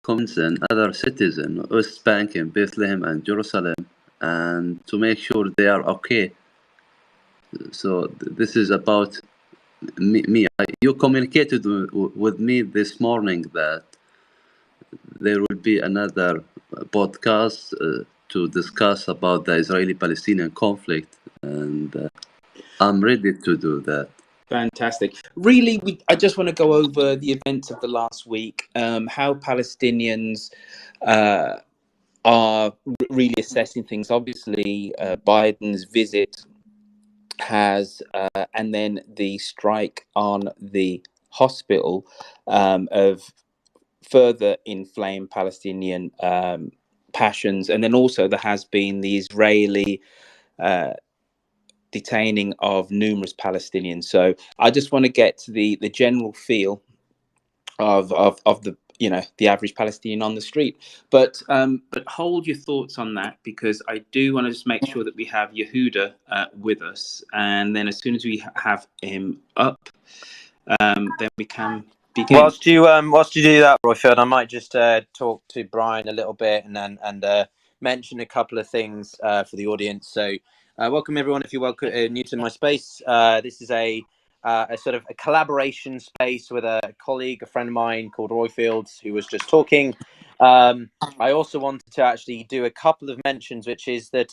Kurzin, other cities in West Bank, in Bethlehem and Jerusalem, and to make sure they are okay. So this is about me. You communicated with me this morning that there will be another podcast to discuss about the Israeli-Palestinian conflict, and I'm ready to do that. Fantastic. Really, I just want to go over the events of the last week, how Palestinians are really assessing things. Obviously, Biden's visit has, and then the strike on the hospital of further inflamed Palestinian passions. And then also there has been the Israeli detaining of numerous Palestinians. So I just want to get to the general feel of the the average Palestinian on the street. But hold your thoughts on that, because I do want to just make sure that we have Yehuda with us, and then as soon as we have him up, then we can begin. Whilst you do that, Royfield, I might just talk to Brian a little bit and mention a couple of things for the audience. So welcome everyone if you're new to my space. This is a sort of a collaboration space with a colleague, a friend of mine called Royfield, who was just talking. I also wanted to actually do a couple of mentions, which is that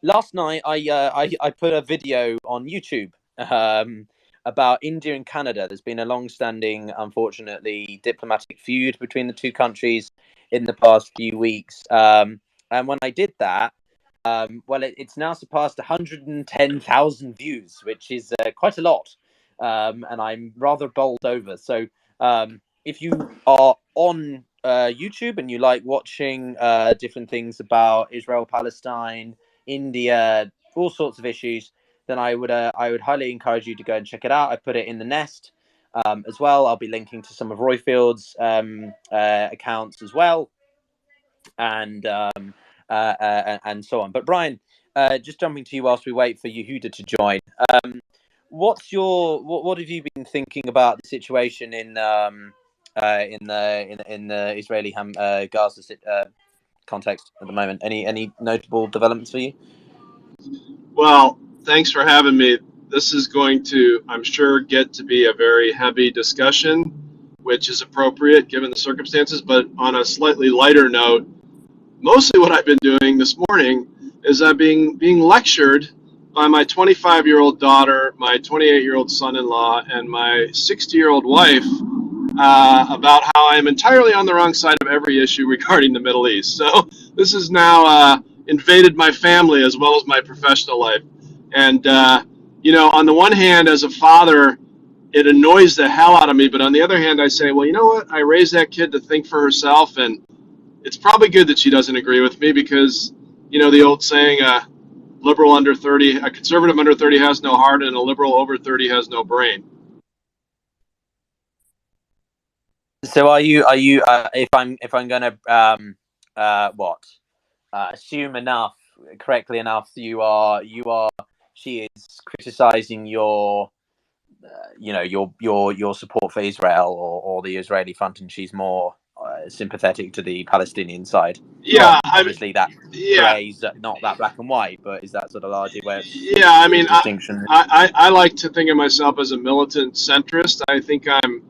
last night I put a video on YouTube about India and Canada. There's been a long-standing, unfortunately, diplomatic feud between the two countries in the past few weeks. And when I did that, it's now surpassed 110,000 views, which is quite a lot. And I'm rather bowled over. So if you are on YouTube and you like watching different things about Israel, Palestine, India, all sorts of issues, then I would highly encourage you to go and check it out. I put it in the Nest as well. I'll be linking to some of Royfield's accounts as well, and so on. But Brian, just jumping to you whilst we wait for Yehuda to join. What have you been thinking about the situation in the Israeli Gaza context at the moment? Any notable developments for you? Well, thanks for having me. This is going to, I'm sure, get to be a very heavy discussion, which is appropriate given the circumstances. But on a slightly lighter note, mostly what I've been doing this morning is I'm being lectured by my 25-year-old daughter, my 28-year-old son-in-law, and my 60-year-old wife about how I'm entirely on the wrong side of every issue regarding the Middle East. So this has now invaded my family as well as my professional life. And, on the one hand, as a father, it annoys the hell out of me. But on the other hand, I say, well, you know what? I raised that kid to think for herself, and it's probably good that she doesn't agree with me because, the old saying, a conservative under 30 has no heart, and a liberal over 30 has no brain. So are you if I'm going to assume correctly enough, she is criticizing your support for Israel or the Israeli front, and she's more sympathetic to the Palestinian side. Yeah, obviously that phrase not that black and white, but is that sort of largely where distinction? I like to think of myself as a militant centrist. I think I'm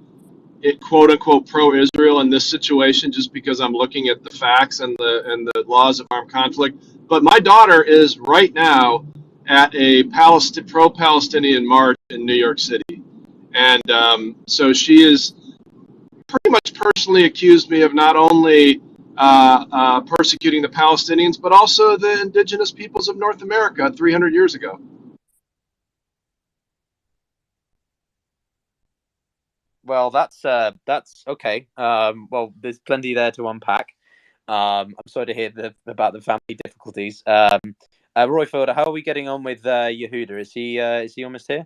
quote unquote pro-Israel in this situation just because I'm looking at the facts and the laws of armed conflict. But my daughter is right now at a pro-Palestinian march in New York City, and so she is pretty much personally accused me of not only persecuting the Palestinians but also the indigenous peoples of North America 300 years ago. Well, that's okay. Well, there's plenty there to unpack. I'm sorry to hear about the family difficulties. Royfield, how are we getting on with Yehuda? Is he almost here?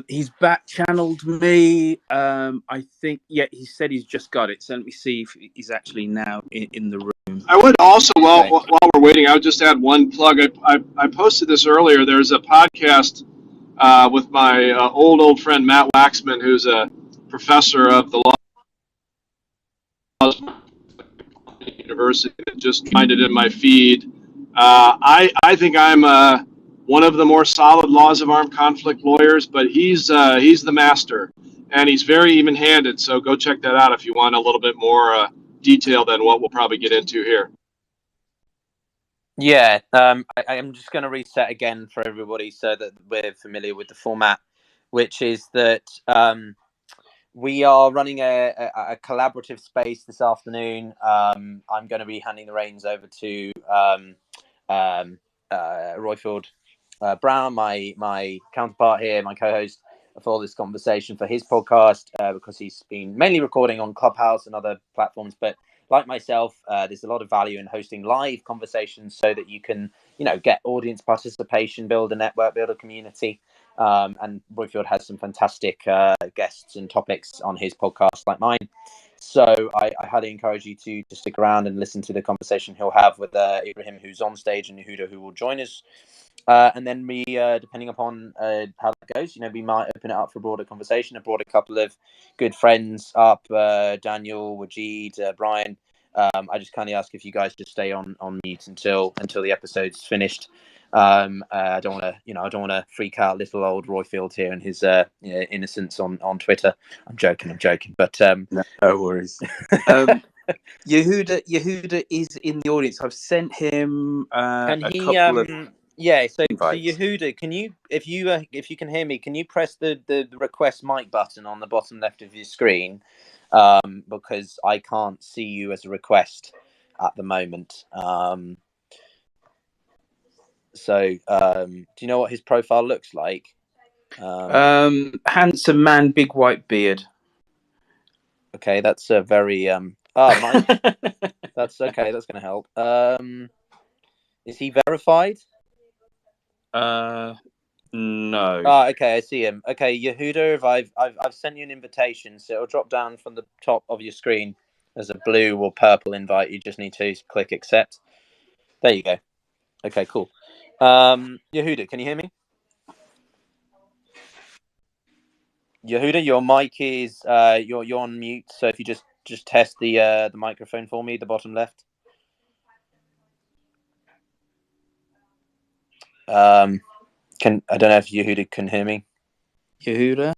He's back channeled me. I think, he said he's just got it. So let me see if he's actually now in the room. I would also, while we're waiting, I would just add one plug. I posted this earlier. There's a podcast with my old friend Matt Waxman, who's a professor of the law University and just find it in my feed. I think I'm one of the more solid laws of armed conflict lawyers, but he's the master, and he's very even-handed. So go check that out if you want a little bit more detail than what we'll probably get into here. Yeah, I'm just going to reset again for everybody so that we're familiar with the format, which is that we are running a collaborative space this afternoon. I'm going to be handing the reins over to Royfield Brown, my counterpart here, my co-host for this conversation for his podcast, because he's been mainly recording on Clubhouse and other platforms. But like myself, there's a lot of value in hosting live conversations so that you can, get audience participation, build a network, build a community. And Royfield has some fantastic guests and topics on his podcast like mine. So I highly encourage you to stick around and listen to the conversation he'll have with Ibrahim, who's on stage, and Yehuda, who will join us. And then we, depending upon how that goes, we might open it up for a broader conversation. I brought a couple of good friends up, Daniel, Wajid, Brian. I just kindly ask if you guys just stay on mute until the episode's finished. I don't want to freak out little old Royfield here and his innocence on Twitter. I'm joking, but no worries. Yehuda is in the audience. I've sent him can a he? couple of So invites. Yehuda, can you, if you can hear me, can you press the request mic button on the bottom left of your screen? Because I can't see you as a request at the moment. So do you know what his profile looks like? Handsome man, big white beard. Okay, that's a very Mike. That's okay. That's going to help. Is he verified? No. Okay, I see him. Okay, Yehuda, if I've sent you an invitation, so it'll drop down from the top of your screen as a blue or purple invite. You just need to click accept. There you go. Okay, cool. Yehuda, can you hear me? Yehuda, your mic is you're on mute. So if you just test the microphone for me, the bottom left. I don't know if Yehuda can hear me. Yehuda.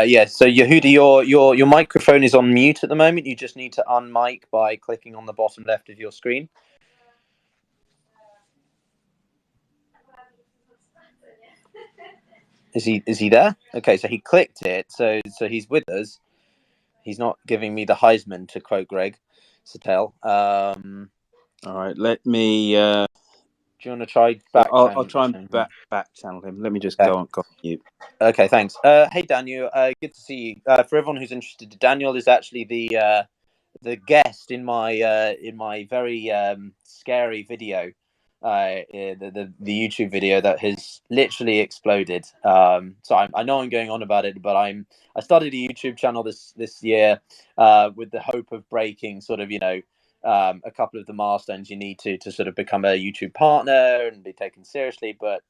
Yeah. So Yehuda, your microphone is on mute at the moment. You just need to unmic by clicking on the bottom left of your screen. Is he there? Okay, so he clicked it. So he's with us. He's not giving me the Heisman, to quote Greg Sotell. All right, let me. Do you want to try back? I'll try and back channel him. Let me just go on mute. Okay, thanks. Hey Daniel, good to see you. For everyone who's interested, Daniel is actually the guest in my very scary video, the YouTube video that has literally exploded. So I know I'm going on about it, but I started a YouTube channel this year with the hope of breaking sort of a couple of the milestones you need to sort of become a YouTube partner and be taken seriously, but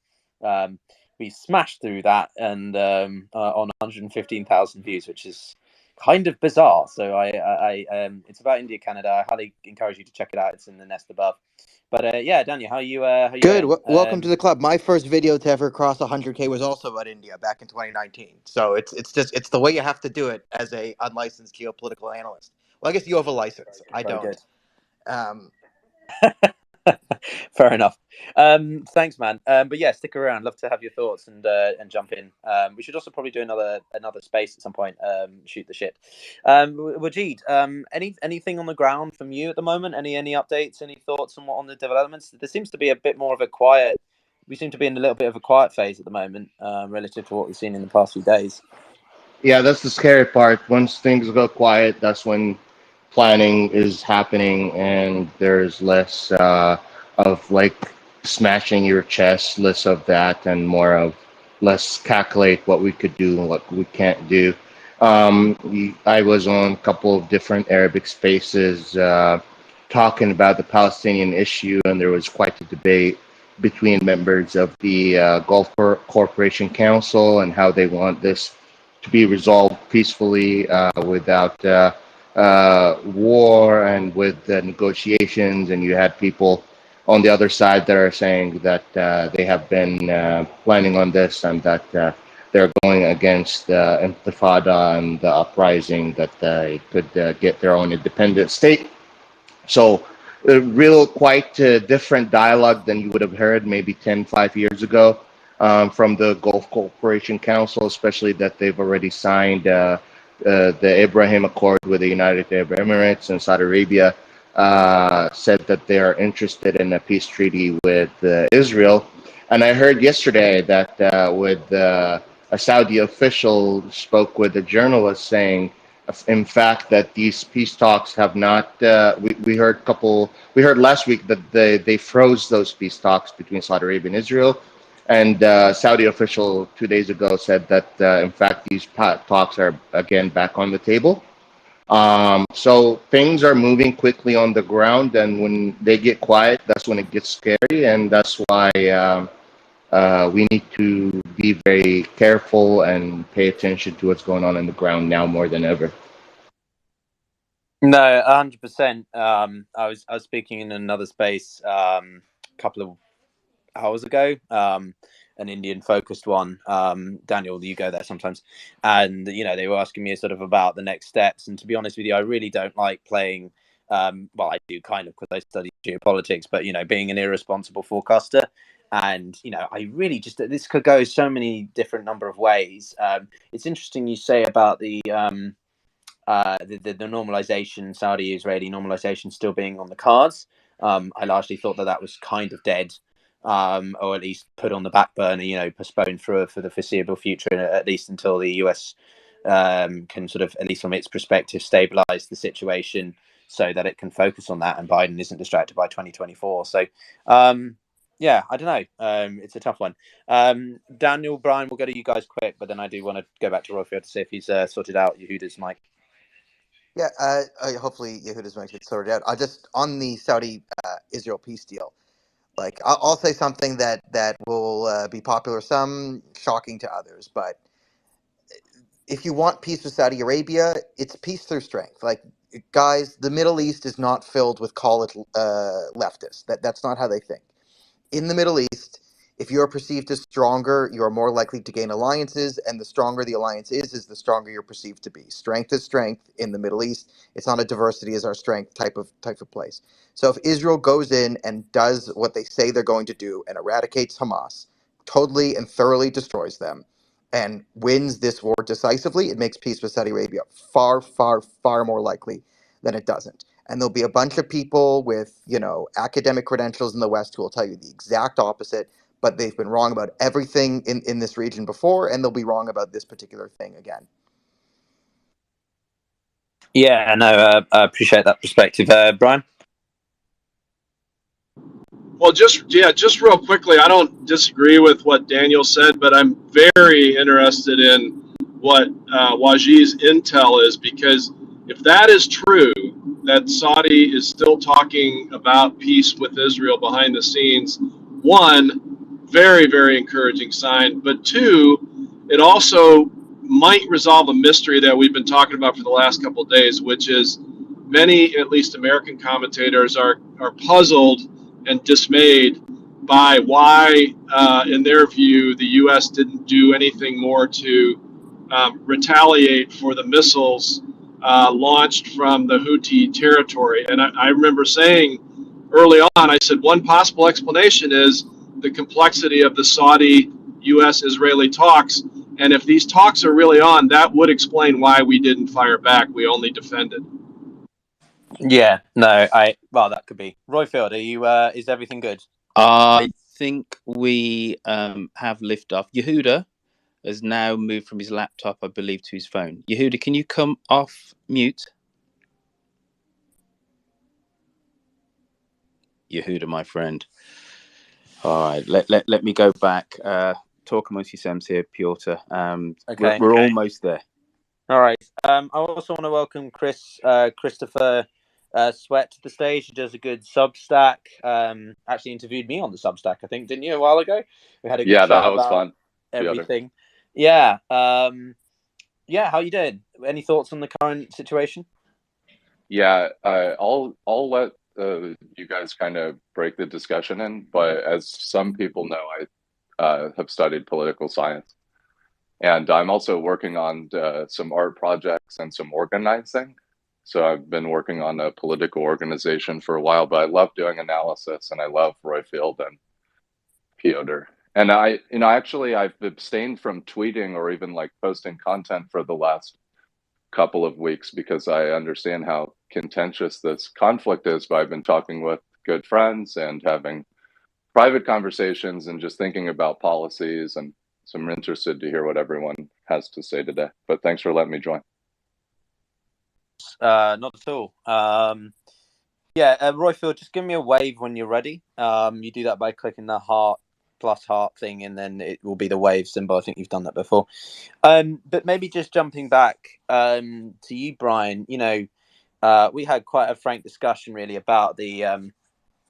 we smashed through that and on 115,000 views, which is kind of bizarre. So I it's about India, Canada. I highly encourage you to check it out. It's in the nest above. But yeah, Daniel, how you good? Welcome to the club. My first video to ever cross 100K was also about India back in 2019. So it's the way you have to do it as a unlicensed geopolitical analyst. Well, I guess you have a license. I don't. Good. Fair enough. Thanks, man. But yeah, stick around. Love to have your thoughts and jump in. We should also probably do another space at some point. Shoot the shit. Wajid, anything on the ground from you at the moment? Any updates? Any thoughts on the developments? There seems to be a bit more of a quiet. We seem to be in a little bit of a quiet phase at the moment, relative to what we've seen in the past few days. Yeah, that's the scary part. Once things go quiet, that's when planning is happening and there's less of like smashing your chest, less of that and more of let's calculate what we could do and what we can't do. I was on a couple of different Arabic spaces talking about the Palestinian issue, and there was quite a debate between members of the Gulf Cooperation Council and how they want this to be resolved peacefully without war and with negotiations, and you had people on the other side that are saying that they have been planning on this and that they're going against the Intifada and the uprising, that they could get their own independent state. So, real quite different dialogue than you would have heard maybe 5 years ago from the Gulf Cooperation Council, especially that they've already signed the Abraham Accord with the United Arab Emirates, and Saudi Arabia said that they are interested in a peace treaty with Israel. And I heard yesterday that a Saudi official spoke with a journalist saying, in fact, that these peace talks have not. We heard last week that they froze those peace talks between Saudi Arabia and Israel, and Saudi official 2 days ago said that in fact these talks are again back on the table. So things are moving quickly on the ground, and when they get quiet, that's when it gets scary, and that's why we need to be very careful and pay attention to what's going on the ground now more than ever. No, 100%. I was speaking in another space a couple of hours ago, an Indian focused one. Daniel, you go there sometimes, and they were asking me sort of about the next steps. And to be honest with you, I really don't like playing. Well, I do kind of, because I study geopolitics, but being an irresponsible forecaster. And I really just, this could go so many different number of ways. It's interesting you say about the normalization, Saudi-Israeli normalization still being on the cards. I largely thought that was kind of dead, or at least put on the back burner, postponed for the foreseeable future, at least until the US can sort of, at least from its perspective, stabilize the situation so that it can focus on that and Biden isn't distracted by 2024. So, yeah, I don't know. It's a tough one. Daniel, Brian, we'll go to you guys quick, but then I do want to go back to Roy Field to see if he's sorted out Yehuda's mic. Yeah, hopefully Yehuda's mic gets sorted out. Just on the Saudi Israel peace deal, like I'll say something that will be popular, some shocking to others, but if you want peace with Saudi Arabia, it's peace through strength. Like, guys, the Middle East is not filled with call it leftists. That's not how they think. In the Middle East, if you are perceived as stronger, you are more likely to gain alliances, and the stronger the alliance is the stronger you're perceived to be. Strength is strength in the Middle East. It's not a diversity is our strength type of place. So if Israel goes in and does what they say they're going to do and eradicates Hamas, totally and thoroughly destroys them, and wins this war decisively, it makes peace with Saudi Arabia far, far, far more likely than it doesn't. And there'll be a bunch of people with, academic credentials in the West who will tell you the exact opposite, but they've been wrong about everything in this region before, and they'll be wrong about this particular thing again. Yeah, no, I appreciate that perspective. Brian? Well, just real quickly, I don't disagree with what Daniel said, but I'm very interested in what Wajid's intel is, because if that is true, that Saudi is still talking about peace with Israel behind the scenes, one, very, very encouraging sign, but two, it also might resolve a mystery that we've been talking about for the last couple of days, which is many, at least American commentators, are puzzled and dismayed by why, in their view, the U.S. didn't do anything more to retaliate for the missiles launched from the Houthi territory. And I remember saying early on, I said one possible explanation is the complexity of the Saudi U.S.-Israeli talks. And if these talks are really on, that would explain why we didn't fire back. We only defended. Yeah, no, well, that could be. Royfield, are you? Is everything good? I think we have liftoff. Yehuda has now moved from his laptop, I believe, to his phone. Yehuda, can you come off mute? Yehuda, my friend. All right, let me go back. Talk amongst yourselves here, Pyotr. Okay. We're almost there. All right. I also want to welcome Christopher Sweat to the stage. He does a good Substack. Actually interviewed me on the Substack, I think, didn't you, a while ago? We had a good chat that was about fun. everything. Yeah. Yeah. How you doing? Any thoughts on the current situation? Yeah, I'll let you guys kind of break the discussion in, but as some people know, I have studied political science, and I'm also working on some art projects and some organizing. So I've been working on a political organization for a while, but I love doing analysis, and I love Royfield and Pyotr. And I've abstained from tweeting or even like posting content for the last couple of weeks because I understand how contentious this conflict is. But I've been talking with good friends and having private conversations and just thinking about policies. And so I'm interested to hear what everyone has to say today. But thanks for letting me join. Not at all. Royfield, just give me a wave when you're ready. You do that by clicking the heart plus heart thing, and then it will be the wave symbol. I think you've done that before. But maybe just jumping back to you, Brian. We had quite a frank discussion really about the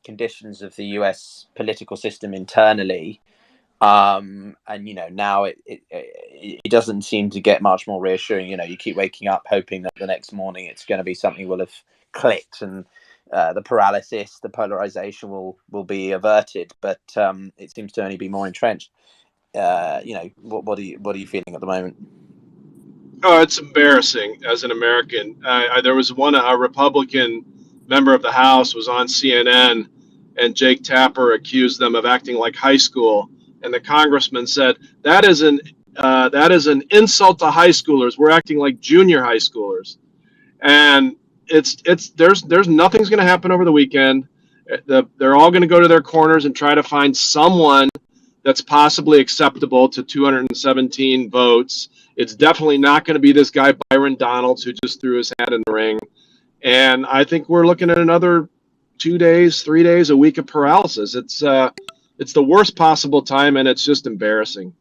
conditions of the US political system internally. And now it doesn't seem to get much more reassuring. You keep waking up hoping that the next morning it's going to be something will have clicked and the paralysis, the polarization will be averted, but it seems to only be more entrenched. What are you feeling at the moment? Oh, it's embarrassing as an American. There was a Republican member of the House was on CNN, and Jake Tapper accused them of acting like high school, and the congressman said that is an insult to high schoolers. We're acting like junior high schoolers, and there's nothing's going to happen over the weekend. They're all going to go to their corners and try to find someone that's possibly acceptable to 217 votes. It's definitely not going to be this guy Byron Donalds who just threw his hat in the ring. And I think we're looking at another 2 days, 3 days, a week of paralysis. It's the worst possible time, and it's just embarrassing.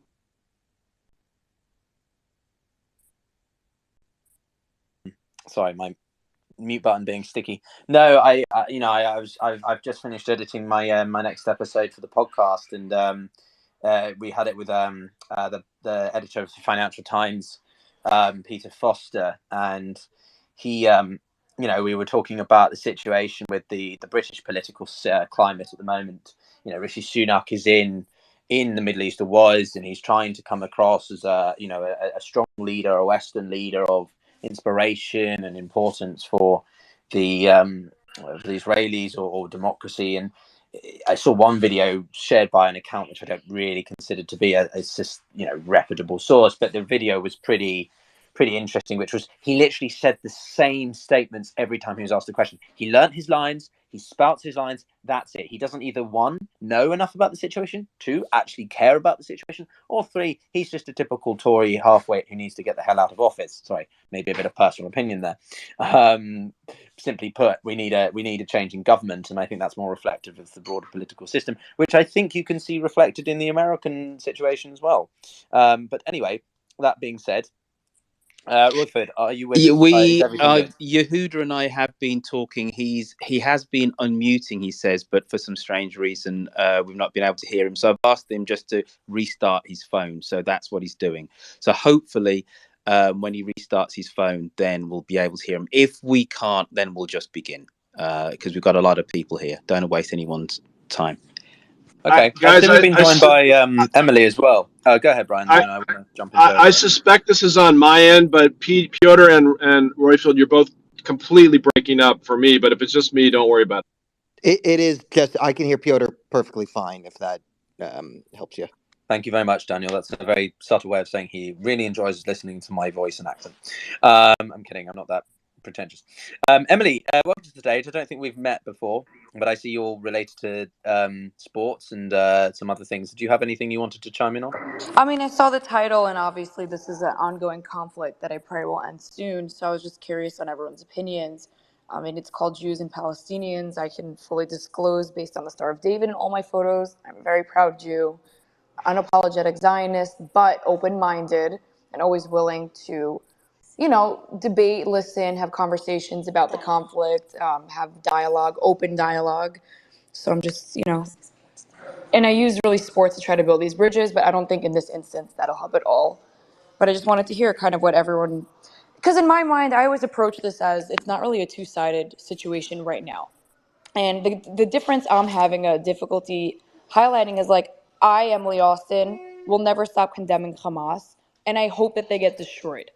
Sorry, my mute button being sticky. No, I've just finished editing my my next episode for the podcast, and we had it with the editor of the Financial Times, Peter Foster, and he we were talking about the situation with the British political climate at the moment. Rishi Sunak is in the Middle East, or was, and he's trying to come across as a strong leader, a Western leader of inspiration and importance for the Israelis or democracy. And I saw one video shared by an account which I don't really consider to be a reputable source, but the video was pretty interesting, which was he literally said the same statements every time he was asked a question. He learnt his lines, he spouts his lines, that's it. He doesn't either, one, know enough about the situation, two, actually care about the situation, or three, he's just a typical Tory halfwit who needs to get the hell out of office. Sorry, maybe a bit of personal opinion there. Simply put, we need a change in government, and I think that's more reflective of the broader political system, which I think you can see reflected in the American situation as well. But anyway, that being said, Royford, are you with us? Yehuda and I have been talking. He has been unmuting, he says, but for some strange reason, we've not been able to hear him. So I've asked him just to restart his phone. So that's what he's doing. So hopefully, when he restarts his phone, then we'll be able to hear him. If we can't, then we'll just begin because we've got a lot of people here. Don't waste anyone's time. Okay, guys, we've been joined by Emily as well. Go ahead, Brian. I want to jump into I suspect this is on my end, but Pyotr and Royfield, you're both completely breaking up for me. But if it's just me, don't worry about it. It is just I can hear Pyotr perfectly fine. If that helps you. Thank you very much, Daniel. That's a very subtle way of saying he really enjoys listening to my voice and accent. I'm kidding. I'm not that pretentious. Emily, welcome to the stage. I don't think we've met before, but I see you're related to sports and some other things. Do you have anything you wanted to chime in on? I mean, I saw the title, and obviously this is an ongoing conflict that I pray will end soon. So I was just curious on everyone's opinions. I mean, it's called Jews and Palestinians. I can fully disclose based on the Star of David in all my photos. I'm a very proud Jew, unapologetic Zionist, but open-minded and always willing to debate, listen, have conversations about the conflict, have dialogue, open dialogue. So I'm just, and I use really sports to try to build these bridges, but I don't think in this instance that'll help at all. But I just wanted to hear kind of what everyone because in my mind, I always approach this as it's not really a two-sided situation right now. And the difference I'm having a difficulty highlighting is like, I, Emily Austin, will never stop condemning Hamas, and I hope that they get destroyed.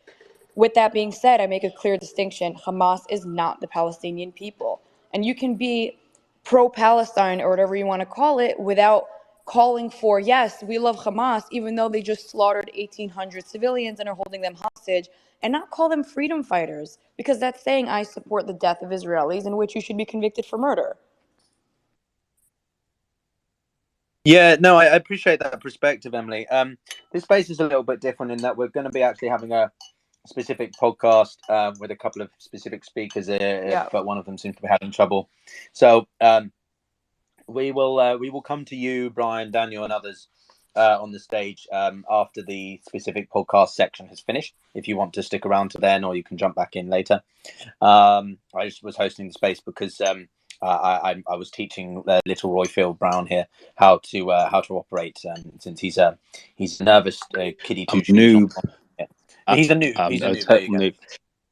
With that being said, I make a clear distinction. Hamas is not the Palestinian people. And you can be pro-Palestine or whatever you want to call it without calling for, yes, we love Hamas, even though they just slaughtered 1,800 civilians and are holding them hostage, and not call them freedom fighters, because that's saying I support the death of Israelis, in which you should be convicted for murder. Yeah, no, I appreciate that perspective, Emily. This space is a little bit different in that we're going to be actually having a specific podcast with a couple of specific speakers, but one of them seems to be having trouble. So we will come to you, Brian, Daniel, and others on the stage after the specific podcast section has finished. If you want to stick around to then, or you can jump back in later. I just was hosting the space because I was teaching little Royfield Brown here how to operate, since he's a nervous kiddie I'm two noob. He's a noob. He's a noob. There you go. Noob.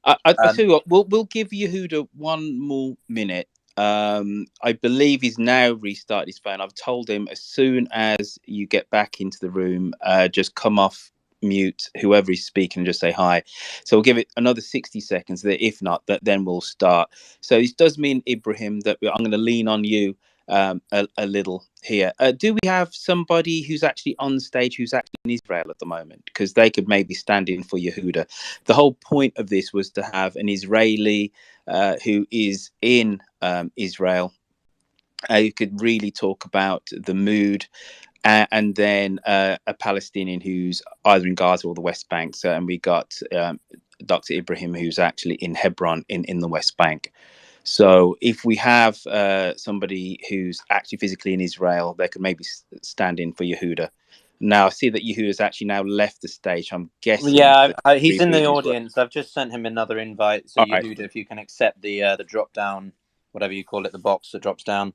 I tell you what, we'll give Yehuda one more minute. I believe he's now restarted his phone. I've told him as soon as you get back into the room, just come off mute, whoever is speaking, and just say hi. So we'll give it another 60 seconds. If not, then we'll start. So this does mean, Ibrahim, that I'm going to lean on you a little here. Do we have somebody who's actually on stage who's actually in Israel at the moment? Because they could maybe stand in for Yehuda. The whole point of this was to have an Israeli who is in Israel, who could really talk about the mood, and then a Palestinian who's either in Gaza or the West Bank. So, and we got Dr. Ibrahim, who's actually in Hebron in the West Bank. So if we have somebody who's actually physically in Israel, they could maybe stand in for Yehuda. Now, I see that Yehuda's actually now left the stage. I'm guessing. Yeah, he's in the audience. I've just sent him another invite. So, Yehuda, right, if you can accept the drop down, whatever you call it, the box that drops down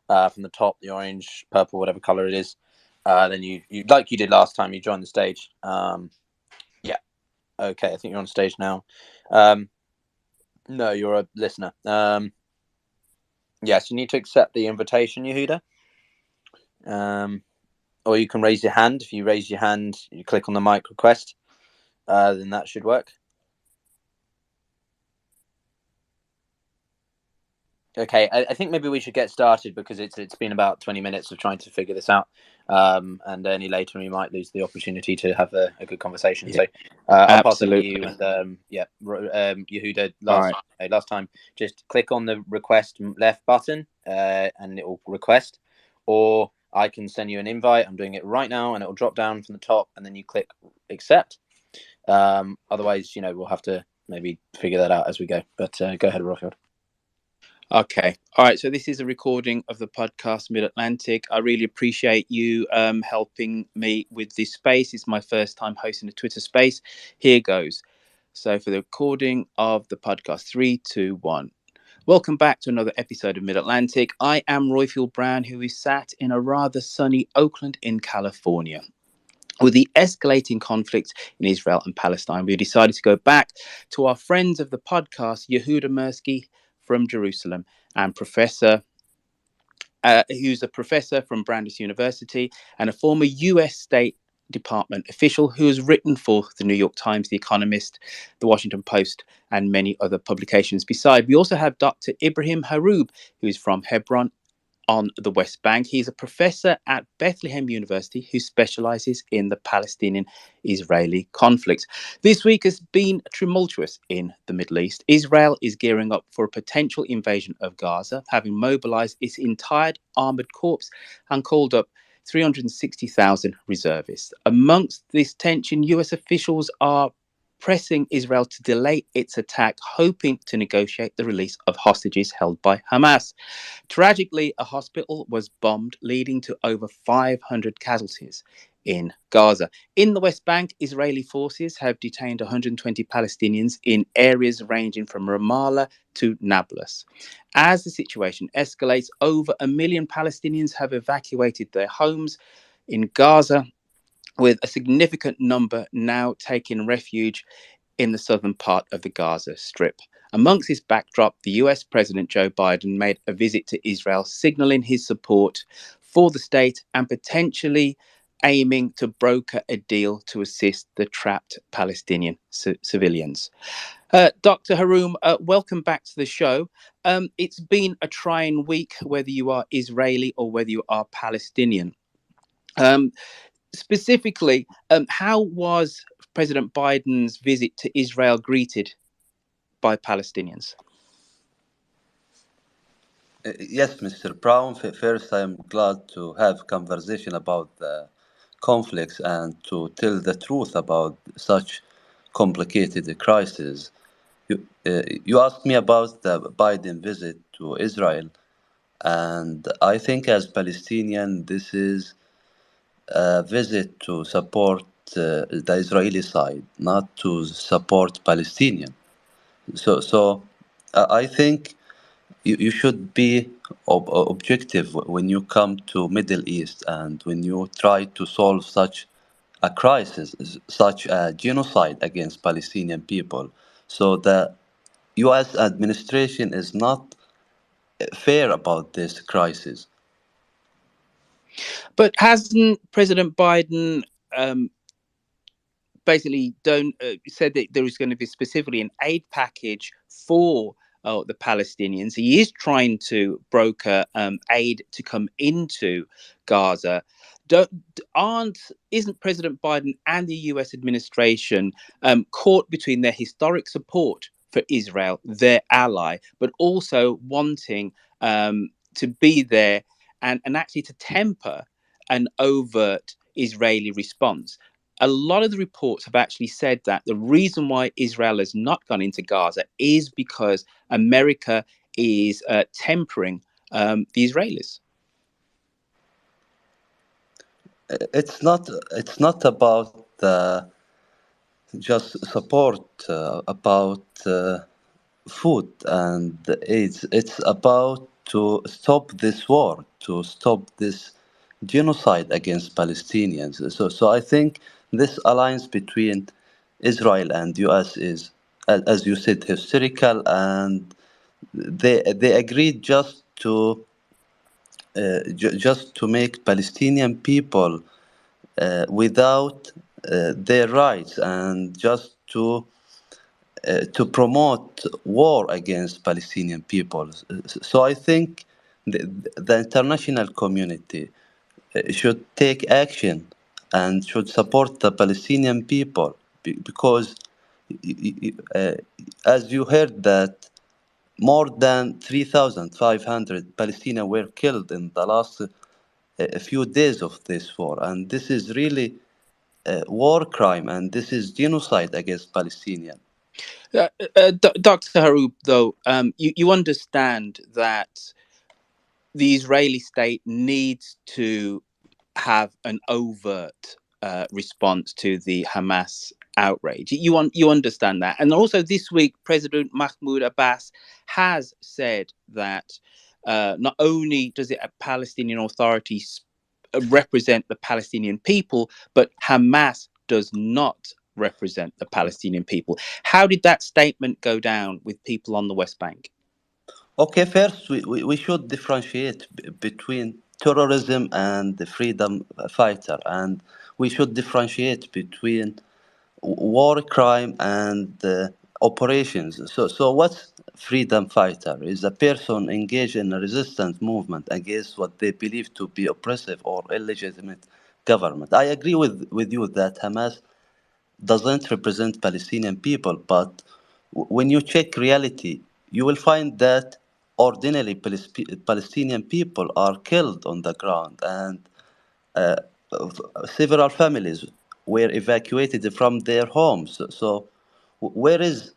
from the top, the orange, purple, whatever color it is, then you like you did last time, you joined the stage. Yeah. Okay, I think you're on stage now. No, you're a listener. Yes, you need to accept the invitation, Yehuda. Or you can raise your hand. If you raise your hand, you click on the mic request, then that should work. Okay, I think maybe we should get started because it's been about 20 minutes of trying to figure this out, and any later we might lose the opportunity to have a good conversation. Yeah. So I'll pass it to you, and Yehuda, last time, just click on the request left button, and it will request, or I can send you an invite. I'm doing it right now, and it will drop down from the top, and then you click accept. Otherwise, we'll have to maybe figure that out as we go. But go ahead, Rofield. Okay. All right. So this is a recording of the podcast Mid-Atlantic. I really appreciate you helping me with this space. It's my first time hosting a Twitter space. Here goes. So for the recording of the podcast, 3, 2, 1. Welcome back to another episode of Mid-Atlantic. I am Royfield Brown, who is sat in a rather sunny Oakland in California. With the escalating conflict in Israel and Palestine, we decided to go back to our friends of the podcast, Yehuda Mirsky from Jerusalem, and who's a professor from Brandeis University and a former US State Department official who has written for the New York Times, The Economist, The Washington Post, and many other publications. Besides, we also have Dr. Ibrahim Haroub, who is from Hebron on the West Bank. He's a professor at Bethlehem University who specializes in the Palestinian-Israeli conflict. This week has been tumultuous in the Middle East. Israel is gearing up for a potential invasion of Gaza, having mobilized its entire armored corps and called up 360,000 reservists. Amongst this tension, US officials are pressing Israel to delay its attack, hoping to negotiate the release of hostages held by Hamas. Tragically, a hospital was bombed, leading to over 500 casualties in Gaza. In the West Bank, Israeli forces have detained 120 Palestinians in areas ranging from Ramallah to Nablus. As the situation escalates, over 1 million Palestinians have evacuated their homes in Gaza, with a significant number now taking refuge in the southern part of the Gaza Strip. Amongst this backdrop, the US President Joe Biden made a visit to Israel, signaling his support for the state and potentially aiming to broker a deal to assist the trapped Palestinian civilians. Dr. Haroum, welcome back to the show. It's been a trying week, whether you are Israeli or whether you are Palestinian. Specifically, how was President Biden's visit to Israel greeted by Palestinians? Yes, Mr. Brown. First, I'm glad to have conversation about the conflicts and to tell the truth about such complicated crises. You asked me about the Biden visit to Israel, and I think as Palestinian, this is a visit to support the Israeli side, not to support Palestinian. So I think you should be objective when you come to Middle East and when you try to solve such a crisis, such a genocide against Palestinian people. So the U.S. administration is not fair about this crisis. But hasn't President Biden basically said that there is going to be specifically an aid package for the Palestinians? He is trying to broker aid to come into Gaza. Isn't President Biden and the US administration caught between their historic support for Israel, their ally, but also wanting to be there and actually to temper an overt Israeli response? A lot of the reports have actually said that the reason why Israel has not gone into Gaza is because America is tempering the Israelis. It's not about just support about food and AIDS. It's about to stop this war, to stop this genocide against Palestinians. So I think this alliance between Israel and US is, as you said, historical, and they agreed just to make Palestinian people without their rights and just to promote war against Palestinian people. So I think the international community should take action and should support the Palestinian people because, as you heard, that more than 3,500 Palestinians were killed in the last few days of this war, and this is really a war crime, and this is genocide against Palestinians. Dr. Haroub, though, you understand that the Israeli state needs to have an overt response to the Hamas outrage. You understand that, and also this week, President Mahmoud Abbas has said that not only does the Palestinian Authority represent the Palestinian people, but Hamas does not represent the Palestinian people. How did that statement go down with people on the West Bank? Okay, first we should differentiate between terrorism and the freedom fighter, and we should differentiate between war crime and operations. So what's freedom fighter? Is a person engaged in a resistance movement against what they believe to be oppressive or illegitimate government. I agree with you that Hamas doesn't represent Palestinian people, but when you check reality, you will find that ordinary Palestinian people are killed on the ground, and uh, several families were evacuated from their homes. So where is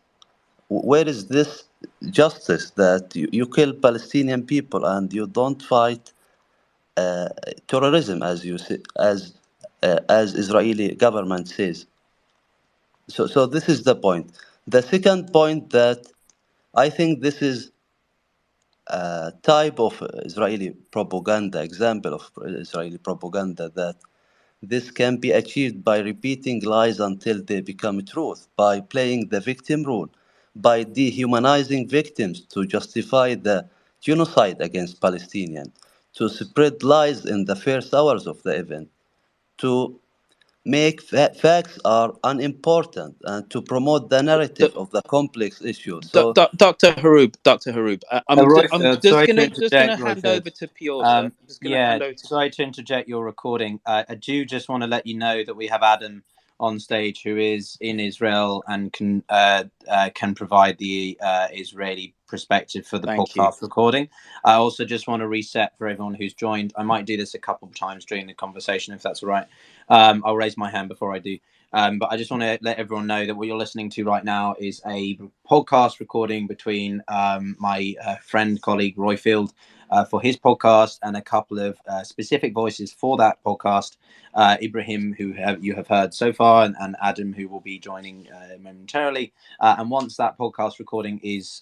this justice that you kill Palestinian people and you don't fight uh, terrorism as you say, as Israeli government says? So this is the point. The second point that I think this is a type of Israeli propaganda, example of Israeli propaganda that This can be achieved by repeating lies until they become truth, by playing the victim role, by dehumanizing victims to justify the genocide against Palestinians, to spread lies in the first hours of the event, to make facts are unimportant, and to promote the narrative of the complex issue. So, Dr. Harub, I'm Royfield, sorry to just gonna interject, hand Royfield. over to Piotr. I'm just gonna Yeah, hand over to. sorry to interject your recording. I do just want to let you know that we have Adam on stage who is in Israel and can provide the Israeli perspective for the Thank you. podcast recording. I also just want to reset for everyone who's joined. I might do this a couple of times during the conversation if that's all right. I'll raise my hand before I do. But I just want to let everyone know that what you're listening to right now is a podcast recording between my friend, colleague, Royfield, for his podcast, and a couple of specific voices for that podcast. Ibrahim, who you have heard so far, and Adam, who will be joining momentarily. And once that podcast recording is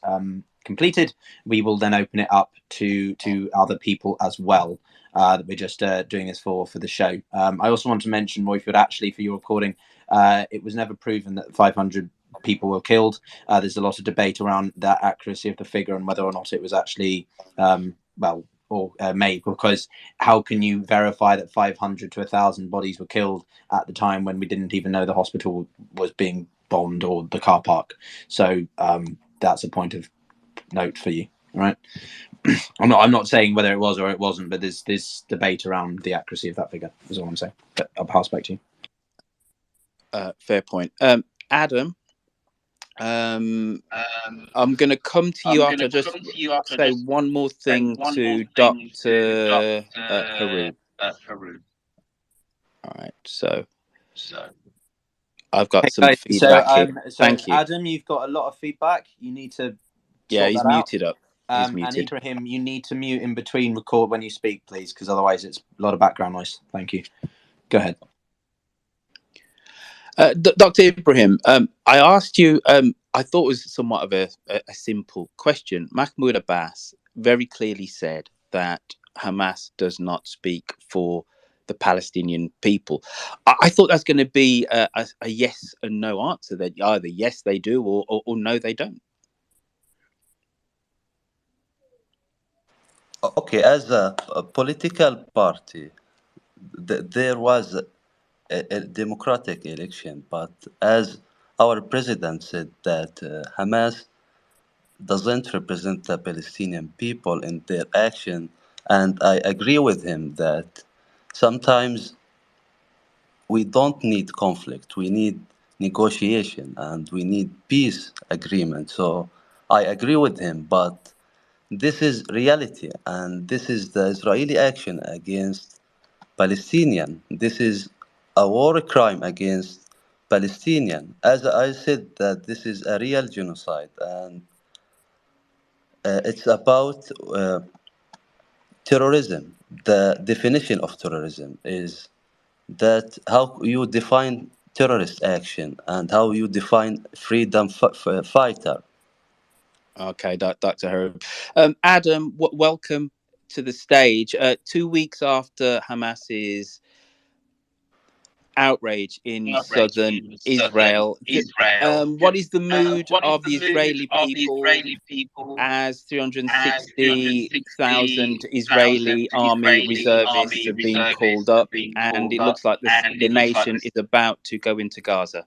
completed, we will then open it up to other people as well. That we're just doing this for the show. I also want to mention, Royfield, actually, for your recording, it was never proven that 500 people were killed. There's a lot of debate around the accuracy of the figure and whether or not it was actually made, because how can you verify that 500 to 1,000 bodies were killed at the time when we didn't even know the hospital was being bombed or the car park? So that's a point of note for you, right? I'm not saying whether it was or it wasn't, but there's this debate around the accuracy of that figure, is all I'm saying. But I'll pass back to you. Fair point. Adam, I'm going to come to you after. Just say one more thing to Dr. Harub. All right, so I've got some feedback here. Thank you. Adam, you've got a lot of feedback. You need to he's muted up. And Ibrahim, you need to mute in between record when you speak, please, because otherwise it's a lot of background noise. Thank you. Go ahead. Dr. Ibrahim, I asked you, I thought it was somewhat of a simple question. Mahmoud Abbas very clearly said that Hamas does not speak for the Palestinian people. I thought that's going to be a yes and no answer, that either yes they do or no they don't. okay, as a political party, there was a democratic election, but as our president said that Hamas doesn't represent the Palestinian people in their action, and I agree with him that sometimes we don't need conflict, we need negotiation, and we need peace agreement. So I agree with him, but this is reality, and this is the Israeli action against Palestinian. This is a war crime against Palestinian. As I said, that this is a real genocide, and it's about terrorism. The definition of terrorism is that how you define terrorist action and how you define freedom fighter. Okay, Dr. Harub. Adam, welcome to the stage. 2 weeks after Hamas's outrage in southern Israel, what is the mood of the Israeli people as 360,000 Israeli army reservists have been called up, and it looks like the nation is about to go into Gaza?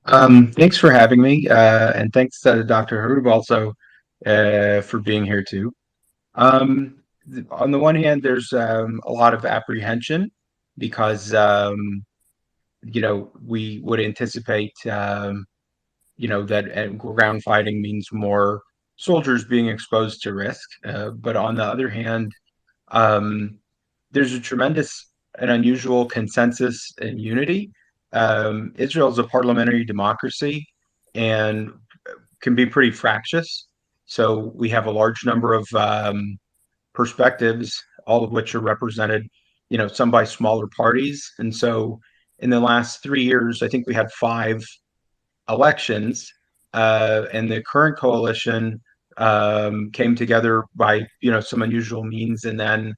Thanks for having me, and thanks to Dr. Harub also for being here too. On the one hand, there's a lot of apprehension because we would anticipate that ground fighting means more soldiers being exposed to risk. But on the other hand, there's a tremendous and unusual consensus and unity. Israel is a parliamentary democracy and can be pretty fractious. So we have a large number of perspectives, all of which are represented, some by smaller parties. And so in the last 3 years, I think we had 5 elections, and the current coalition came together by some unusual means, and then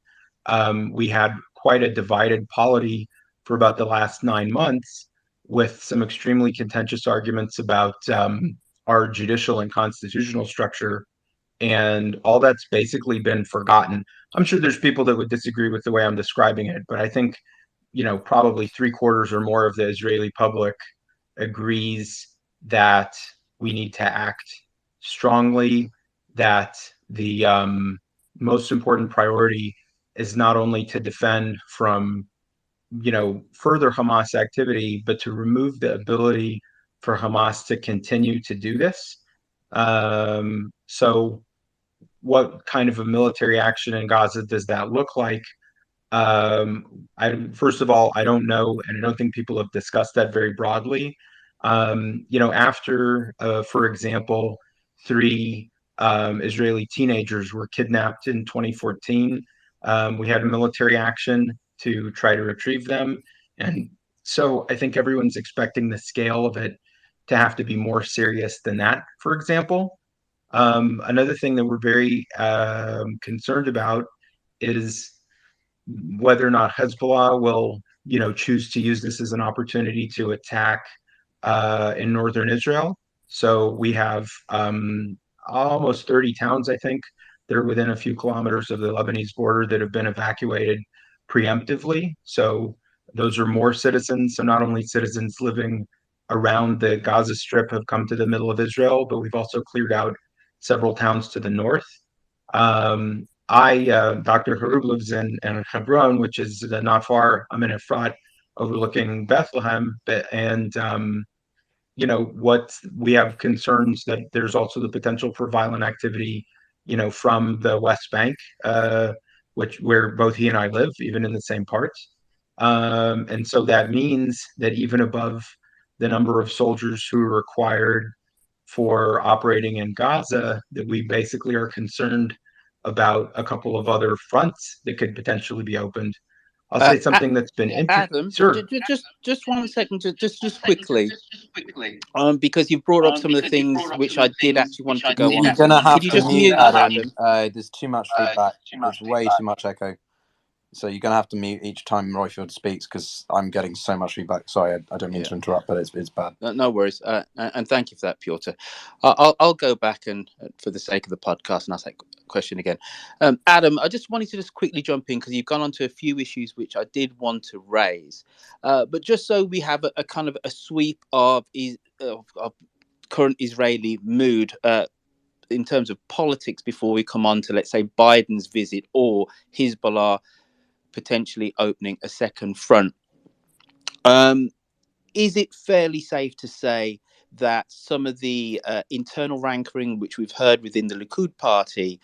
we had quite a divided polity for about the last 9 months, with some extremely contentious arguments about our judicial and constitutional structure, and all that's basically been forgotten. I'm sure there's people that would disagree with the way I'm describing it, but I think, probably 3/4 or more of the Israeli public agrees that we need to act strongly, that the most important priority is not only to defend from, further Hamas activity, but to remove the ability for Hamas to continue to do this. So what kind of a military action in Gaza does that look like? First of all, I don't know, and I don't think people have discussed that very broadly. After, for example, 3 Israeli teenagers were kidnapped in 2014, we had a military action to try to retrieve them, and so I think everyone's expecting the scale of it to have to be more serious than that. For example, another thing that we're very concerned about is whether or not Hezbollah will, choose to use this as an opportunity to attack in northern Israel. So we have almost 30 towns, I think, that are within a few kilometers of the Lebanese border that have been evacuated preemptively. So those are more citizens. So not only citizens living around the Gaza Strip have come to the middle of Israel, but we've also cleared out several towns to the north. Dr. Harub lives in Hebron, which is not far. I'm in Efrat, overlooking Bethlehem, and what we have concerns that there's also the potential for violent activity, from the West Bank, where both he and I live, even in the same parts. And so that means that even above the number of soldiers who are required for operating in Gaza, that we basically are concerned about a couple of other fronts that could potentially be opened. I'll say something that's been Adam, Sure. just 1 second, just quickly, because you've brought up some of the things which I did actually want to go on. You're gonna have Could you to just mute mute Adam. Adam? There's too much feedback. There's way too much echo. So you're going to have to mute each time Royfield speaks, because I'm getting so much feedback. Sorry, I don't mean to interrupt, but it's bad. No worries. And thank you for that, Pyotr. I'll go back and, for the sake of the podcast, and ask that question again. Adam, I just wanted to just quickly jump in, because you've gone on to a few issues which I did want to raise. But just so we have a kind of a sweep of current Israeli mood in terms of politics before we come on to, let's say, Biden's visit or Hezbollah potentially opening a second front. Is it fairly safe to say that some of the internal rankering which we've heard within the Likud party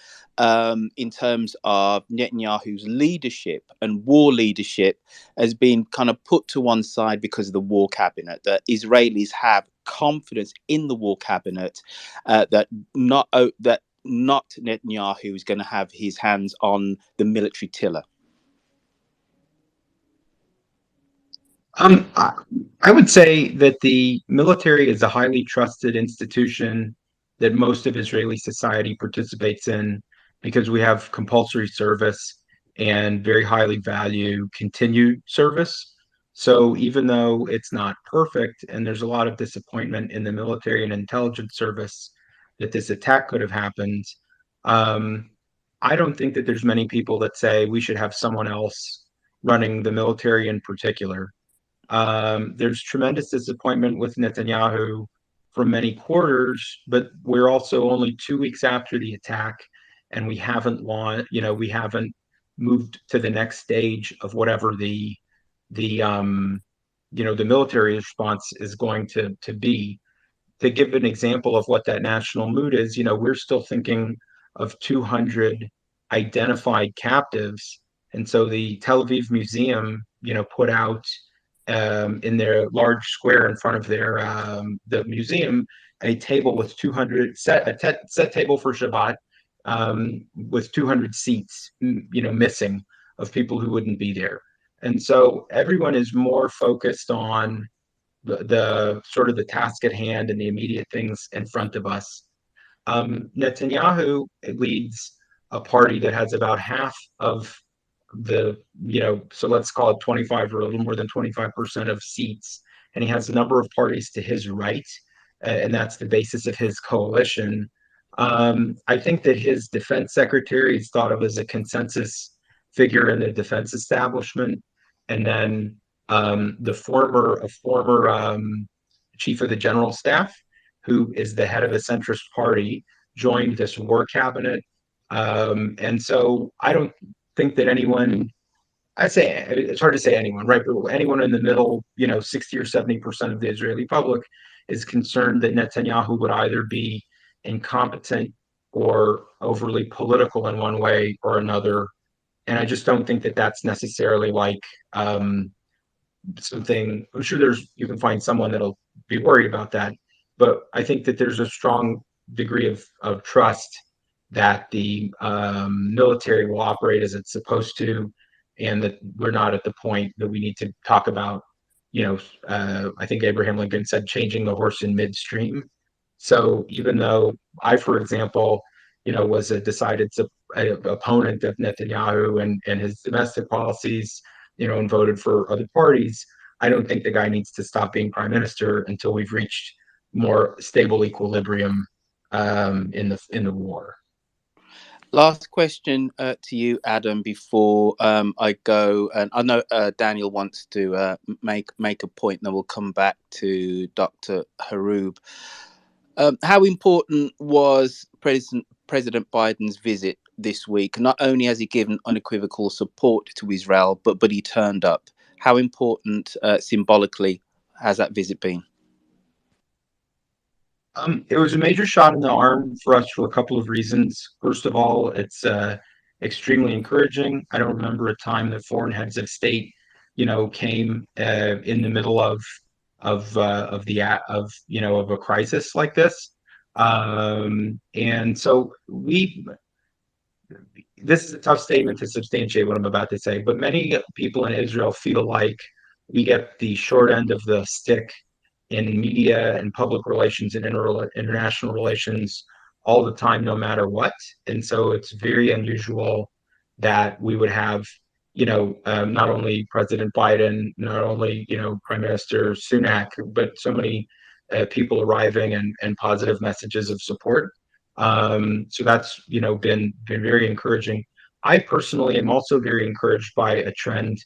in terms of Netanyahu's leadership and war leadership has been kind of put to one side because of the war cabinet, that Israelis have confidence in the war cabinet, that not Netanyahu is going to have his hands on the military tiller? I would say that the military is a highly trusted institution that most of Israeli society participates in, because we have compulsory service and very highly value continued service. So even though it's not perfect, and there's a lot of disappointment in the military and intelligence service that this attack could have happened, I don't think that there's many people that say we should have someone else running the military in particular. There's tremendous disappointment with Netanyahu from many quarters, but we're also only 2 weeks after the attack, and we haven't moved to the next stage of whatever the military response is going to be. To give an example of what that national mood is, we're still thinking of 200 identified captives, and so the Tel Aviv Museum, put out in their large square in front of the museum, a table with 200 set table for Shabbat, with 200 seats, missing, of people who wouldn't be there. And so everyone is more focused on the sort of the task at hand and the immediate things in front of us. Netanyahu leads a party that has about half of so let's call it 25 or a little more than 25% of seats, and he has a number of parties to his right, and that's the basis of his coalition. I think that his defense secretary is thought of as a consensus figure in the defense establishment, and then a former chief of the general staff, who is the head of a centrist party, joined this war cabinet. And so I don't think that anyone, I'd say it's hard to say anyone, right? But anyone in the middle, 60 or 70% of the Israeli public is concerned that Netanyahu would either be incompetent or overly political in one way or another. And I just don't think that that's necessarily like something. I'm sure you can find someone that'll be worried about that, but I think that there's a strong degree of trust that the military will operate as it's supposed to, and that we're not at the point that we need to talk about, I think Abraham Lincoln said, changing the horse in midstream. So even though I, for example, was a decided opponent of Netanyahu and his domestic policies, and voted for other parties, I don't think the guy needs to stop being prime minister until we've reached more stable equilibrium in the war. Last question to you, Adam, before I go. And I know Daniel wants to make a point, and then we'll come back to Dr. Haroub. How important was President Biden's visit this week? Not only has he given unequivocal support to Israel, but he turned up. How important symbolically has that visit been? It was a major shot in the arm for us for a couple of reasons. First of all, it's extremely encouraging. I don't remember a time that foreign heads of state, came in the middle of a crisis like this, and so this is a tough statement to substantiate what I'm about to say, but many people in Israel feel like we get the short end of the stick in media and public relations and international relations all the time, no matter what. And so it's very unusual that we would have, not only President Biden, not only, Prime Minister Sunak, but so many people arriving and positive messages of support. So that's, been very encouraging. I personally am also very encouraged by a trend.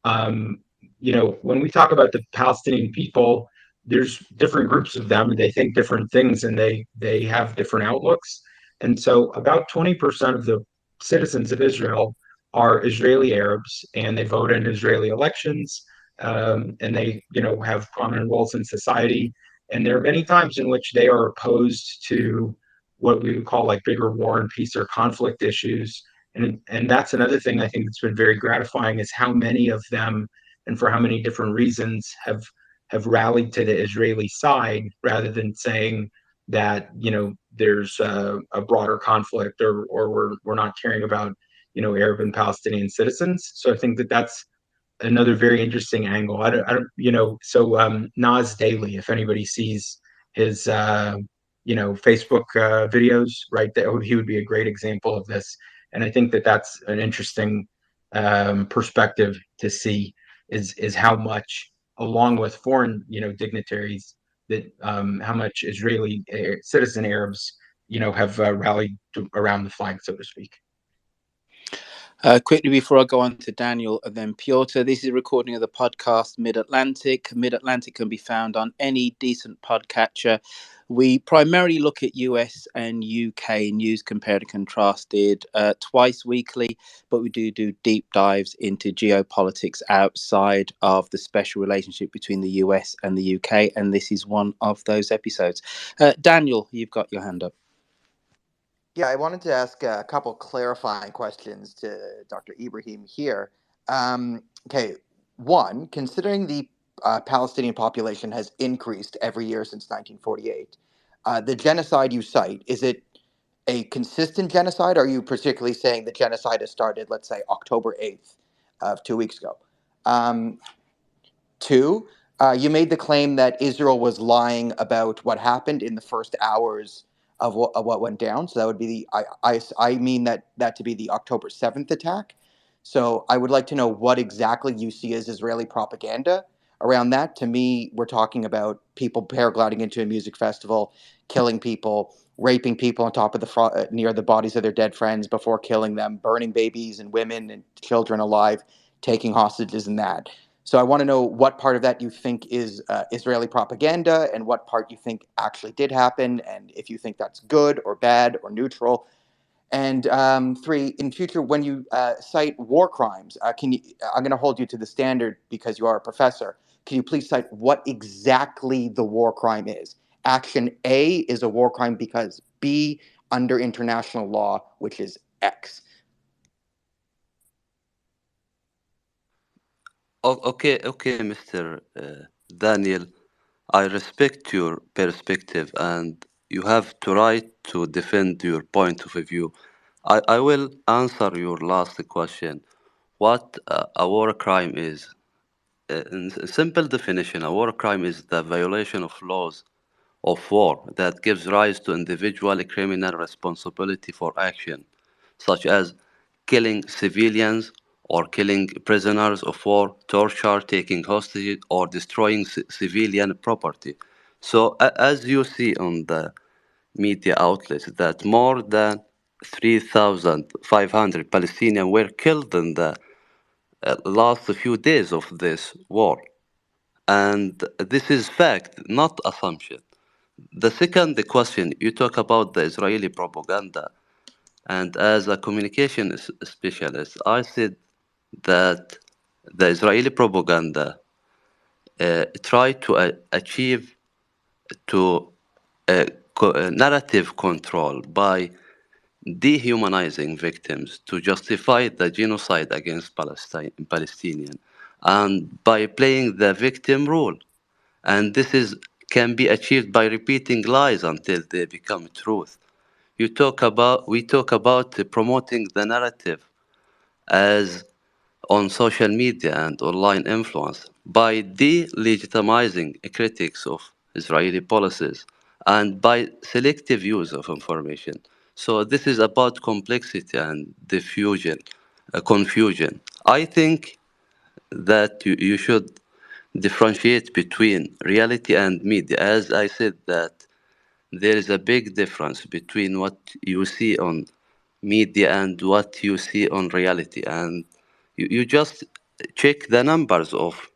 When we talk about the Palestinian people, there's different groups of them, and they think different things, and they have different outlooks. And so about 20% of the citizens of Israel are Israeli Arabs, and they vote in Israeli elections, and they, have prominent roles in society. And there are many times in which they are opposed to what we would call like bigger war and peace or conflict issues. And that's another thing I think that's been very gratifying, is how many of them, and for how many different reasons, have rallied to the Israeli side rather than saying that, there's a broader conflict, or we're not caring about, Arab and Palestinian citizens. So I think that that's another very interesting angle. I don't, so Nas Daily, if anybody sees his, Facebook videos, right, he would be a great example of this. And I think that that's an interesting perspective to see, is how much, along with foreign, dignitaries, that how much Israeli citizen Arabs, have rallied around the flag, so to speak. Quickly before I go on to Daniel and then Pyotr, this is a recording of the podcast Mid-Atlantic. Mid-Atlantic can be found on any decent podcatcher. We primarily look at US and UK news compared and contrasted twice weekly, but we do deep dives into geopolitics outside of the special relationship between the US and the UK, and this is one of those episodes. Daniel, you've got your hand up. Yeah, I wanted to ask a couple clarifying questions to Dr. Ibrahim here. Okay, one, considering the Palestinian population has increased every year since 1948, the genocide you cite, is it a consistent genocide? Or are you particularly saying the genocide has started, let's say, October 8th of 2 weeks ago? Two, you made the claim that Israel was lying about what happened in the first hours of what went down. So that would be I mean that to be the October 7th attack. So I would like to know what exactly you see as Israeli propaganda around that. To me, we're talking about people paragliding into a music festival, killing people, raping people on top of near the bodies of their dead friends before killing them, burning babies and women and children alive, taking hostages and that. So I want to know what part of that you think is Israeli propaganda and what part you think actually did happen, and if you think that's good or bad or neutral. And three, in future, when you cite war crimes, I'm going to hold you to the standard because you are a professor. Can you please cite what exactly the war crime is? Action A is a war crime because B, under international law, which is X. Okay, Mr. Daniel. I respect your perspective and you have the right to defend your point of view. I will answer your last question. What a war crime is? In simple definition, a war crime is the violation of laws of war that gives rise to individual criminal responsibility for action, such as killing civilians or killing prisoners of war, torture, taking hostages, or destroying civilian property. So, as you see on the media outlets, that more than 3,500 Palestinians were killed in the last few days of this war. And this is fact, not assumption. The second question, you talk about the Israeli propaganda. And as a communication specialist, I said that the Israeli propaganda tried to achieve to narrative control by dehumanizing victims to justify the genocide against Palestinian and by playing the victim role. And this is can be achieved by repeating lies until they become truth. We talk about promoting the narrative as on social media and online influence by delegitimizing critics of Israeli policies and by selective use of information. So this is about complexity and confusion. I think that you should differentiate between reality and media. As I said that there is a big difference between what you see on media and what you see on reality. And you just check the numbers of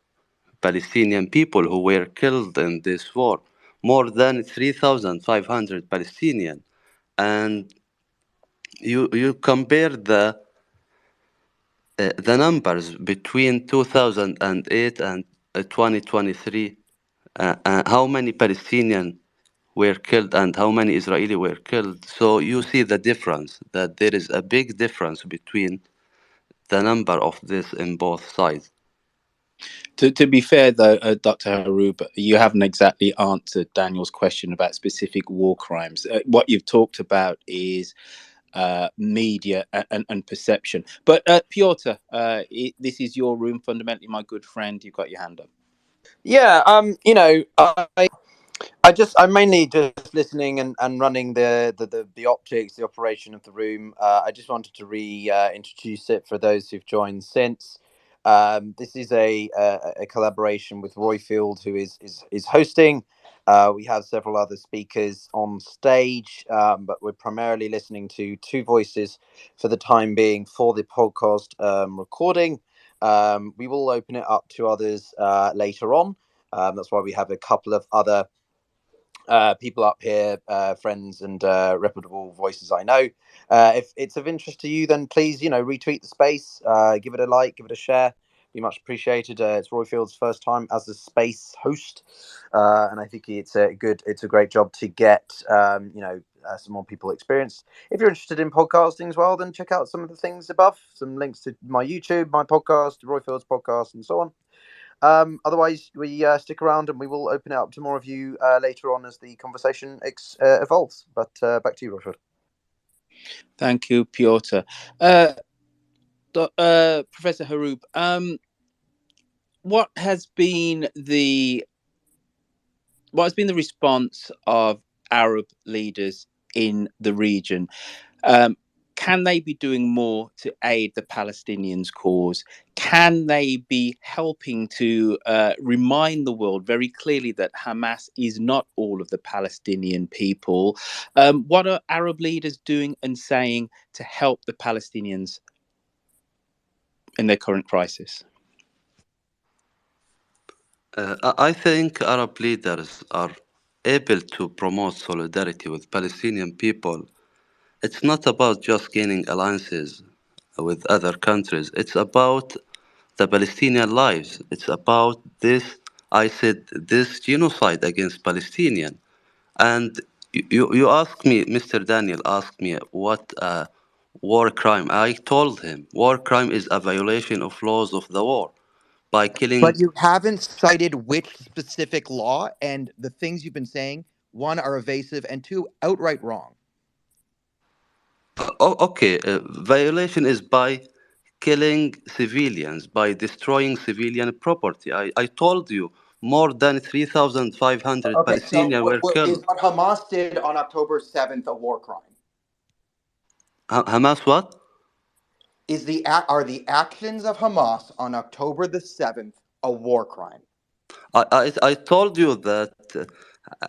Palestinian people who were killed in this war. More than 3,500 Palestinians. And you compare the numbers between 2008 and 2023, how many Palestinians were killed and how many Israeli were killed. So you see the difference, that there is a big difference between the number of this in both sides. To be fair, though, Dr. Harub, you haven't exactly answered Daniel's question about specific war crimes. What you've talked about is media and perception. But Pyotr, this is your room, fundamentally, my good friend. You've got your hand up. Yeah, I'm mainly just listening and running the optics, the operation of the room. I just wanted to introduce it for those who've joined since. This is a collaboration with Royfield, who is hosting. We have several other speakers on stage, but we're primarily listening to two voices for the time being for the podcast recording. We will open it up to others later on. That's why we have a couple of other people up here, friends and reputable voices I know. If it's of interest to you, then please, retweet the space, give it a like, give it a share. Be much appreciated. It's Royfield's first time as a space host, and I think it's a great job to get some more people experience. If you're interested in podcasting as well, then check out some of the things above. Some links to my YouTube, my podcast, Royfield's podcast, and so on. Otherwise, we stick around and we will open it up to more of you later on as the conversation evolves. But back to you, Royfield. Thank you, Pyotr. Professor Harub, what has been the response of Arab leaders in the region? can they be doing more to aid the Palestinians' cause? Can they be helping to remind the world very clearly that Hamas is not all of the Palestinian people? What are Arab leaders doing and saying to help the Palestinians in their current crisis? I think Arab leaders are able to promote solidarity with Palestinian people. It's not about just gaining alliances with other countries. It's about the Palestinian lives. It's about this, I said, this genocide against Palestinian. And you asked me, Mr. Daniel asked me what war crime. I told him war crime is a violation of laws of the war by killing. But you haven't cited which specific law, and the things you've been saying, one, are evasive, and two, outright wrong. Okay, violation is by killing civilians, by destroying civilian property. I told you more than 3,500 Okay, so Palestinians were is killed. what Hamas did on October 7th a war crime? Hamas what? Are the actions of Hamas on October the 7th a war crime? I told you that,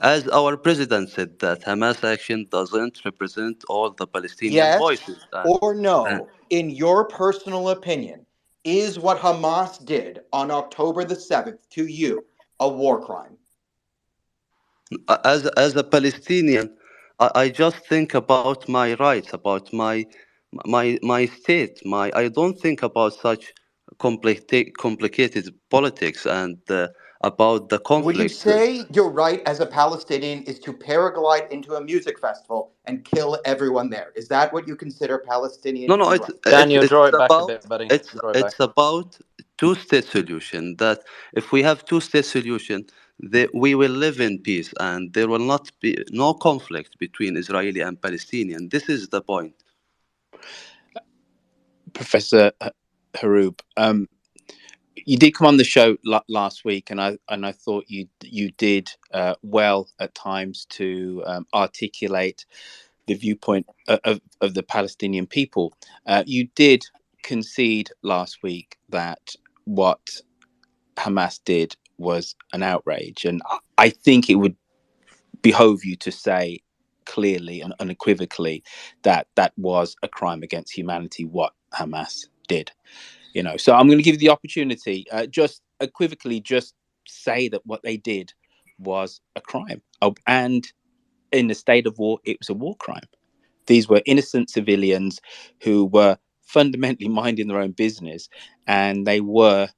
as our president said, that Hamas action doesn't represent all the Palestinian Yes voices. or And no, in your personal opinion, is what Hamas did on October the 7th to you a war crime? as a Palestinian, I just think about my rights, about my state. I don't think about such complicated politics and about the Would you conflict. say your right as a Palestinian is to paraglide into a music festival and kill everyone there? Is that what you consider No, Palestinian no, right? Daniel, draw it back a bit, buddy. it's Draw it back. it's about two-state solution. That if we have two-state solution, we will live in peace, and there will not be no conflict between Israeli and Palestinian. This is the point. Professor Harub, you did come on the show last week, and I thought you did well at times to articulate the viewpoint of the Palestinian people. You did concede last week that what Hamas did was an outrage, and I think it would behove you to say clearly and unequivocally that that was a crime against humanity, what Hamas did. So I'm going to give you the opportunity, just equivocally, just say that what they did was a crime. And in the state of war, it was a war crime. These were innocent civilians who were fundamentally minding their own business, and they were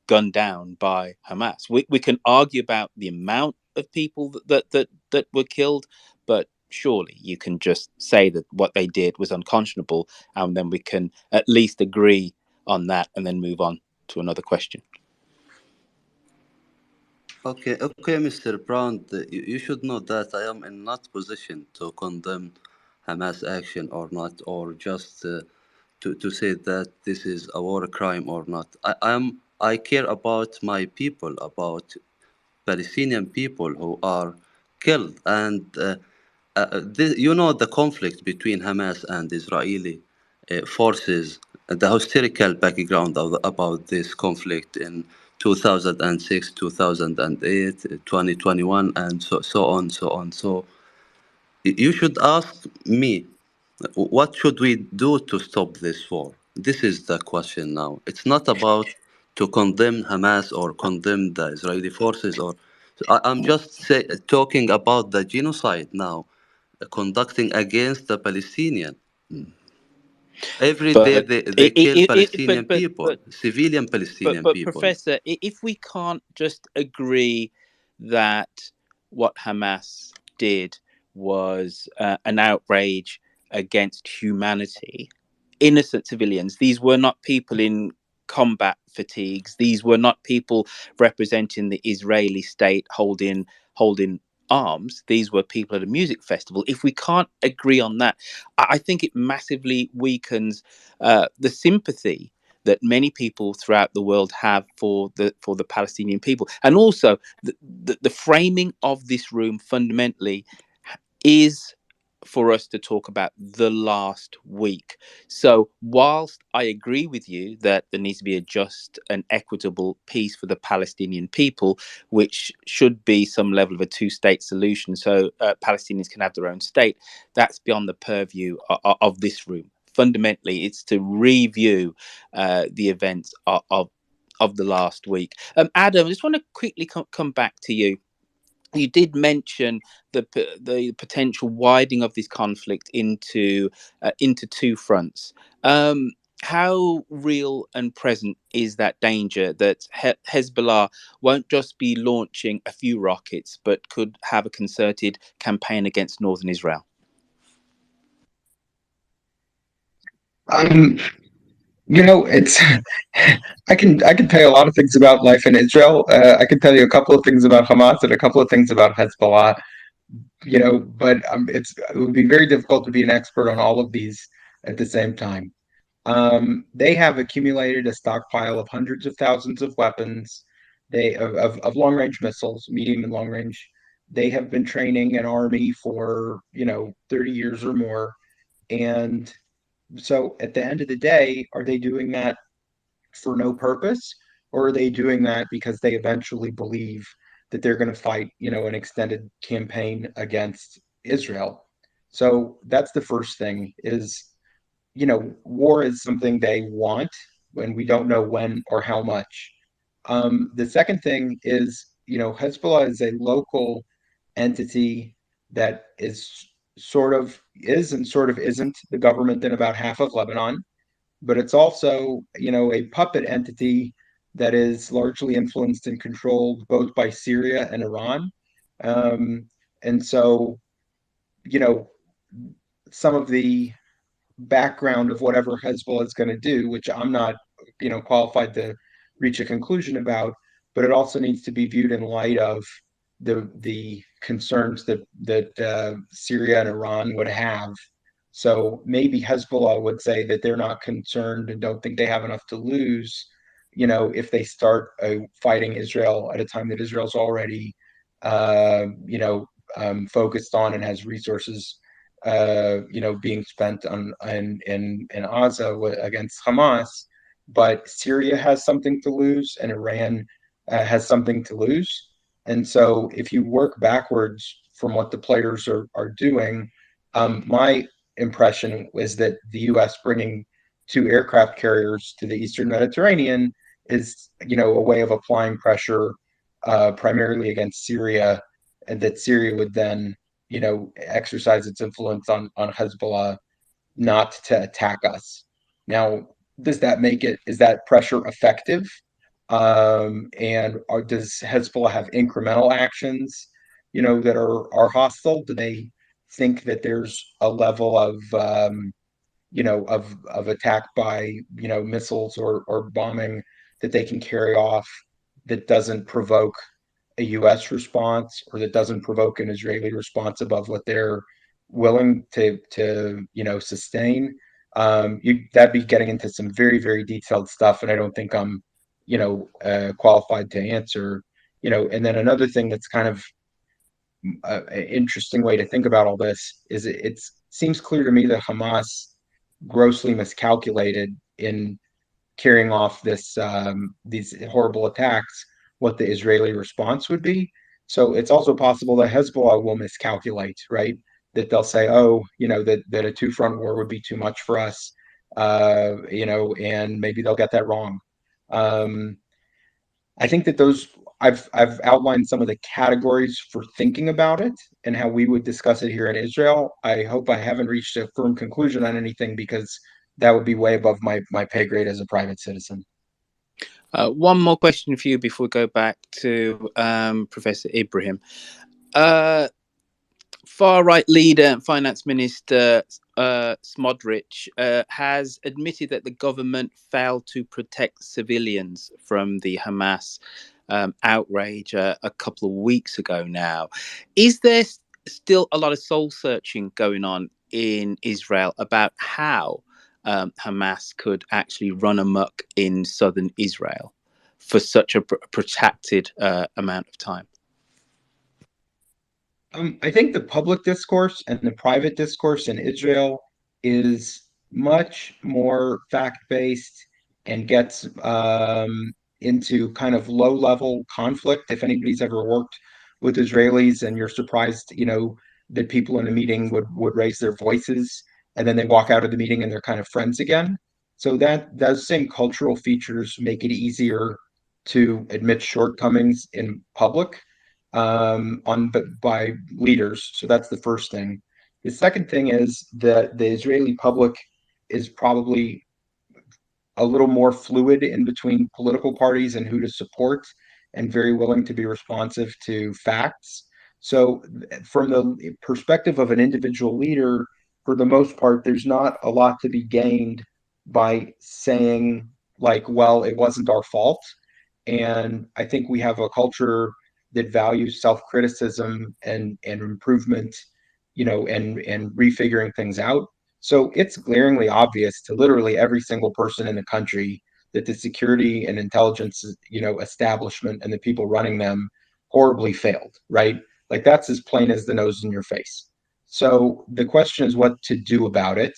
gunned down by Hamas. We can argue about the amount of people that were killed, but surely you can just say that what they did was unconscionable, and then we can at least agree on that and then move on to another question. Okay, Mr. Brown, you should know that I am in not position to condemn Hamas action or not, or just to say that this is a war crime or not. I care about my people, about Palestinian people who are killed, and the conflict between Hamas and Israeli forces, the historical background about this conflict in 2006, 2008, 2021, and so on, so on. So you should ask me, what should we do to stop this war? This is the question now. It's not about to condemn Hamas or condemn the Israeli forces, or I'm just talking about the genocide now, conducting against the Palestinian. Every day But they kill Palestinian but people, civilian Palestinian but people. Professor, if we can't just agree that what Hamas did was an outrage against humanity, innocent civilians, these were not people in combat fatigues, these were not people representing the Israeli state holding arms, these were people at a music festival. If we can't agree on that, I think it massively weakens the sympathy that many people throughout the world have for the Palestinian people. And also the framing of this room fundamentally is for us to talk about the last week. So whilst I agree with you that there needs to be a just and equitable peace for the Palestinian people, which should be some level of a two-state solution so Palestinians can have their own state, that's beyond the purview of this room. Fundamentally, it's to review the events of the last week. Adam, I just want to quickly come back to you. You did mention the potential widening of this conflict into two fronts. How real and present is that danger that Hezbollah won't just be launching a few rockets, but could have a concerted campaign against northern Israel? It's I can tell you a lot of things about life in Israel. I can tell you a couple of things about Hamas and a couple of things about Hezbollah. But it would be very difficult to be an expert on all of these at the same time. They have accumulated a stockpile of hundreds of thousands of weapons, of long range missiles, medium and long range. They have been training an army for 30 years or more, and so at the end of the day, are they doing that for no purpose, or are they doing that because they eventually believe that they're going to fight, an extended campaign against Israel? So that's the first thing is, war is something they want when we don't know when or how much. The second thing is, Hezbollah is a local entity that is and sort of isn't the government in about half of Lebanon, but it's also, a puppet entity that is largely influenced and controlled both by Syria and Iran. And so, some of the background of whatever Hezbollah is going to do, which I'm not, qualified to reach a conclusion about, but it also needs to be viewed in light of the concerns that Syria and Iran would have. So maybe Hezbollah would say that they're not concerned and don't think they have enough to lose, if they start fighting Israel at a time that Israel's already, focused on and has resources, being spent on in Gaza against Hamas. But Syria has something to lose, and Iran has something to lose. And so, if you work backwards from what the players are doing, my impression is that the U.S. bringing 2 aircraft carriers to the Eastern Mediterranean is, a way of applying pressure primarily against Syria, and that Syria would then, exercise its influence on Hezbollah not to attack us. Now, is that pressure effective? Does Hezbollah have incremental actions, that are hostile? Do they think that there's a level of attack by missiles or bombing that they can carry off that doesn't provoke a U.S. response, or that doesn't provoke an Israeli response above what they're willing to sustain? That'd be getting into some very, very detailed stuff, and I don't think I'm qualified to answer. And then another thing that's kind of an interesting way to think about all this is it seems clear to me that Hamas grossly miscalculated in carrying off these horrible attacks what the Israeli response would be. So it's also possible that Hezbollah will miscalculate, right? That they'll say, oh, that a 2-front war would be too much for us, and maybe they'll get that wrong. I think that I've outlined some of the categories for thinking about it and how we would discuss it here in Israel. I hope I haven't reached a firm conclusion on anything, because that would be way above my pay grade as a private citizen. One more question for you before we go back to Professor Ibrahim. Far-right leader and finance minister Smotrich has admitted that the government failed to protect civilians from the Hamas outrage a couple of weeks ago now. Is there still a lot of soul-searching going on in Israel about how Hamas could actually run amok in southern Israel for such a protracted amount of time? I think the public discourse and the private discourse in Israel is much more fact-based and gets into kind of low-level conflict. If anybody's ever worked with Israelis and you're surprised, that people in a meeting would raise their voices and then they walk out of the meeting and they're kind of friends again. So that those same cultural features make it easier to admit shortcomings in public by leaders. So that's the first thing. The second thing is that the Israeli public is probably a little more fluid in between political parties and who to support, and very willing to be responsive to facts. So, from the perspective of an individual leader, for the most part, there's not a lot to be gained by saying, like, well, it wasn't our fault. And I think we have a culture that values self-criticism and improvement, and refiguring things out. So it's glaringly obvious to literally every single person in the country that the security and intelligence, establishment and the people running them horribly failed, right? Like that's as plain as the nose in your face. So the question is what to do about it.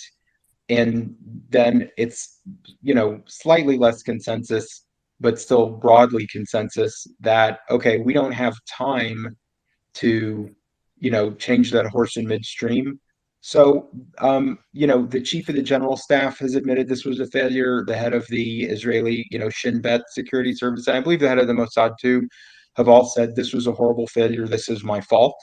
And then it's, slightly less consensus, but still broadly consensus that, okay, we don't have time to, change that horse in midstream. So, the chief of the general staff has admitted this was a failure. The head of the Israeli, Shin Bet security service, and I believe the head of the Mossad too, have all said this was a horrible failure. This is my fault.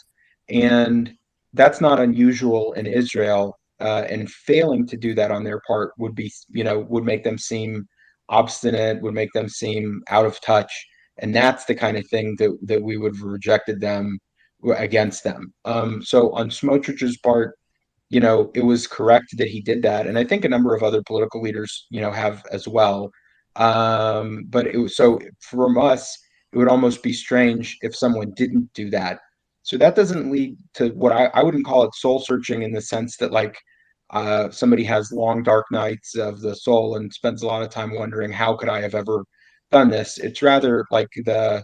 And that's not unusual in Israel. And failing to do that on their part would be, would make them seem obstinate, would make them seem out of touch. And that's the kind of thing that we would have rejected them against them. So on Smotrich's part, it was correct that he did that, and I think a number of other political leaders, have as well. But it was so from us, it would almost be strange if someone didn't do that. So that doesn't lead to what I wouldn't call it soul searching in the sense that like somebody has long dark nights of the soul and spends a lot of time wondering how could I have ever done this. It's rather like the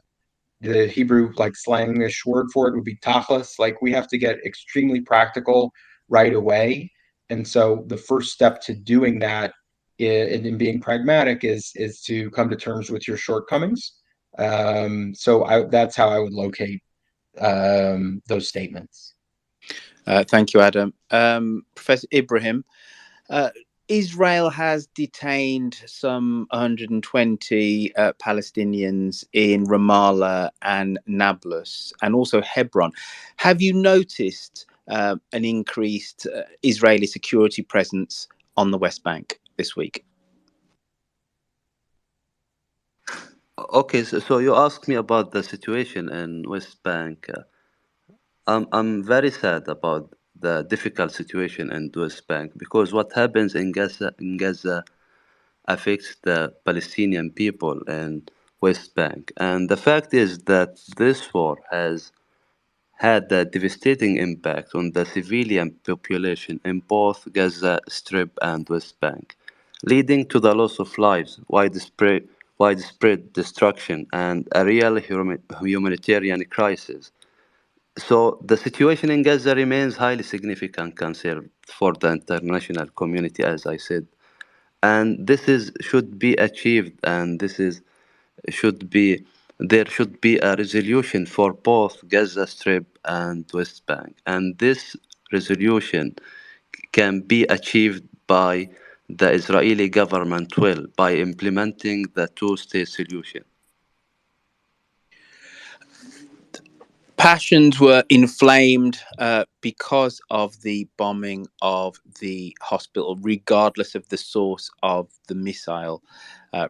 Hebrew like slangish word for it would be tachlis. Like we have to get extremely practical right away. And so the first step to doing that in being pragmatic is to come to terms with your shortcomings. That's how I would locate those statements. Thank you, Adam. Professor Ibrahim, Israel has detained some 120 Palestinians in Ramallah and Nablus and also Hebron. Have you noticed an increased Israeli security presence on the West Bank this week? Okay, so you asked me about the situation in West Bank. I'm very sad about the difficult situation in West Bank because what happens in Gaza affects the Palestinian people in West Bank. And the fact is that this war has had a devastating impact on the civilian population in both Gaza Strip and West Bank, leading to the loss of lives, widespread destruction, and a real humanitarian crisis. So the situation in Gaza remains highly significant concern for the international community, as I said, and this is should be achieved, and this is should be there should be a resolution for both Gaza Strip and West Bank, and this resolution can be achieved by the Israeli government will by implementing the two-state solution. Passions were inflamed because of the bombing of the hospital, regardless of the source of the missile,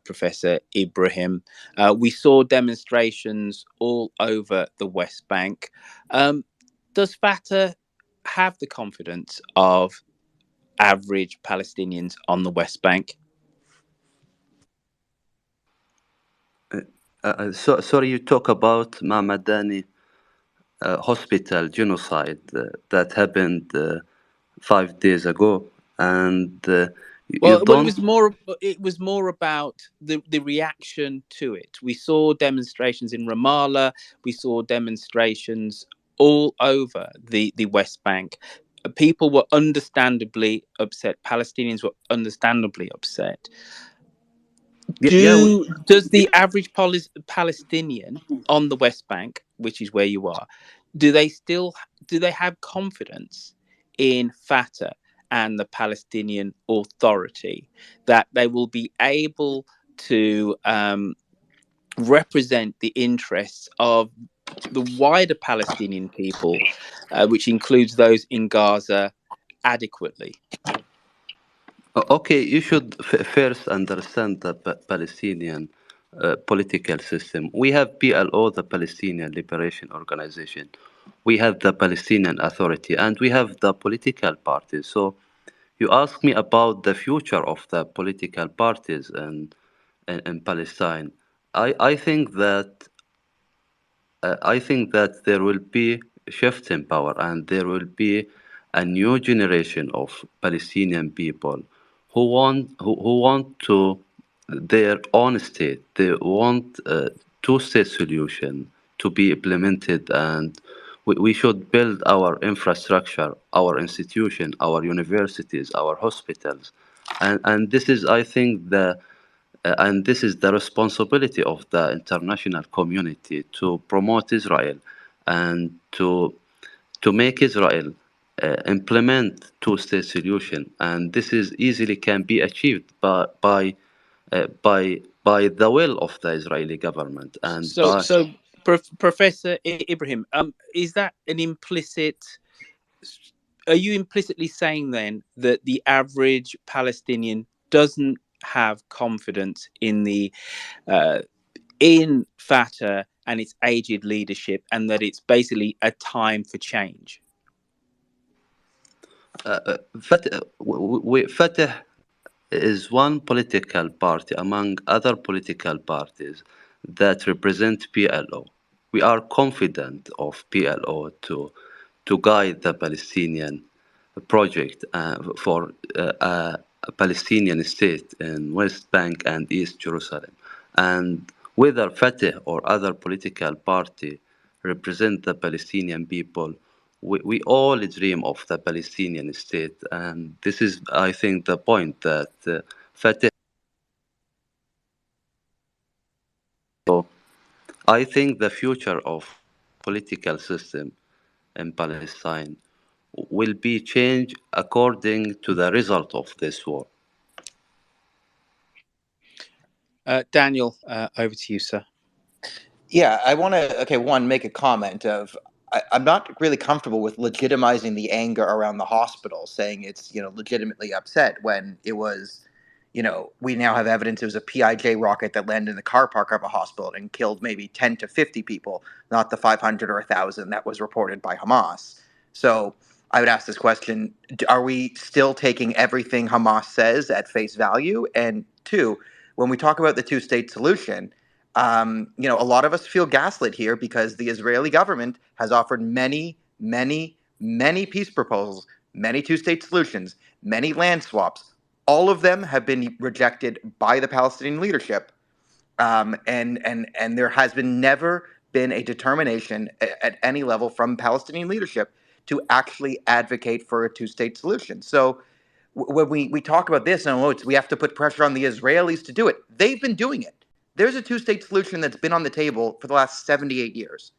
Professor Ibrahim. We saw demonstrations all over the West Bank. Does Fatah have the confidence of average Palestinians on the West Bank? Sorry, you talk about Mamadani hospital genocide that happened 5 days ago, and Well, it was more about the reaction to it. We saw demonstrations in Ramallah. We saw demonstrations all over the West Bank. People were understandably upset. Palestinians were understandably upset. Yeah, Does the average Palestinian on the West Bank, which is where you are, do they have confidence in Fatah and the Palestinian Authority that they will be able to represent the interests of the wider Palestinian people, which includes those in Gaza, adequately? Okay, you should first understand the Palestinian political system. We have PLO, the Palestinian Liberation Organization. We have the Palestinian Authority, and we have the political parties. So you ask me about the future of the political parties in Palestine. I think that there will be a shift in power and there will be a new generation of Palestinian people who want to their own state. They want a two-state solution to be implemented, and we should build our infrastructure, our institution, our universities, our hospitals, and this is, I think, the responsibility of the international community to promote Israel and to make Israel implement two-state solution, and this is easily can be achieved by the will of the Israeli government and So, by Professor Ibrahim, is that an implicit? Are you implicitly saying then that the average Palestinian doesn't have confidence in in Fatah and its aged leadership, and that it's basically a time for change? Fatah is one political party among other political parties that represent PLO. We are confident of PLO to guide the Palestinian project for a Palestinian state in West Bank and East Jerusalem. And whether Fatah or other political party represent the Palestinian people, we all dream of the Palestinian state. And this is, I think, the point that Fatah. So I think the future of political system in Palestine will be changed according to the result of this war. Daniel, over to you, sir. Yeah, I want to, okay, one, make a comment of I'm not really comfortable with legitimizing the anger around the hospital, saying it's, legitimately upset when it was, we now have evidence it was a PIJ rocket that landed in the car park of a hospital and killed maybe 10 to 50 people, not the 500 or 1,000 that was reported by Hamas. So I would ask this question, are we still taking everything Hamas says at face value? And two, when we talk about the two-state solution, a lot of us feel gaslit here because the Israeli government has offered many, many, many peace proposals, many two-state solutions, many land swaps. All of them have been rejected by the Palestinian leadership, and there has never been a determination at any level from Palestinian leadership to actually advocate for a two-state solution. So when we talk about this, and we have to put pressure on the Israelis to do it, they've been doing it. There's a two-state solution that's been on the table for the last 78 years,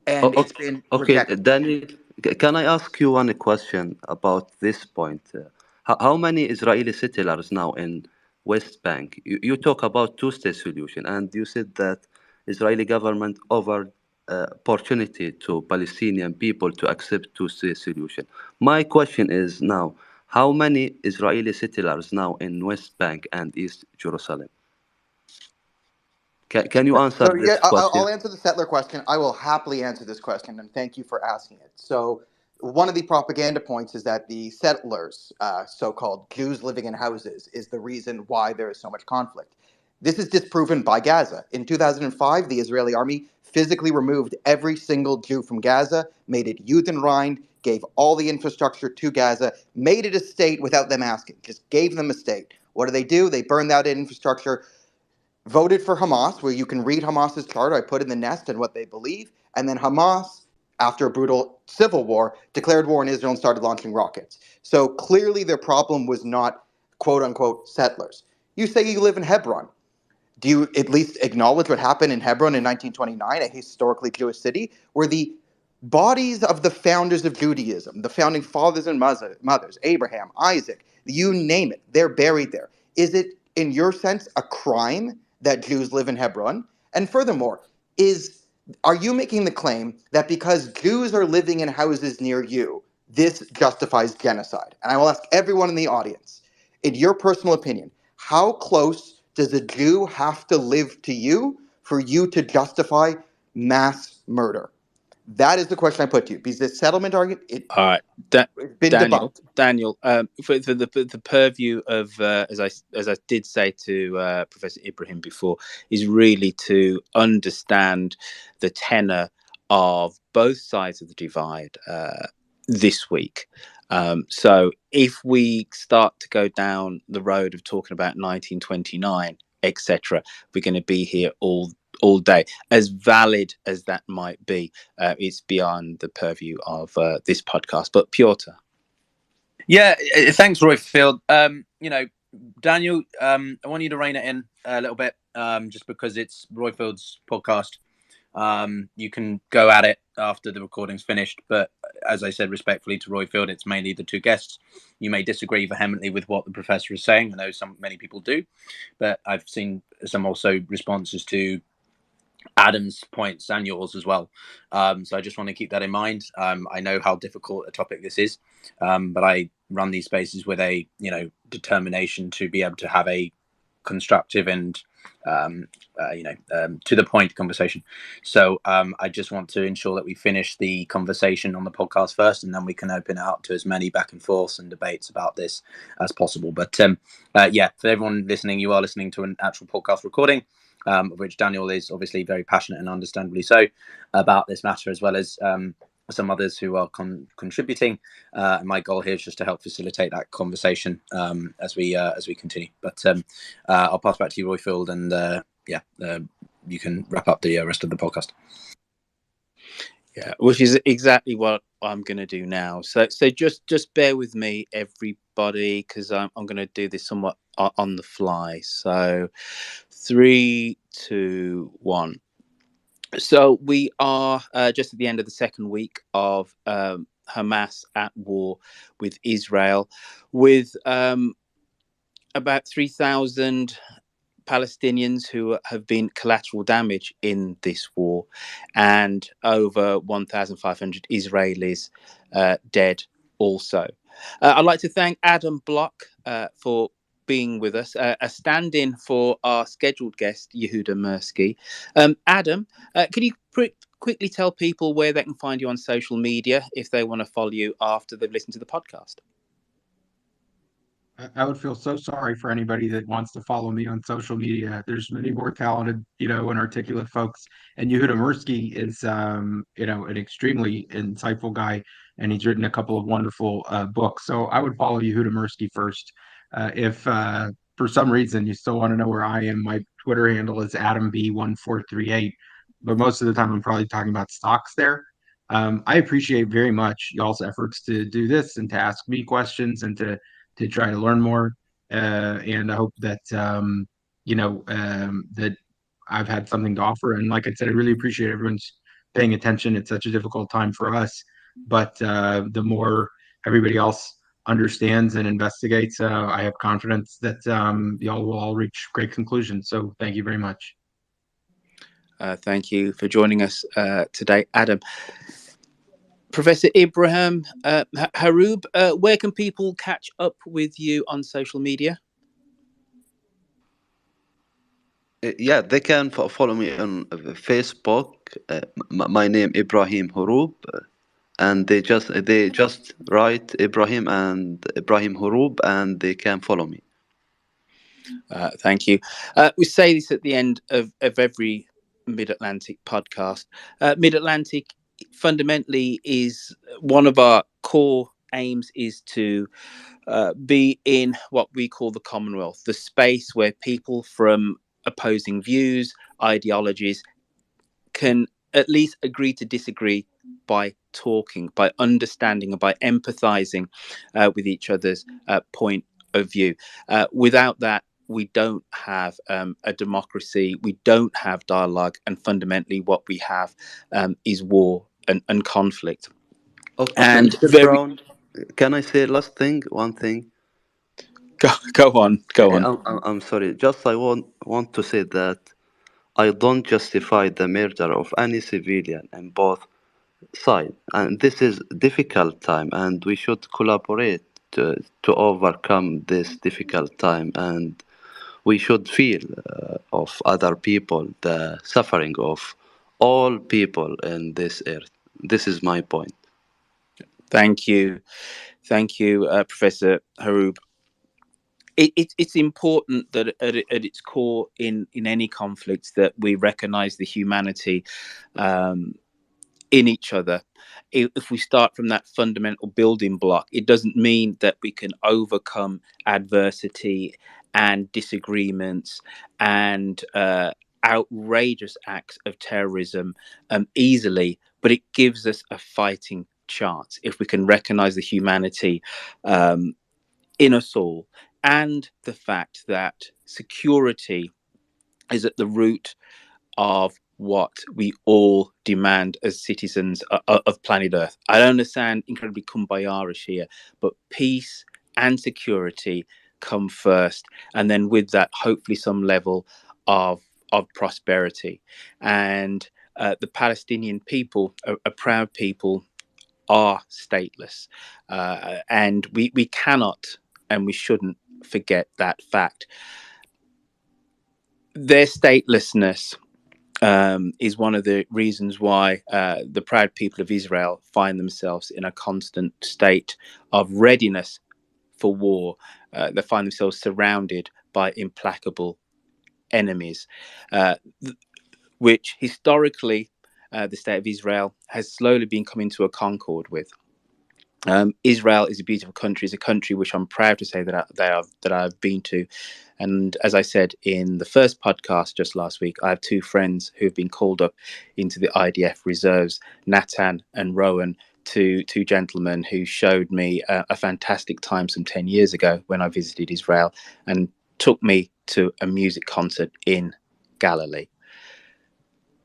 and it's been Okay, rejected. Danny, can I ask you one question about this point? How many Israeli settlers now in West Bank? You talk about two-state solution, and you said that Israeli government offered opportunity to Palestinian people to accept two-state solution. My question is now, how many Israeli settlers now in West Bank and East Jerusalem? Can you answer So yeah, this question? I'll answer the settler question. I will happily answer this question, and thank you for asking it. So one of the propaganda points is that the settlers, so-called Jews living in houses, is the reason why there is so much conflict. This is disproven by Gaza. In 2005, the Israeli army physically removed every single Jew from Gaza, made it Judenrein, gave all the infrastructure to Gaza, made it a state without them asking, just gave them a state. What do? They burned that infrastructure, voted for Hamas, where you can read Hamas's chart. I put in the nest and what they believe. And then Hamas after a brutal civil war, declared war on Israel and started launching rockets. So clearly their problem was not quote unquote settlers. You say you live in Hebron. Do you at least acknowledge what happened in Hebron in 1929, a historically Jewish city, where the bodies of the founders of Judaism, the founding fathers and mothers, Abraham, Isaac, you name it, they're buried there. Is it, in your sense, a crime that Jews live in Hebron? And furthermore, are you making the claim that because Jews are living in houses near you, this justifies genocide? And I will ask everyone in the audience, in your personal opinion, how close does a Jew have to live to you for you to justify mass murder? That is the question I put to you, because the settlement argument, it's All right, been Daniel. debunked. Daniel, for the purview of as I did say to Professor Ibrahim before, is really to understand the tenor of both sides of the divide this week. So if we start to go down the road of talking about 1929, etc., we're going to be here all day. As valid as that might be, it's beyond the purview of this podcast. But Pyotr. Yeah, thanks, Royfield. Daniel, I want you to rein it in a little bit, just because it's Royfield's podcast. You can go at it after the recording's finished, but as I said respectfully to Royfield, it's mainly the two guests. You may disagree vehemently with what the professor is saying. I know many people do, but I've seen some also responses to Adam's points and yours as well. So I just want to keep that in mind. I know how difficult a topic this is, but I run these spaces with a determination to be able to have a constructive and to the point conversation. So I just want to ensure that we finish the conversation on the podcast first, and then we can open it up to as many back and forths and debates about this as possible. But for everyone listening, you are listening to an actual podcast recording, of which Daniel is obviously very passionate and understandably so about this matter, as well as some others who are contributing. And my goal here is just to help facilitate that conversation as we continue. But I'll pass back to you, Royfield, and you can wrap up the rest of the podcast. Yeah, which is exactly what I'm going to do now. So just bear with me, everybody, because I'm going to do this somewhat on the fly. So 3, 2, 1. So we are just at the end of the second week of Hamas at war with Israel, with about 3,000 Palestinians who have been collateral damage in this war, and over 1,500 Israelis dead also. I'd like to thank Adam Block for being with us, a stand-in for our scheduled guest, Yehuda Mirsky. Adam, can you quickly tell people where they can find you on social media if they want to follow you after they've listened to the podcast? I would feel so sorry for anybody that wants to follow me on social media. There's many more talented, and articulate folks. And Yehuda Mirsky is, an extremely insightful guy, and he's written a couple of wonderful books. So I would follow Yehuda Mirsky first. If for some reason you still want to know where I am, my Twitter handle is AdamB1438. But most of the time, I'm probably talking about stocks there. I appreciate very much y'all's efforts to do this and to ask me questions and to try to learn more. And I hope that, that I've had something to offer. And like I said, I really appreciate everyone's paying attention. It's such a difficult time for us. But the more everybody else understands and investigates, I have confidence that y'all will all reach great conclusions. So thank you very much. Thank you for joining us today, Adam. Professor Ibrahim Haroub, where can people catch up with you on social media? Yeah, they can follow me on Facebook. My name Ibrahim Haroub, and they just write Ibrahim and Ibrahim Haroub, and they can follow me. Thank you. We say this at the end of every Mid-Atlantic podcast. Mid-Atlantic fundamentally is one of our core aims is to be in what we call the Commonwealth, the space where people from opposing views, ideologies can at least agree to disagree by talking, by understanding, and by empathizing with each other's point of view. Without that, we don't have a democracy, we don't have dialogue, and fundamentally what we have is war and conflict. Okay, And Mr. Brown, can I say one thing? go on. I'm sorry. Just I want to say that I don't justify the murder of any civilian in both sides, and this is difficult time, and we should collaborate to overcome this difficult time, and we should feel of other people the suffering of all people in this earth. This is my point. Thank you, Professor Haroub. It's important that at its core in any conflict that we recognize the humanity in each other. If we start from that fundamental building block, it doesn't mean that we can overcome adversity and disagreements and outrageous acts of terrorism easily, but it gives us a fighting chance if we can recognize the humanity in us all, and the fact that security is at the root of what we all demand as citizens of planet Earth. I don't understand incredibly kumbaya-ish here, but peace and security come first, and then with that, hopefully some level of prosperity. And the Palestinian people, a proud people, are stateless, and we cannot and we shouldn't forget that fact. Their statelessness is one of the reasons why the proud people of Israel find themselves in a constant state of readiness for war. They find themselves surrounded by implacable enemies, which historically the state of Israel has slowly been coming to a concord with. Israel is a beautiful country. It's a country which I'm proud to say that I've been to. And as I said in the first podcast just last week, I have two friends who have been called up into the IDF reserves, Natan and Rowan, two gentlemen who showed me a fantastic time some 10 years ago when I visited Israel and took me to a music concert in Galilee.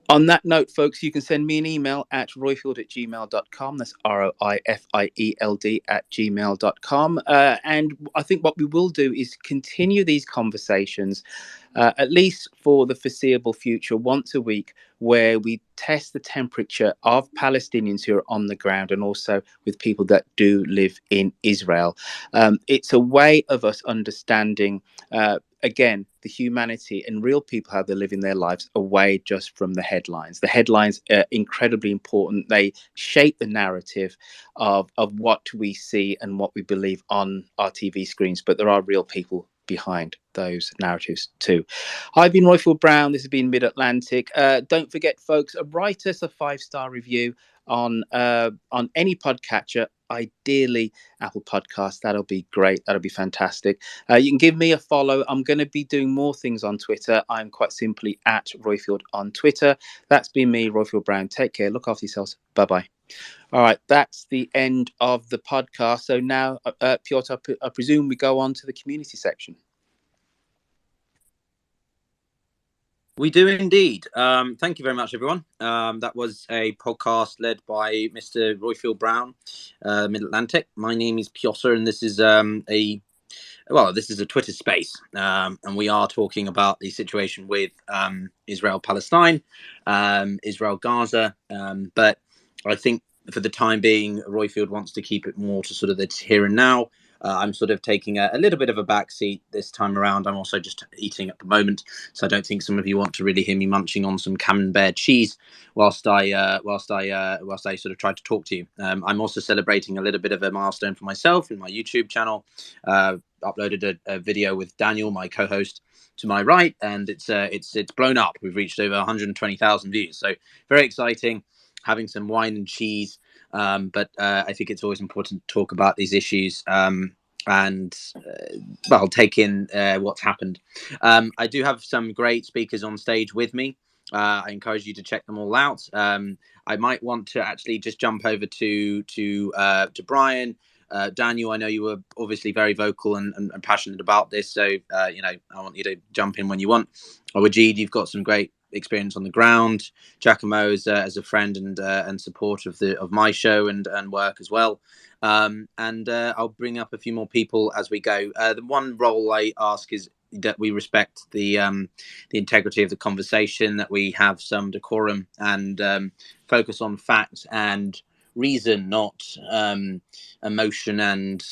On that note, folks, you can send me an email at roifield@gmail.com. That's ROIFIELD @gmail.com. And I think what we will do is continue these conversations, at least for the foreseeable future, once a week, where we test the temperature of Palestinians who are on the ground and also with people that do live in Israel. It's a way of us understanding again, the humanity and real people, how they're living their lives away just from the headlines. The headlines are incredibly important. They shape the narrative of what we see and what we believe on our TV screens, but there are real people behind those narratives too. I've been Roifield Brown. This has been Mid-Atlantic. Don't forget, folks, write us a 5-star review on any podcatcher, ideally Apple Podcasts. That'll be great. That'll be fantastic. You can give me a follow. I'm going to be doing more things on Twitter. I'm quite simply at Roifield on Twitter. That's been me, Roifield Brown. Take care. Look after yourselves. Bye-bye. All right, that's the end of the podcast. So now, Pyotr, I presume we go on to the community section. We do indeed. Thank you very much, everyone. That was a podcast led by Mr. Roifield Brown, Mid-Atlantic. My name is Pyotr, and this is this is a Twitter space, and we are talking about the situation with Israel-Palestine, Israel-Gaza, but I think for the time being, Roifield wants to keep it more to sort of the here and now. I'm sort of taking a little bit of a backseat this time around. I'm also just eating at the moment, so I don't think some of you want to really hear me munching on some camembert cheese whilst I sort of try to talk to you. I'm also celebrating a little bit of a milestone for myself in my YouTube channel. Uploaded a video with Daniel, my co-host, to my right, and it's blown up. We've reached over 120,000 views, so very exciting. Having some wine and cheese. But I think it's always important to talk about these issues and take in what's happened. I do have some great speakers on stage with me. I encourage you to check them all out. I might want to actually just jump over to Brian. Daniel, I know you were obviously very vocal and passionate about this, so I want you to jump in when you want. Wajid, you've got some great experience on the ground. Giacomo as a friend and support of my show and work as well. And I'll bring up a few more people as we go. The one role I ask is that we respect the integrity of the conversation, that we have some decorum and focus on fact and reason, not emotion and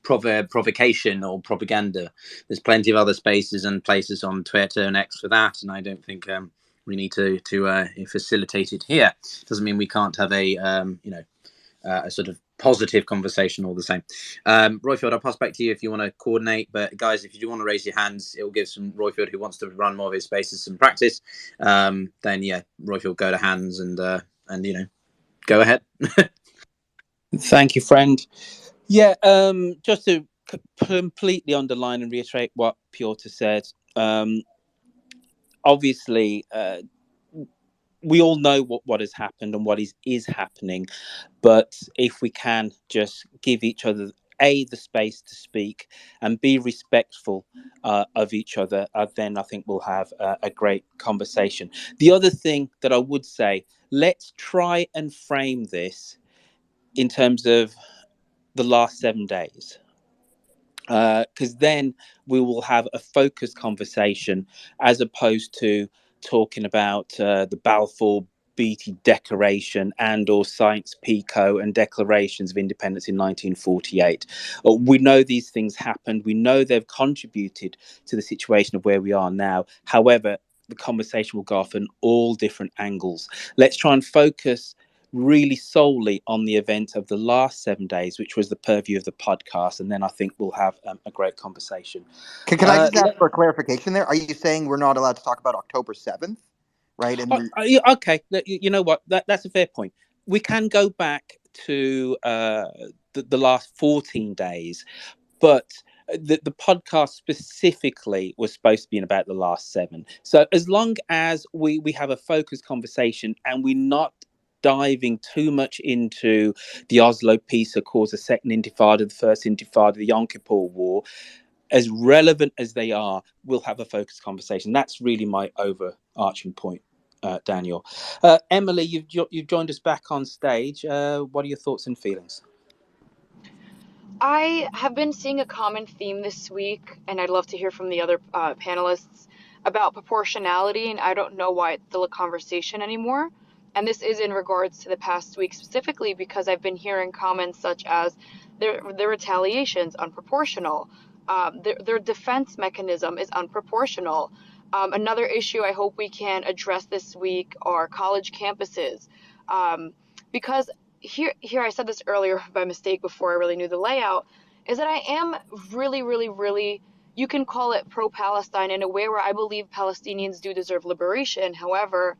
provocation or propaganda. There's plenty of other spaces and places on Twitter and X for that, and I don't think we need to facilitate it here. Doesn't mean we can't have a sort of positive conversation all the same. Royfield, I'll pass back to you if you want to coordinate, but guys, if you do want to raise your hands, it will give some Royfield, who wants to run more of his spaces, some practice. Then yeah, Royfield, go to hands and go ahead. Thank you, friend. Yeah, just to completely underline and reiterate what Pyotr said, obviously we all know what has happened and what is happening, but if we can just give each other the space to speak and be respectful of each other, then I think we'll have a great conversation. The other thing that I would say, let's try and frame this in terms of the last 7 days, because then we will have a focused conversation as opposed to talking about the Balfour Beatty Declaration and or Science Pico and declarations of independence in 1948. We know these things happened. We know they've contributed to the situation of where we are now. However, the conversation will go off in all different angles. Let's try and focus really solely on the event of the last 7 days, which was the purview of the podcast, and then I think we'll have a great conversation. Can I just ask for a clarification there? Are you saying we're not allowed to talk about October 7th? Right? Okay, you know what? That's a fair point. We can go back to the last 14 days, but the podcast specifically was supposed to be about the last 7. So as long as we have a focused conversation and we're not diving too much into the Oslo Peace Accords, the Second Intifada, the First Intifada, the Yom Kippur War, as relevant as they are, we'll have a focused conversation. That's really my overarching point, Daniel. Emily, you've joined us back on stage. What are your thoughts and feelings? I have been seeing a common theme this week, and I'd love to hear from the other panelists about proportionality, and I don't know why it's still a conversation anymore. And this is in regards to the past week specifically, because I've been hearing comments such as their retaliation's unproportional, their defense mechanism is unproportional. Another issue I hope we can address this week are college campuses, because here I said this earlier by mistake before I really knew the layout, is that I am really, you can call it pro-Palestine in a way where I believe Palestinians do deserve liberation. However,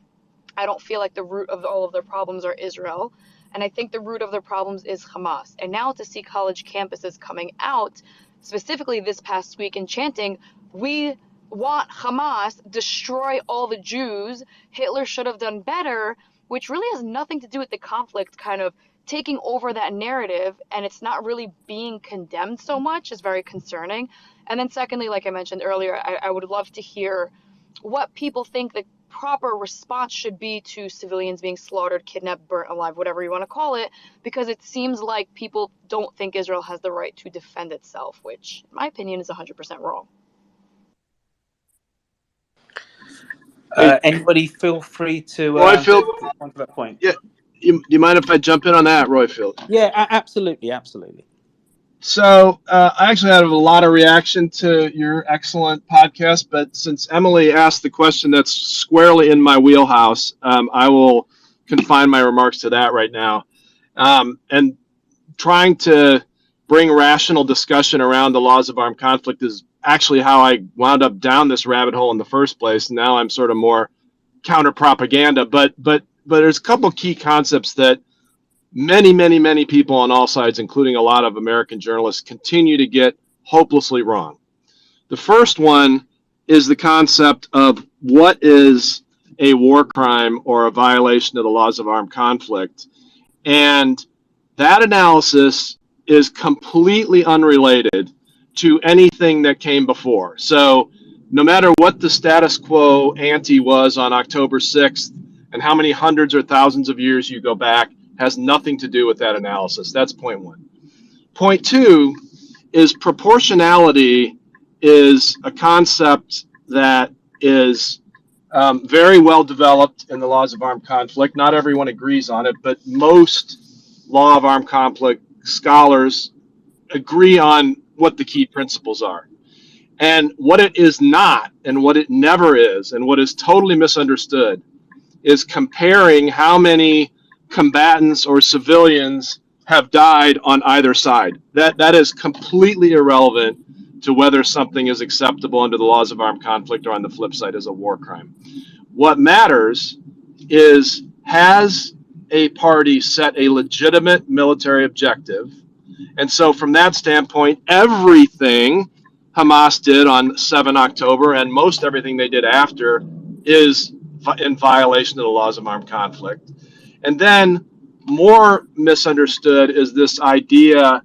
I don't feel like the root of all of their problems are Israel. And I think the root of their problems is Hamas. And now to see college campuses coming out, specifically this past week, and chanting, we want Hamas, destroy all the Jews, Hitler should have done better, which really has nothing to do with the conflict kind of taking over that narrative, and it's not really being condemned so much, is very concerning. And then secondly, like I mentioned earlier, I would love to hear what people think the proper response should be to civilians being slaughtered, kidnapped, burnt alive, whatever you want to call it, because it seems like people don't think Israel has the right to defend itself, which, in my opinion, is 100% wrong. Anybody feel free to Royfield, on to that point. yeah, you mind if I jump in on that, Royfield? Yeah, absolutely. So I actually had a lot of reaction to your excellent podcast, but since Emily asked the question that's squarely in my wheelhouse, I will confine my remarks to that right now. And trying to bring rational discussion around the laws of armed conflict is actually how I wound up down this rabbit hole in the first place. Now I'm sort of more counter propaganda, but there's a couple key concepts that many people on all sides, including a lot of American journalists, continue to get hopelessly wrong. The first one is the concept of what is a war crime or a violation of the laws of armed conflict. And that analysis is completely unrelated to anything that came before. So no matter what the status quo ante was on October 6th and how many hundreds or thousands of years you go back, has nothing to do with that analysis. That's point one. Point two is proportionality is a concept that is very well developed in the laws of armed conflict. Not everyone agrees on it, but most law of armed conflict scholars agree on what the key principles are. And what it is not, and what it never is, and what is totally misunderstood, is comparing how many combatants or civilians have died on either side. That is completely irrelevant to whether something is acceptable under the laws of armed conflict or on the flip side is a war crime. What matters is, has a party set a legitimate military objective? And so from that standpoint, everything Hamas did on 7 October and most everything they did after is in violation of the laws of armed conflict. And then more misunderstood is this idea,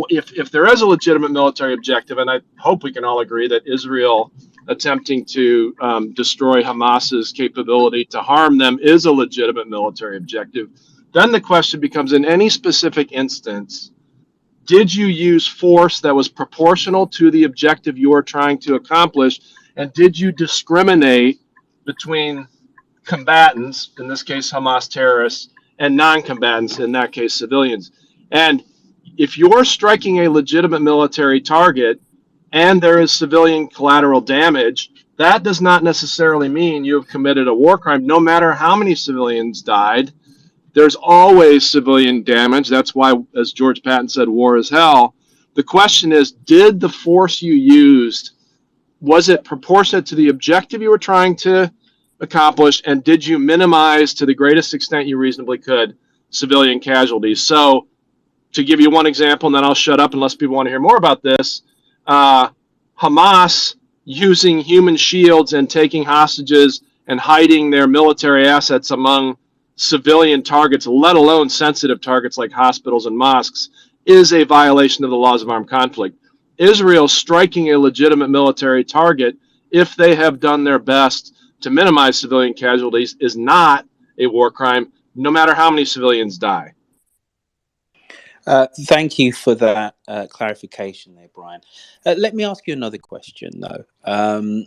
if there is a legitimate military objective, and I hope we can all agree that Israel attempting to destroy Hamas's capability to harm them is a legitimate military objective, then the question becomes, in any specific instance, did you use force that was proportional to the objective you are trying to accomplish? And did you discriminate between combatants, in this case Hamas terrorists, and non-combatants, in that case civilians? And if you're striking a legitimate military target and there is civilian collateral damage, that does not necessarily mean you have committed a war crime, no matter how many civilians died. There's always civilian damage. That's why, as George Patton said, war is hell. The question is, did the force you used, was it proportionate to the objective you were trying to accomplish, and did you minimize to the greatest extent you reasonably could civilian casualties? So to give you one example, and then I'll shut up unless people want to hear more about this, Hamas using human shields and taking hostages and hiding their military assets among civilian targets, let alone sensitive targets like hospitals and mosques, is a violation of the laws of armed conflict. Israel striking a legitimate military target, if they have done their best to minimize civilian casualties, is not a war crime, no matter how many civilians die. Thank you for that clarification there, Brian. Let me ask you another question, though.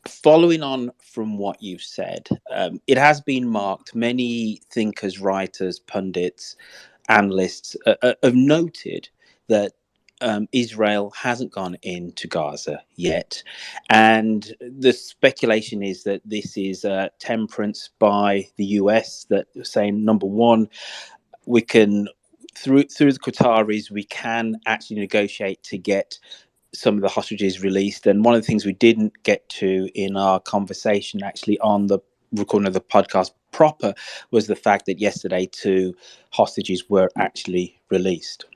Following on from what you've said, it has been marked, many thinkers, writers, pundits, analysts have noted that Israel hasn't gone into Gaza yet. And the speculation is that this is temperance by the US, that saying, number one, we can, through the Qataris, we can actually negotiate to get some of the hostages released. And one of the things we didn't get to in our conversation, actually on the recording of the podcast proper, was the fact that yesterday 2 hostages were actually released.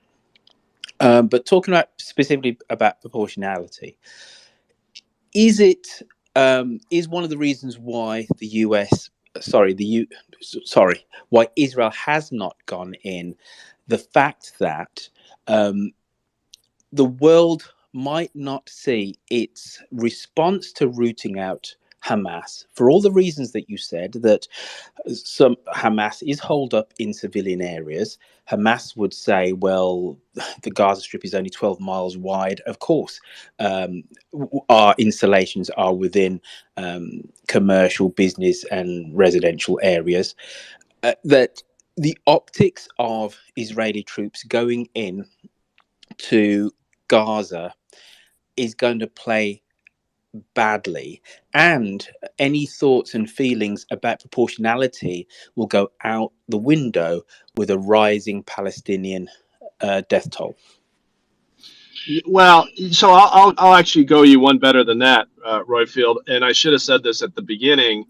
But talking about specifically about proportionality, is one of the reasons why why Israel has not gone in, the fact that the world might not see its response to rooting out Hamas, for all the reasons that you said, that some Hamas is holed up in civilian areas. Hamas would say, well, the Gaza Strip is only 12 miles wide. Of course, our installations are within commercial, business and residential areas. That the optics of Israeli troops going in to Gaza is going to play badly, and any thoughts and feelings about proportionality will go out the window with a rising Palestinian death toll. Well, so I'll actually go you one better than that, Royfield, and I should have said this at the beginning.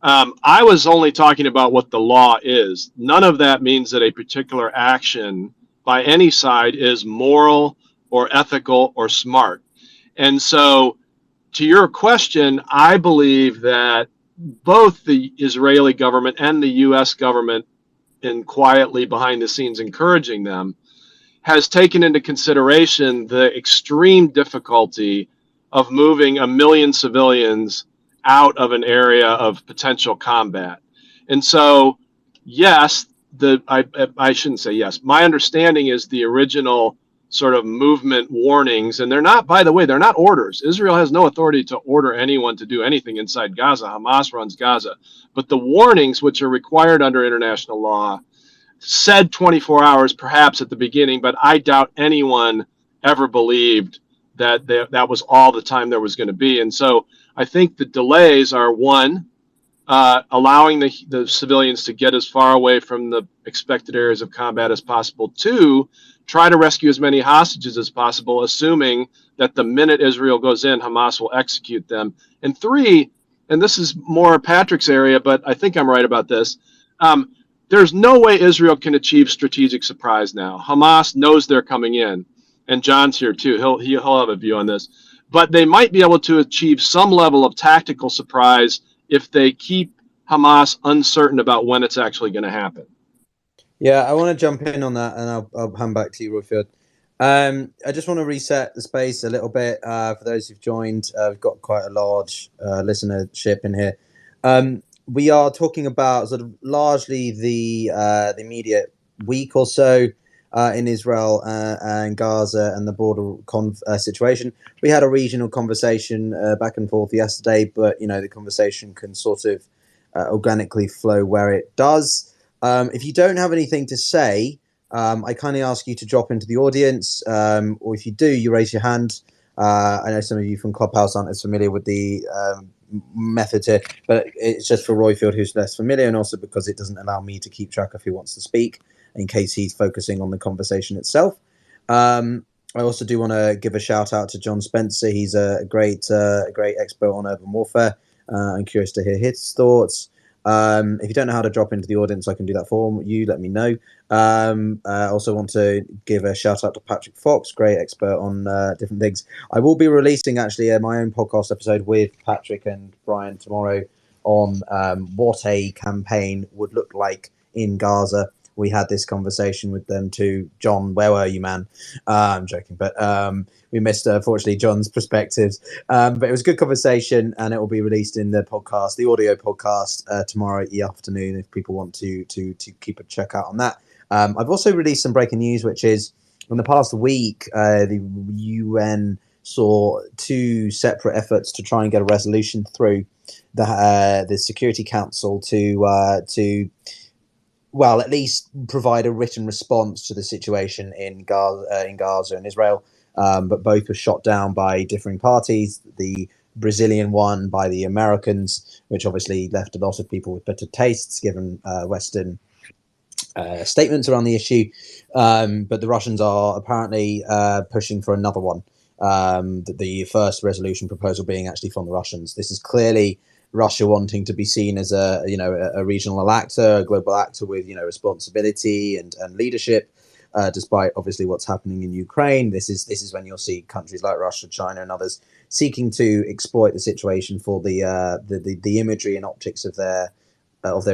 I was only talking about what the law is. None of that means that a particular action by any side is moral or ethical or smart. And so to your question, I believe that both the Israeli government and the U.S. government, and quietly behind the scenes encouraging them, has taken into consideration the extreme difficulty of moving 1 million civilians out of an area of potential combat. And so, yes, I shouldn't say yes. My understanding is the original sort of movement warnings, and they're not, by the way, they're not orders. Israel has no authority to order anyone to do anything inside Gaza. Hamas runs Gaza. But the warnings, which are required under international law, said 24 hours perhaps at the beginning, but I doubt anyone ever believed that that was all the time there was going to be. And so I think the delays are, one, allowing the civilians to get as far away from the expected areas of combat as possible. Two, try to rescue as many hostages as possible, assuming that the minute Israel goes in, Hamas will execute them. And three, and this is more Patrick's area, but I think I'm right about this, there's no way Israel can achieve strategic surprise now. Hamas knows they're coming in, and John's here too. He'll have a view on this. But they might be able to achieve some level of tactical surprise if they keep Hamas uncertain about when it's actually going to happen. Yeah, I want to jump in on that, and I'll hand back to you, Royfield. I just want to reset the space a little bit for those who've joined. We've got quite a large listenership in here. We are talking about sort of largely the immediate week or so in Israel and Gaza and the broader situation. We had a regional conversation back and forth yesterday, but the conversation can sort of organically flow where it does. If you don't have anything to say, I kindly ask you to drop into the audience, or if you do, you raise your hand. I know some of you from Clubhouse aren't as familiar with the method here, but it's just for Royfield, who's less familiar, and also because it doesn't allow me to keep track of who wants to speak in case he's focusing on the conversation itself. I also do want to give a shout out to John Spencer. He's a great expert on urban warfare. I'm curious to hear his thoughts. If you don't know how to drop into the audience, I can do that for you. Let me know. I also want to give a shout out to Patrick Fox, great expert on different things. I will be releasing actually my own podcast episode with Patrick and Brian tomorrow on what a campaign would look like in Gaza. We had this conversation with them too. John, where were you, man? I'm joking, but we missed, unfortunately, John's perspectives. But it was a good conversation, and it will be released in the podcast, the audio podcast, tomorrow afternoon if people want to keep a check out on that. I've also released some breaking news, which is in the past week, the UN saw two separate efforts to try and get a resolution through the Security Council to well, at least provide a written response to the situation in Gaza and Israel. But both were shot down by differing parties. The Brazilian one by the Americans, which obviously left a lot of people with bitter tastes given Western statements around the issue. But the Russians are apparently pushing for another one. The first resolution proposal being actually from the Russians. This is clearly Russia wanting to be seen as a regional actor, a global actor with responsibility and leadership, despite obviously what's happening in Ukraine. This is when you'll see countries like Russia, China, and others seeking to exploit the situation for the imagery and optics of their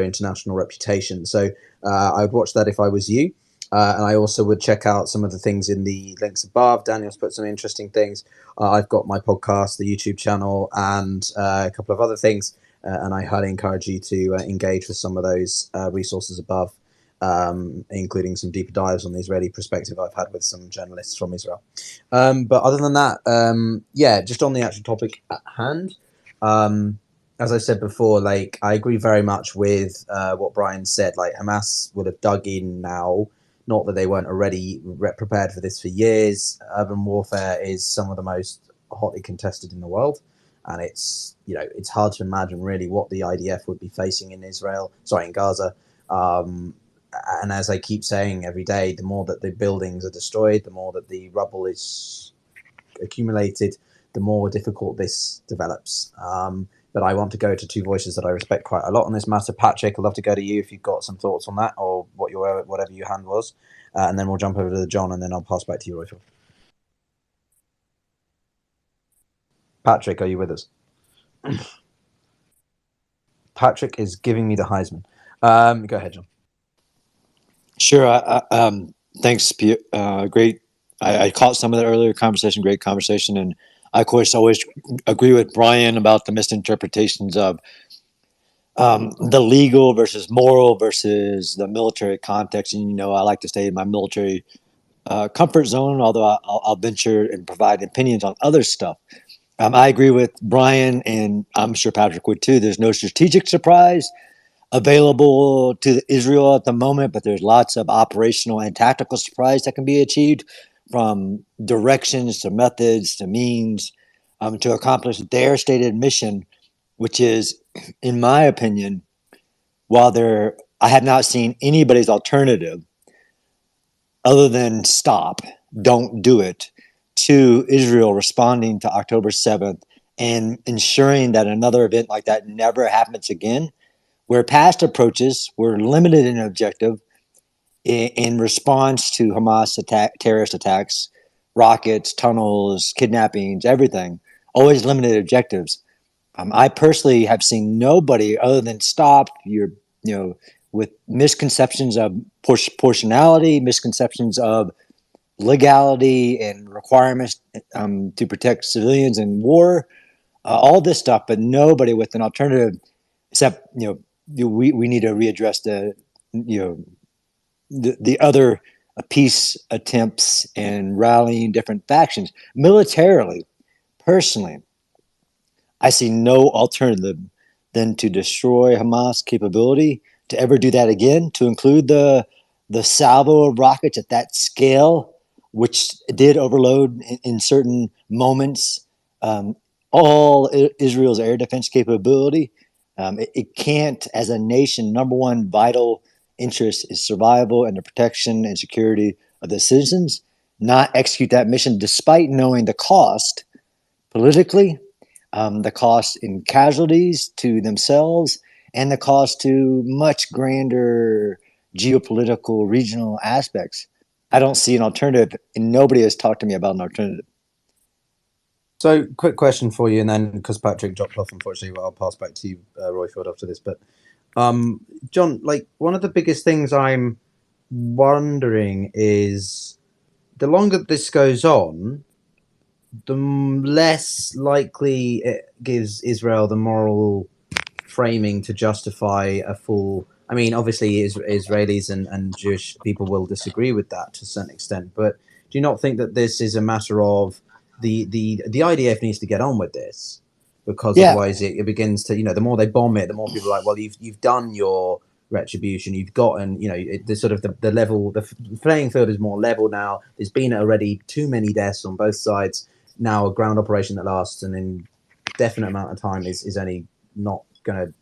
international reputation. So I would watch that if I was you. And I also would check out some of the things in the links above. Daniel's put some interesting things. I've got my podcast, the YouTube channel, and a couple of other things. And I highly encourage you to engage with some of those resources above, including some deeper dives on the Israeli perspective I've had with some journalists from Israel. But other than that, just on the actual topic at hand, as I said before, I agree very much with what Brian said. Hamas would have dug in now. Not that they weren't already prepared for this for years. Urban warfare is some of the most hotly contested in the world. And it's hard to imagine really what the IDF would be facing in Gaza. And as I keep saying every day, the more that the buildings are destroyed, the more that the rubble is accumulated, the more difficult this develops. But I want to go to two voices that I respect quite a lot on this matter. Patrick, I'd love to go to you if you've got some thoughts on that or whatever your hand was. And then we'll jump over to John, and then I'll pass back to you, Royfield. Patrick, are you with us? Patrick is giving me the Heisman. Go ahead, John. Sure. Thanks. Great. I caught some of the earlier conversation. Great conversation, and I, of course, always agree with Brian about the misinterpretations of the legal versus moral versus the military context. And I like to stay in my military comfort zone, although I'll venture and provide opinions on other stuff. I agree with Brian, and I'm sure Patrick would too. There's no strategic surprise available to Israel at the moment, but there's lots of operational and tactical surprise that can be achieved, from directions to methods to means, to accomplish their stated mission, which is, in my opinion, I have not seen anybody's alternative other than stop, don't do it, to Israel responding to October 7th and ensuring that another event like that never happens again, where past approaches were limited in objective in response to Hamas terrorist attacks, rockets, tunnels, kidnappings, everything, always limited objectives. I personally have seen nobody other than stop with misconceptions of proportionality, misconceptions of legality and requirements to protect civilians in war, all this stuff, but nobody with an alternative, except we need to readdress the other peace attempts and rallying different factions. Militarily, personally, I see no alternative than to destroy Hamas' capability to ever do that again, to include the salvo of rockets at that scale, which did overload in certain moments all Israel's air defense capability. It can't, as a nation, number one vital interest is survival and the protection and security of the citizens, not execute that mission despite knowing the cost politically, the cost in casualties to themselves, and the cost to much grander geopolitical regional aspects. I don't see an alternative, and nobody has talked to me about an alternative. So, quick question for you, and then because Patrick dropped off, unfortunately, I'll pass back to you, Royfield, after this. But John, one of the biggest things I'm wondering is, the longer this goes on, the less likely it gives Israel the moral framing to justify a full. I mean, obviously, Israelis and Jewish people will disagree with that to a certain extent, but do you not think that this is a matter of the IDF needs to get on with this, because otherwise it begins to, the more they bomb it, the more people are like, well, you've done your retribution, you've gotten, the sort of the level, the playing field is more level now. There's been already too many deaths on both sides. Now a ground operation that lasts an indefinite amount of time is only not going to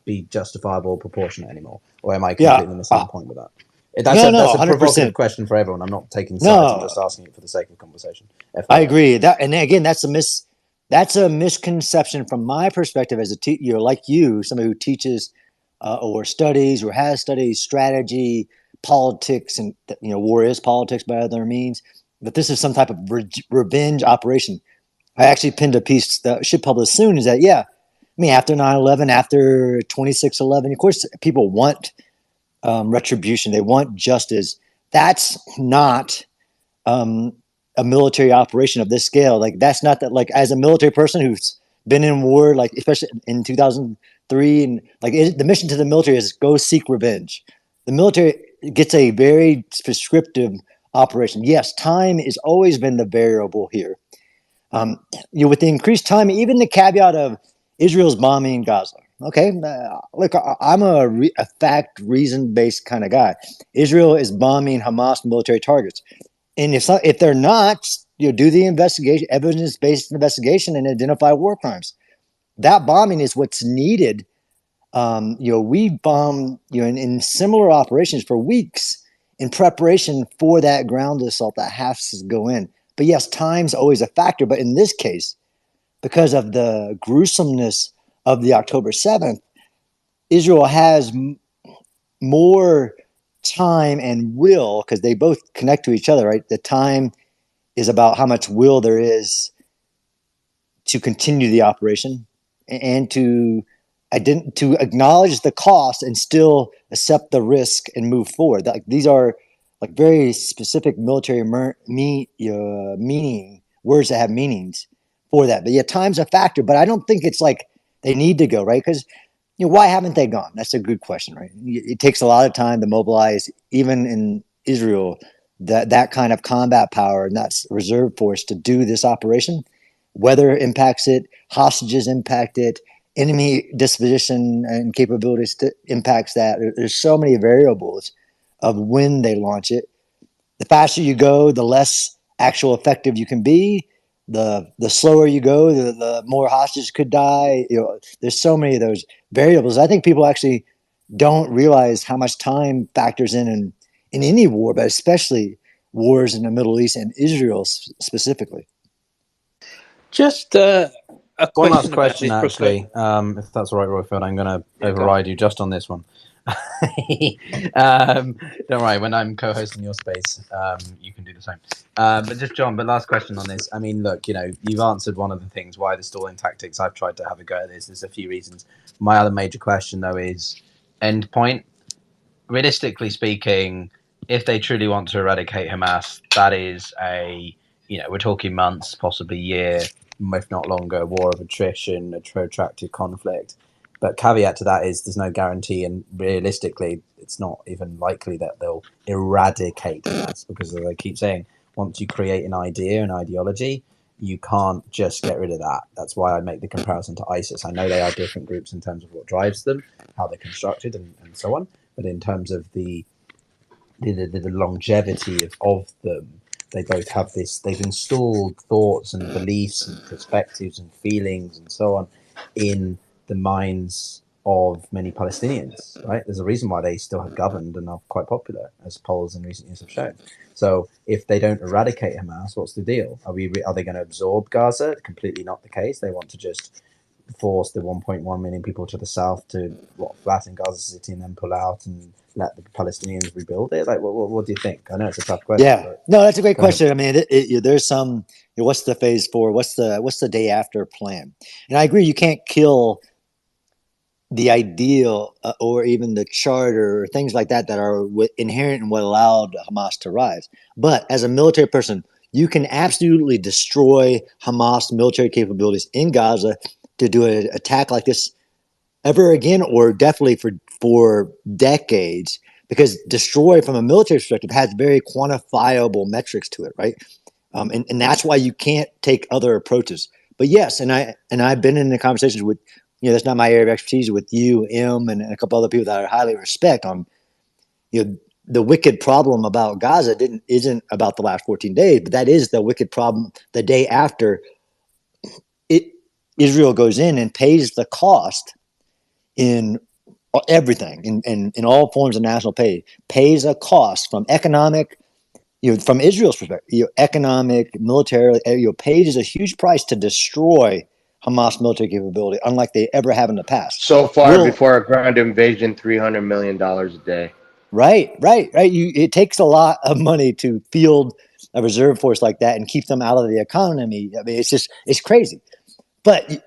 be justifiable or proportionate anymore. Or am I completely missing the point with that? That's a provocative question for everyone. I'm not taking sides. I'm just asking it for the sake of conversation. FYI. I agree. And again, that's a misconception from my perspective as a teacher, like you, somebody who teaches or studies or has studied strategy, politics, and war is politics by other means. That this is some type of revenge operation. I actually pinned a piece that should publish soon. Is that after 9/11, after 26/11, of course, people want retribution. They want justice. That's not a military operation of this scale. That's not that. As a military person who's been in war, especially in 2003, and the mission to the military is go seek revenge. The military gets a very prescriptive operation. Yes, time has always been the variable here. With the increased time, even the caveat of Israel's bombing Gaza. Okay, look, I'm a fact, reason-based kind of guy. Israel is bombing Hamas military targets, and if they're not, do the investigation, evidence-based investigation, and identify war crimes. That bombing is what's needed. We bombed in similar operations for weeks in preparation for that ground assault that has to go in. But yes, time's always a factor. But in this case, because of the gruesomeness of the October 7th, Israel has more time and will, because they both connect to each other, right? The time is about how much will there is to continue the operation and to acknowledge the cost and still accept the risk and move forward. Like these are like very specific military meaning words that have meanings for that. But yeah, time's a factor. But I don't think it's like they need to go, right? Because why haven't they gone? That's a good question, right? It takes a lot of time to mobilize, even in Israel, that kind of combat power and that's reserve force to do this operation. Weather impacts it, hostages impact it, enemy disposition and capabilities impacts that. There's so many variables of when they launch it. The faster you go, the less actual effective you can be. The slower you go, the more hostages could die. There's so many of those variables. I think people actually don't realize how much time factors in any war, but especially wars in the Middle East and Israel specifically. Just a One last question question, actually, if that's all right, Royfield. I'm going to override you just on this one. Don't worry, when I'm co-hosting your space, you can do the same. But just John, but last question on this. I mean, look, you've answered one of the things why the stalling tactics. I've tried to have a go at this. There's a few reasons. My other major question, though, is end point. Realistically speaking, if they truly want to eradicate Hamas, that is we're talking months, possibly year, if not longer, war of attrition, a protracted conflict. But caveat to that is there's no guarantee, and realistically, it's not even likely that they'll eradicate Hamas, because as I keep saying, once you create an idea, an ideology, you can't just get rid of that. That's why I make the comparison to ISIS. I know they are different groups in terms of what drives them, how they're constructed, and so on. But in terms of the longevity of them, they both have this. They've installed thoughts and beliefs and perspectives and feelings and so on in the minds of many Palestinians. Right? There's a reason why they still have governed and are quite popular, as polls in recent years have shown. So if they don't eradicate Hamas, what's the deal? Are they going to absorb Gaza? Completely not the case. They want to just force the 1.1 million people to the south to flatten Gaza City and then pull out and let the Palestinians rebuild it. Like, what do you think? I know it's a tough question. Yeah, no, that's a great question. I mean, there's some. What's the phase 4? What's the day after plan? And I agree, you can't kill the ideal or even the charter or things like that are inherent in what allowed Hamas to rise. But as a military person, you can absolutely destroy Hamas military capabilities in Gaza to do an attack like this ever again, or definitely for decades, because destroy from a military perspective has very quantifiable metrics to it, right? And that's why you can't take other approaches. But yes, and I've been in the conversations with, that's not my area of expertise, with you, M, and a couple other people that I highly respect on, the wicked problem about Gaza isn't about the last 14 days, but that is the wicked problem the day after Israel goes in and pays the cost in everything, in all forms of national pay, pays a cost from economic, from Israel's perspective, economic, military, pays a huge price to destroy Hamas military capability, unlike they ever have in the past. So far, before a ground invasion, $300 million a day. Right. It takes a lot of money to field a reserve force like that and keep them out of the economy. I mean, it's crazy. But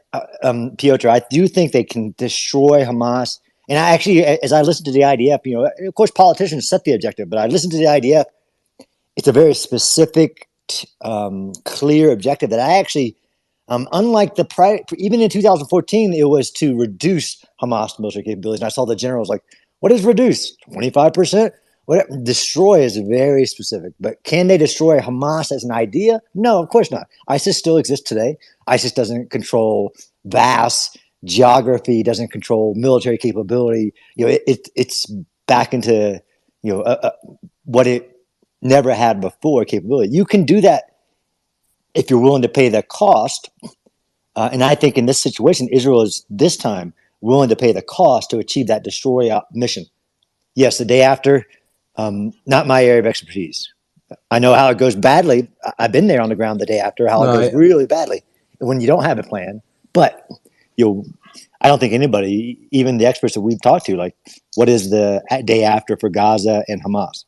Pyotr, I do think they can destroy Hamas. And I actually, as I listened to the IDF, of course, politicians set the objective, but I listened to the IDF. It's a very specific, clear objective that I actually, unlike even in 2014, it was to reduce Hamas military capabilities. And I saw the generals like, what is reduce? 25%? Whatever. Destroy is very specific. But can they destroy Hamas as an idea? No, of course not. ISIS still exists today. ISIS doesn't control vast geography, doesn't control military capability. It's back into what it never had before, capability. You can do that if you're willing to pay the cost. And I think in this situation, Israel is this time willing to pay the cost to achieve that destroy mission. Yes, the day after, not my area of expertise. I know how it goes badly. I've been there on the ground the day after, how it goes really badly when you don't have a plan. But I don't think anybody, even the experts that we've talked to, like, what is the day after for Gaza and Hamas?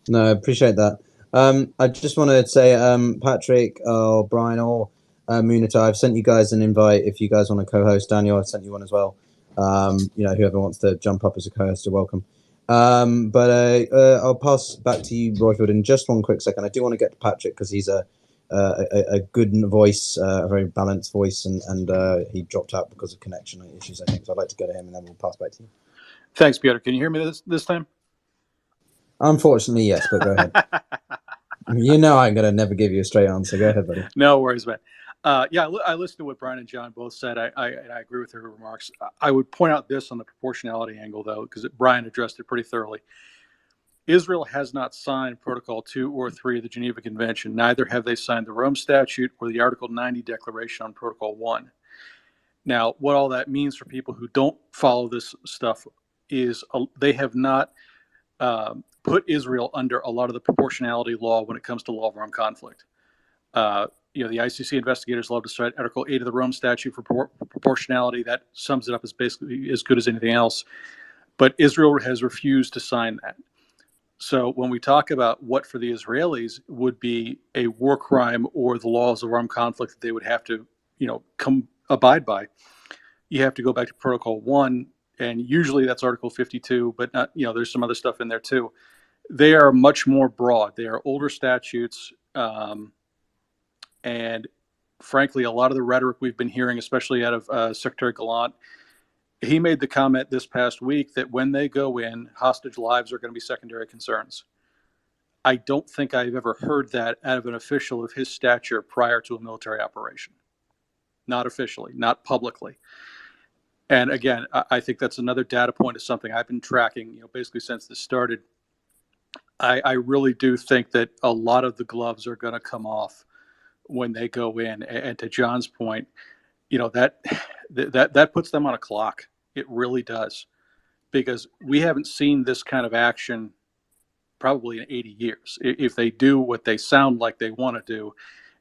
No, I appreciate that. I just want to say, Patrick or Brian or Munita, I've sent you guys an invite if you guys want to co-host. Daniel, I've sent you one as well. Whoever wants to jump up as a co-host, you're welcome. I'll pass back to you, Royfield, in just one quick second. I do want to get to Patrick because he's a good voice, a very balanced voice, and he dropped out because of connection issues, I think. So I'd like to go to him, and then we'll pass back to you. Thanks, Pyotr. Can you hear me this time? Unfortunately, yes, but go ahead. You know I'm going to never give you a straight answer. Go ahead, buddy. No worries, man. I listened to what Brian and John both said. I agree with their remarks. I would point out this on the proportionality angle, though, because Brian addressed it pretty thoroughly. Israel has not signed Protocol 2 or 3 of the Geneva Convention. Neither have they signed the Rome Statute or the Article 90 Declaration on Protocol 1. Now, what all that means for people who don't follow this stuff is they have not put Israel under a lot of the proportionality law when it comes to law of armed conflict. The ICC investigators love to cite Article 8 of the Rome Statute for proportionality. That sums it up as basically as good as anything else. But Israel has refused to sign that. So when we talk about what for the Israelis would be a war crime or the laws of armed conflict that they would have to, abide by, you have to go back to Protocol 1, and usually that's Article 52, but not, there's some other stuff in there too. They are much more broad. They are older statutes, and frankly, a lot of the rhetoric we've been hearing, especially out of Secretary Gallant, he made the comment this past week that when they go in, hostage lives are going to be secondary concerns. I don't think I've ever heard that out of an official of his stature prior to a military operation. Not officially, not publicly. And again, I think that's another data point of something I've been tracking, basically since this started. I really do think that a lot of the gloves are going to come off when they go in. And to John's point, that puts them on a clock. It really does, because we haven't seen this kind of action probably in 80 years. If they do what they sound like they want to do,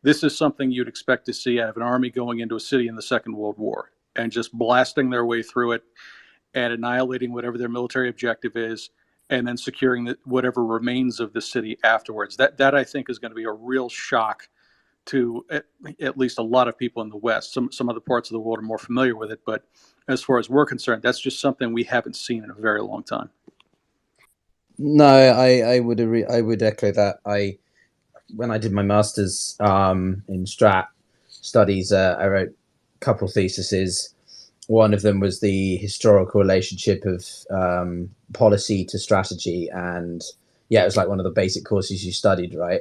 this is something you'd expect to see out of an army going into a city in the Second World War and just blasting their way through it and annihilating whatever their military objective is, and then securing whatever remains of the city afterwards. That I think is going to be a real shock to at least a lot of people in the West. Some other parts of the world are more familiar with it, but as far as we're concerned, that's just something we haven't seen in a very long time. No, I would agree. I would echo that. When I did my master's in strat studies, I wrote a couple theses. One of them was the historical relationship of policy to strategy, and it was like one of the basic courses you studied, right?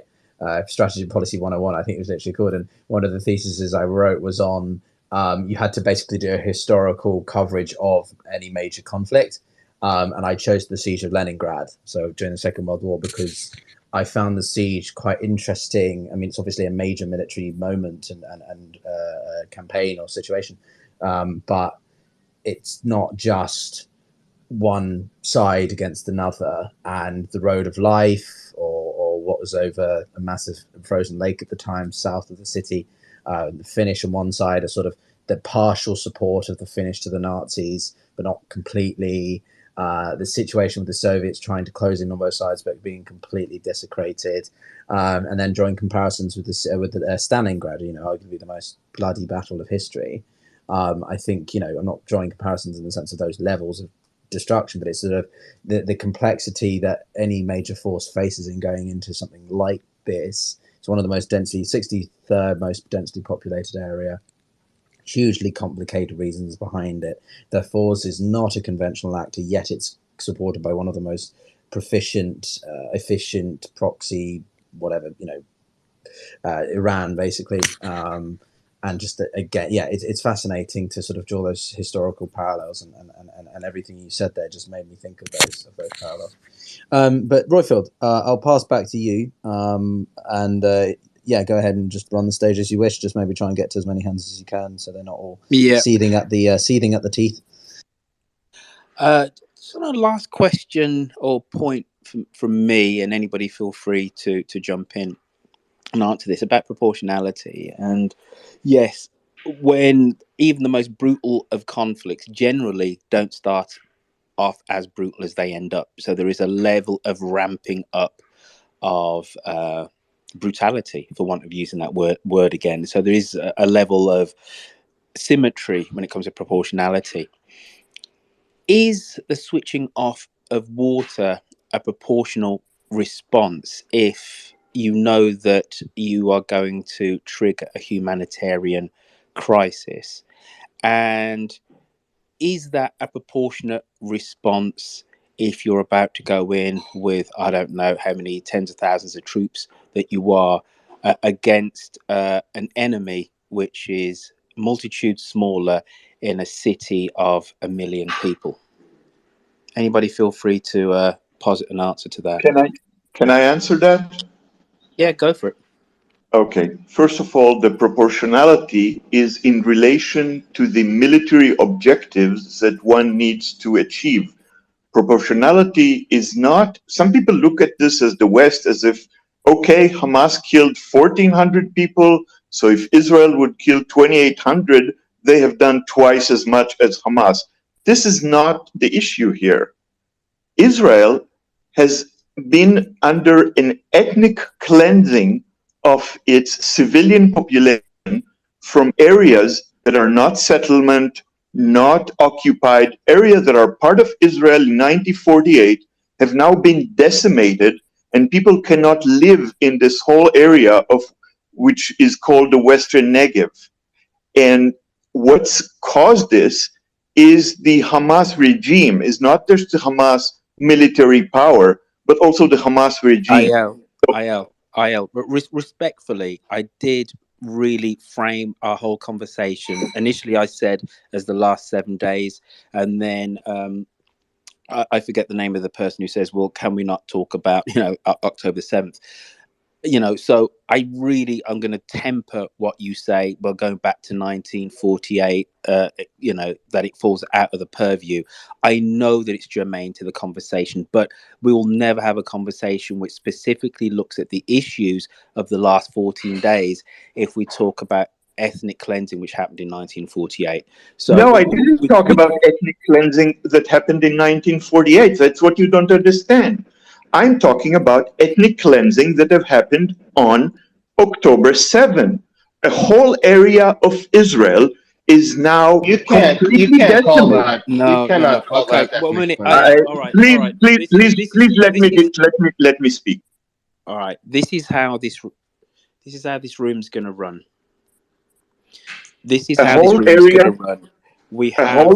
Strategy and Policy 101, I think it was literally called. And one of the theses I wrote was on you had to basically do a historical coverage of any major conflict. And I chose the siege of Leningrad, so during the Second World War, because I found the siege quite interesting. I mean, it's obviously a major military moment and campaign or situation, but it's not just one side against another, and the road of life or what was over a massive frozen lake at the time south of the city, the Finnish on one side, are sort of the partial support of the Finnish to the Nazis, but not completely. The situation with the Soviets trying to close in on both sides but being completely desecrated, and then drawing comparisons with Stalingrad, arguably the most bloody battle of history. I think, I'm not drawing comparisons in the sense of those levels of destruction, but it's sort of the complexity that any major force faces in going into something like this. It's one of the most 63rd most densely populated area. Hugely complicated reasons behind it. The force is not a conventional actor, yet it's supported by one of the most proficient, efficient proxy, whatever, Iran, basically. And just again, it's fascinating to sort of draw those historical parallels, and everything you said there just made me think of those parallels. But Royfield, I'll pass back to you, go ahead and just run the stage as you wish. Just maybe try and get to as many hands as you can, so they're not all seething at the teeth. Sort of last question or point from me, and anybody feel free to jump in and answer this about proportionality. And yes, when even the most brutal of conflicts generally don't start off as brutal as they end up. So there is a level of ramping up of brutality, for want of using that word again. So there is a level of symmetry when it comes to proportionality. Is the switching off of water a proportional response if you know that you are going to trigger a humanitarian crisis? And is that a proportionate response if you're about to go in with, I don't know how many tens of thousands of troops that you are against an enemy which is multitude smaller in a city of 1 million people? Anybody feel free to posit an answer to that. Can I answer that? Yeah, go for it. Okay. First of all, the proportionality is in relation to the military objectives that one needs to achieve. Proportionality is not, some people look at this as the West as if, okay, Hamas killed 1,400 people, so if Israel would kill 2,800, they have done twice as much as Hamas. This is not the issue here. Israel has been under an ethnic cleansing of its civilian population from areas that are not settlement, not occupied, areas that are part of Israel in 1948 have now been decimated, and people cannot live in this whole area of which is called the Western Negev. And what's caused this is the Hamas regime, is not just the Hamas military power, but also the Hamas regime. But respectfully, I did really frame our whole conversation. Initially, I said as the last 7 days, and then I forget the name of the person who says, well, can we not talk about, October 7th? So I'm going to temper what you say. Well, going back to 1948, that it falls out of the purview. I know that it's germane to the conversation, but we will never have a conversation which specifically looks at the issues of the last 14 days if we talk about ethnic cleansing, which happened in 1948. So no, I didn't talk about ethnic cleansing that happened in 1948. That's what you don't understand. I'm talking about ethnic cleansing that have happened on October 7. A whole area of Israel is now completely decimated. No, you cannot call okay. that 1 minute. All right. Please let me speak. All right. This is how this room's going to run. This is how this room's going to run. We have.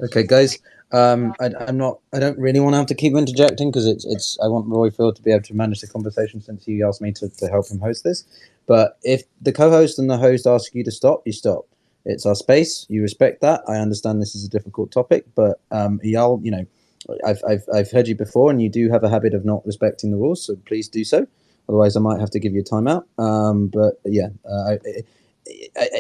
Okay, guys. I don't really want to have to keep interjecting because it's. I want Royfield to be able to manage the conversation since he asked me to help him host this. But if the co-host and the host ask you to stop, you stop. It's our space. You respect that. I understand this is a difficult topic, but Eyal, I've heard you before, and you do have a habit of not respecting the rules. So please do so. Otherwise, I might have to give you a timeout. But yeah,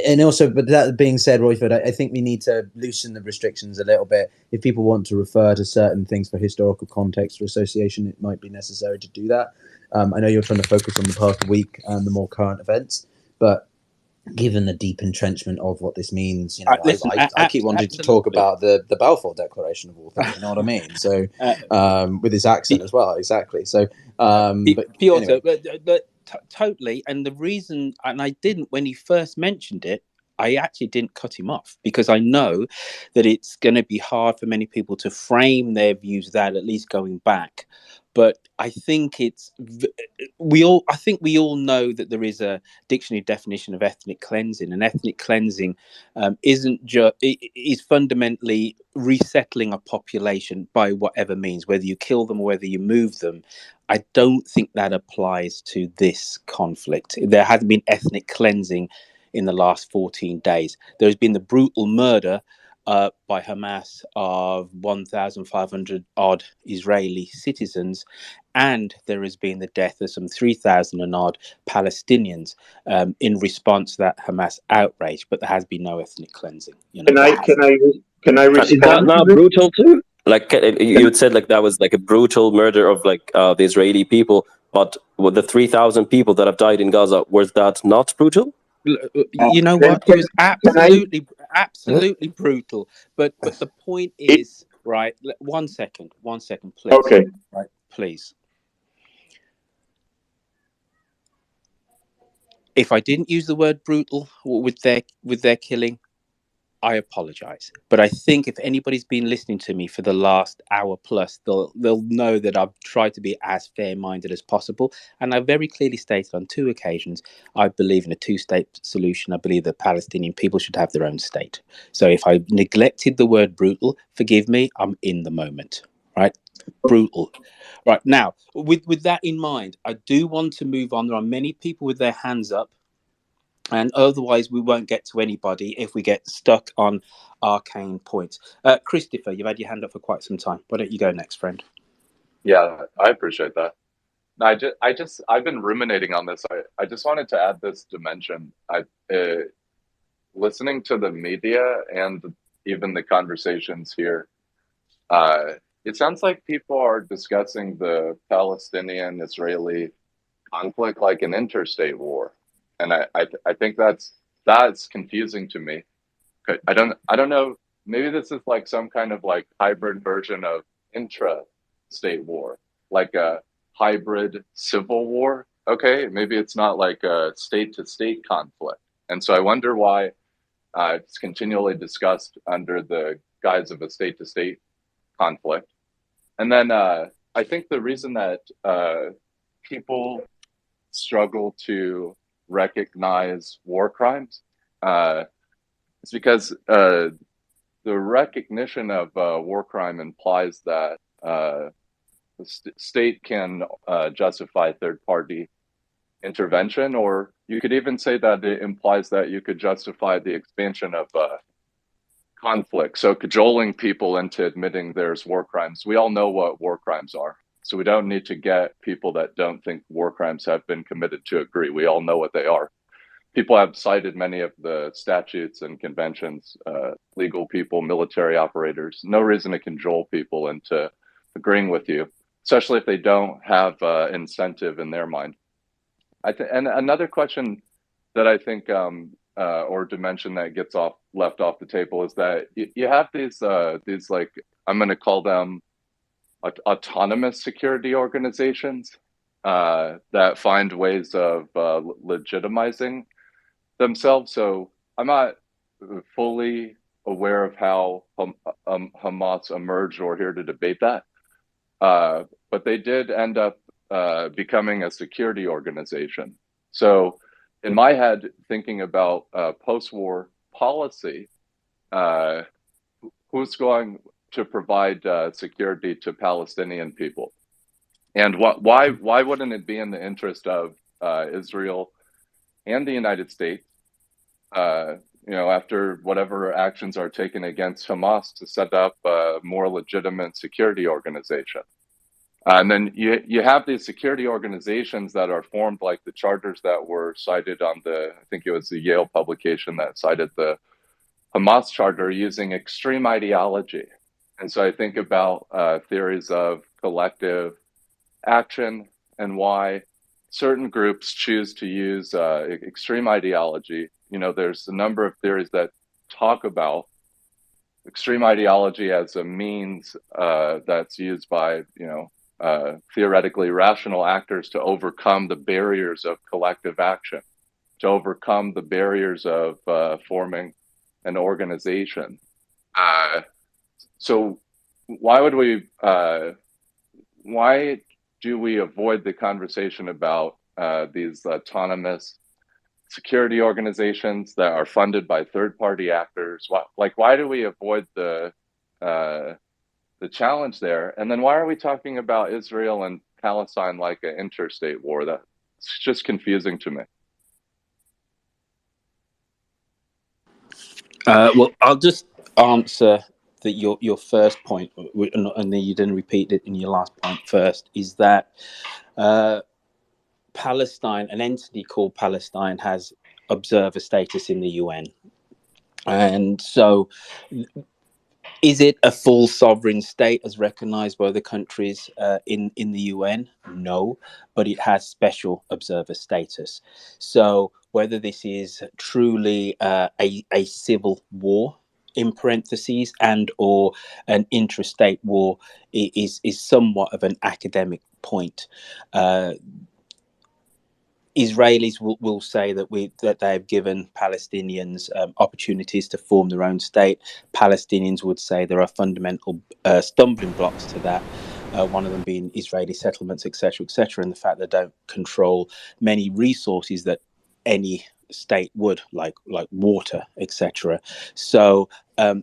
and also, but that being said, Royford, I think we need to loosen the restrictions a little bit. If people want to refer to certain things for historical context or association, it might be necessary to do that. I know you're trying to focus on the past week and the more current events, but given the deep entrenchment of what this means, I keep wanting to talk about the Balfour Declaration of all things. You know what I mean? So, with his accent as well, exactly. So, but Pyotr, anyway. Totally. And the reason, and I didn't, when he first mentioned it, I actually didn't cut him off because I know that it's going to be hard for many people to frame their views without at least going back. But I think we all know that there is a dictionary definition of ethnic cleansing, and ethnic cleansing is fundamentally resettling a population by whatever means, whether you kill them or whether you move them. I don't think that applies to this conflict. There hasn't been ethnic cleansing in the last 14 days. There has been the brutal murder by Hamas of 1,500 odd Israeli citizens, and there has been the death of some 3,000 and odd Palestinians in response to that Hamas outrage. But there has been no ethnic cleansing. Can I respond? Is that not brutal too? Like you said, like that was like a brutal murder of the Israeli people. But with the 3,000 people that have died in Gaza, was that not brutal? You know what? It was absolutely brutal. But the point is, right? 1 second, please. Okay. Right, please. If I didn't use the word brutal with their killing, I apologize. But I think if anybody's been listening to me for the last hour plus, they'll know that I've tried to be as fair-minded as possible. And I very clearly stated on 2 occasions, I believe in a 2-state solution. I believe that Palestinian people should have their own state. So if I neglected the word brutal, forgive me, I'm in the moment, right? Brutal. Right, now, with that in mind, I do want to move on. There are many people with their hands up, and otherwise we won't get to anybody if we get stuck on arcane points. Christopher, you've had your hand up for quite some time. Why don't you go next, friend? Yeah, I appreciate that. I've been ruminating on this. I just wanted to add this dimension. Listening to the media and even the conversations here, it sounds like people are discussing the Palestinian-Israeli conflict like an interstate war, and I think that's confusing to me. I don't know. Maybe this is like some kind of like hybrid version of intra-state war, like a hybrid civil war. Okay, maybe it's not like a state-to-state conflict, and so I wonder why it's continually discussed under the guise of a state-to-state conflict. And then I think the reason that people struggle to recognize war crimes is because the recognition of war crime implies that the state can justify third-party intervention, or you could even say that it implies that you could justify the expansion of conflict. So cajoling people into admitting there's war crimes. We all know what war crimes are. So we don't need to get people that don't think war crimes have been committed to agree. We all know what they are. People have cited many of the statutes and conventions, legal people, military operators. No reason to cajole people into agreeing with you, especially if they don't have incentive in their mind. And another question that I think, or dimension that gets left off the table, is that you have these like, I'm going to call them autonomous security organizations that find ways of legitimizing themselves. So I'm not fully aware of how Hamas emerged or here to debate that, but they did end up becoming a security organization. So in my head, thinking about post-war policy, who's going to provide security to Palestinian people? And why wouldn't it be in the interest of Israel and the United States, after whatever actions are taken against Hamas, to set up a more legitimate security organization? And then you have these security organizations that are formed, like the charters that were cited on I think it was the Yale publication that cited the Hamas charter, using extreme ideology. And so I think about theories of collective action and why certain groups choose to use extreme ideology. There's a number of theories that talk about extreme ideology as a means that's used by, theoretically rational actors to overcome the barriers of collective action, to overcome the barriers of forming an organization. So why do we avoid the conversation about these autonomous security organizations that are funded by third-party actors? Why do we avoid the challenge there? And then why are we talking about Israel and Palestine like an interstate war? That's just confusing to me. Well, I'll just answer your first point, and then you didn't repeat it in your last point first, is that Palestine, an entity called Palestine, has observer status in the UN. And so is it a full sovereign state as recognized by the countries in the UN? No, but it has special observer status. So whether this is truly a civil war, in parentheses, and or an intrastate war is somewhat of an academic point. Israelis will say that they have given Palestinians opportunities to form their own state. Palestinians would say there are fundamental stumbling blocks to that. One of them being Israeli settlements, etc., and the fact that they don't control many resources that any state would, like water, etc. So,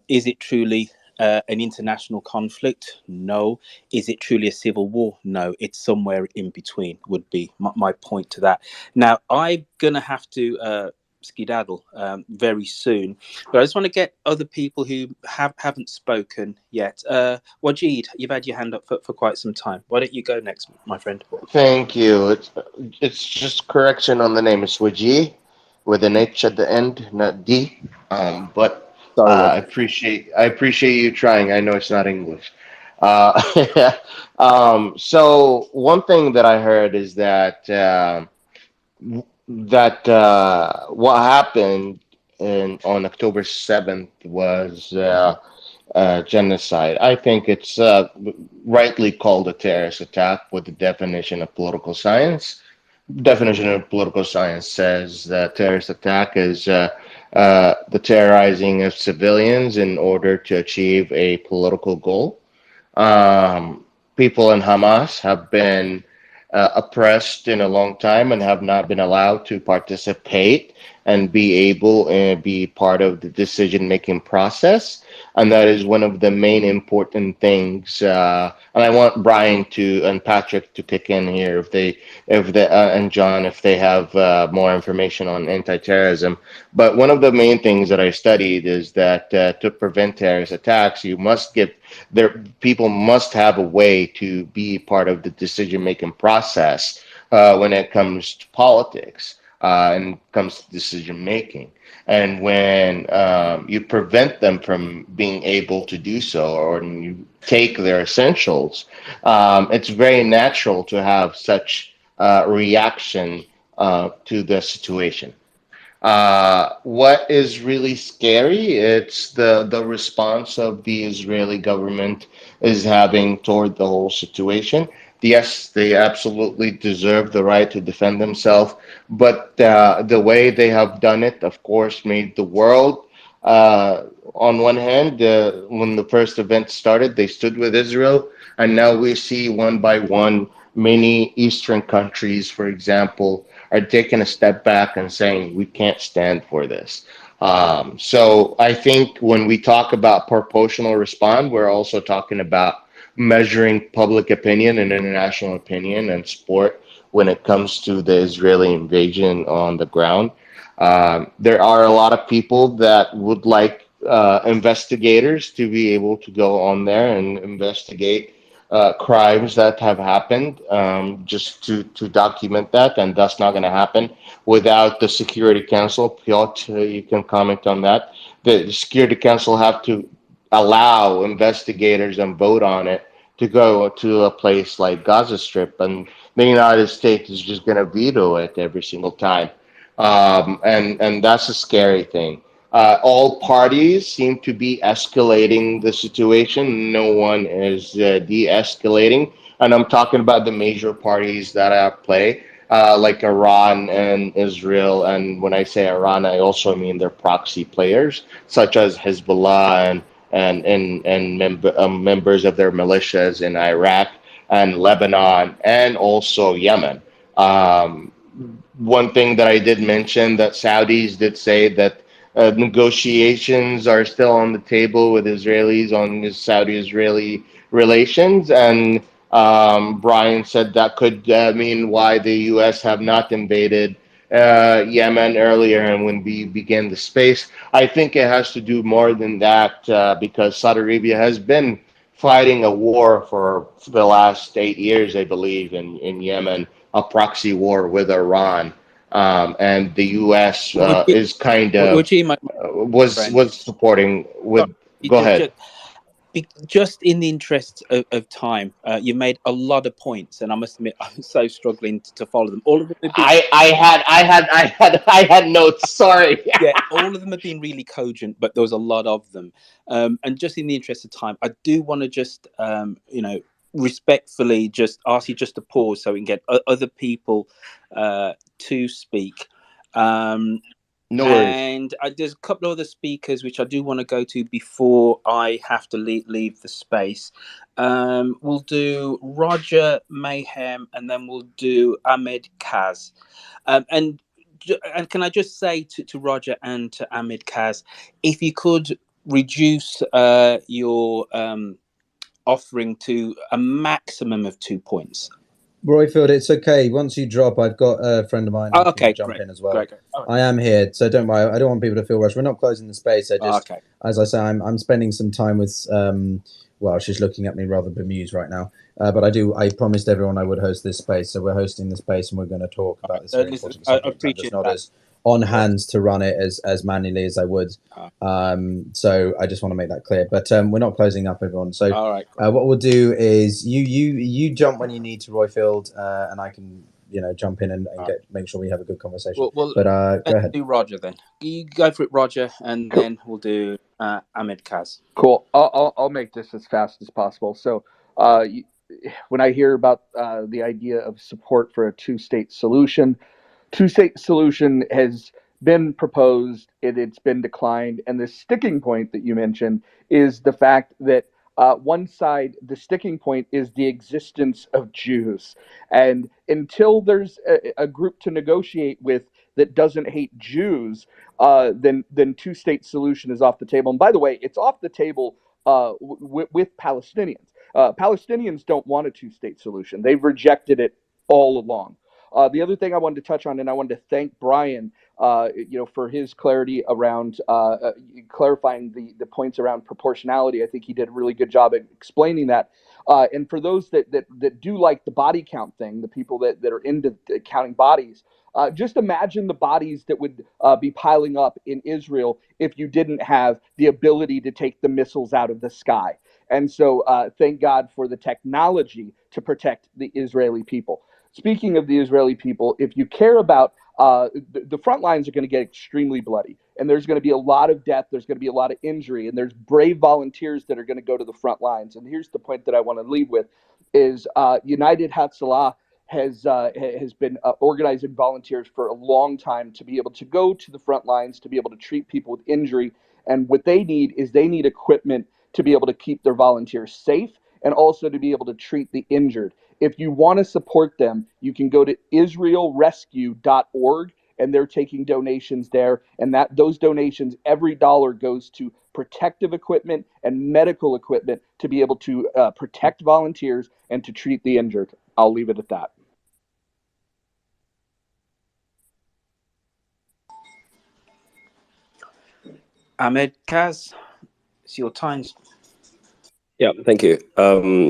is it truly an international conflict? No. Is it truly a civil war? No. It's somewhere in between, would be my point to that. Now, I'm going to have to skedaddle very soon, but I just want to get other people who haven't spoken yet. Wajid, you've had your hand up for quite some time. Why don't you go next, my friend? Thank you. It's just correction on the name. It's Waji with an H at the end, not D. But Sorry, I appreciate you trying. I know it's not English. Uh, so one thing that I heard is that what happened on October 7th was genocide. I think it's rightly called a terrorist attack with the definition of political science. Definition of political science says that terrorist attack is the terrorizing of civilians in order to achieve a political goal. People in Hamas have been oppressed in a long time and have not been allowed to participate and be able and be part of the decision making process. And that is one of the main important things. And I want Brian to and Patrick to kick in here if they and John if they have more information on anti-terrorism. But one of the main things that I studied is that to prevent terrorist attacks, you must give people must have a way to be part of the decision making process when it comes to politics and comes to decision making. And when you prevent them from being able to do so, or you take their essentials, it's very natural to have such reaction to the situation. What is really scary, it's the response of the Israeli government is having toward the whole situation. Yes, they absolutely deserve the right to defend themselves, but the way they have done it, of course, made the world. On one hand, when the first event started, they stood with Israel, and now we see one by one many Eastern countries, for example, are taking a step back and saying we can't stand for this. So I think when we talk about proportional response, we're also talking about measuring public opinion and international opinion and support when it comes to the Israeli invasion on the ground. There are a lot of people that would like investigators to be able to go on there and investigate crimes that have happened, just to document that, and that's not going to happen without the Security Council. Pyotr, you can comment on that. The Security Council have to allow investigators and vote on it to go to a place like Gaza Strip, and the United States is just going to veto it every single time, and that's a scary thing. All parties seem to be escalating the situation. No one is de-escalating, and I'm talking about the major parties that are at play, like Iran and Israel. And when I say Iran, I also mean their proxy players, such as Hezbollah and members of their militias in Iraq and Lebanon and also Yemen. Um, One thing that I did mention that Saudis did say that negotiations are still on the table with Israelis on the Saudi-Israeli relations, and Brian said that could mean why the U.S. have not invaded Yemen earlier and when we began the space. I think it has to do more than that because Saudi Arabia has been fighting a war for the last 8 years, I believe, in Yemen, a proxy war with Iran. And the U.S. Is kind of Wajid, my friend. was supporting with. Go ahead. Just in the interest of time, you made a lot of points, and I must admit, I'm so struggling to follow them. All of them have been, I had notes. Sorry. yeah, all of them have been really cogent, but there was a lot of them. And just in the interest of time, I do want to just, respectfully just ask you just to pause so we can get other people to speak. No worries. And there's a couple of other speakers which I do want to go to before I have to leave the space. We'll do Roger, Mayhem, and then we'll do Ahmed Kaz. And can I just say to Roger and to Ahmed Kaz, if you could reduce your offering to a maximum of 2 points. Royfield, it's okay. Once you drop, I've got a friend of mine who can jump in as well. Great. I am here, so don't worry. I don't want people to feel rushed. We're not closing the space. As I say, I'm spending some time with. Well, she's looking at me rather bemused right now. But I promised everyone I would host this space, so we're hosting the space and we're going to talk about this very important subject. I appreciate I'm just not as on hands to run it as manually as I would. So I just want to make that clear. But we're not closing up, everyone. So all right, what we'll do is you jump when you need to, Royfield, and I can jump in and make sure we have a good conversation. Well, but go ahead. Do Roger then. You go for it, Roger, and then we'll do Ahmed Kaz. Cool. I'll make this as fast as possible. So when I hear about the idea of support for a two-state solution has been proposed, it's been declined, and the sticking point that you mentioned is the fact that one side, the sticking point is the existence of Jews. And until there's a group to negotiate with that doesn't hate Jews, then two-state solution is off the table. And by the way, it's off the table with Palestinians. Palestinians don't want a two-state solution. They've rejected it all along. The other thing I wanted to touch on, and I wanted to thank Brian, for his clarity around clarifying the points around proportionality. I think he did a really good job at explaining that. And for those that do like the body count thing, the people that are into counting bodies, just imagine the bodies that would be piling up in Israel if you didn't have the ability to take the missiles out of the sky. And so thank God for the technology to protect the Israeli people. Speaking of the Israeli people, if you care about the front lines are going to get extremely bloody, and there's going to be a lot of death, there's going to be a lot of injury, and there's brave volunteers that are going to go to the front lines. And here's the point that I want to leave with is United Hatzalah has been organizing volunteers for a long time to be able to go to the front lines, to be able to treat people with injury. And what they need is equipment to be able to keep their volunteers safe and also to be able to treat the injured. If you want to support them, you can go to israelrescue.org, and they're taking donations there. And those donations, every dollar goes to protective equipment and medical equipment to be able to protect volunteers and to treat the injured. I'll leave it at that. Ahmed Kaz, it's your time. Yeah, thank you.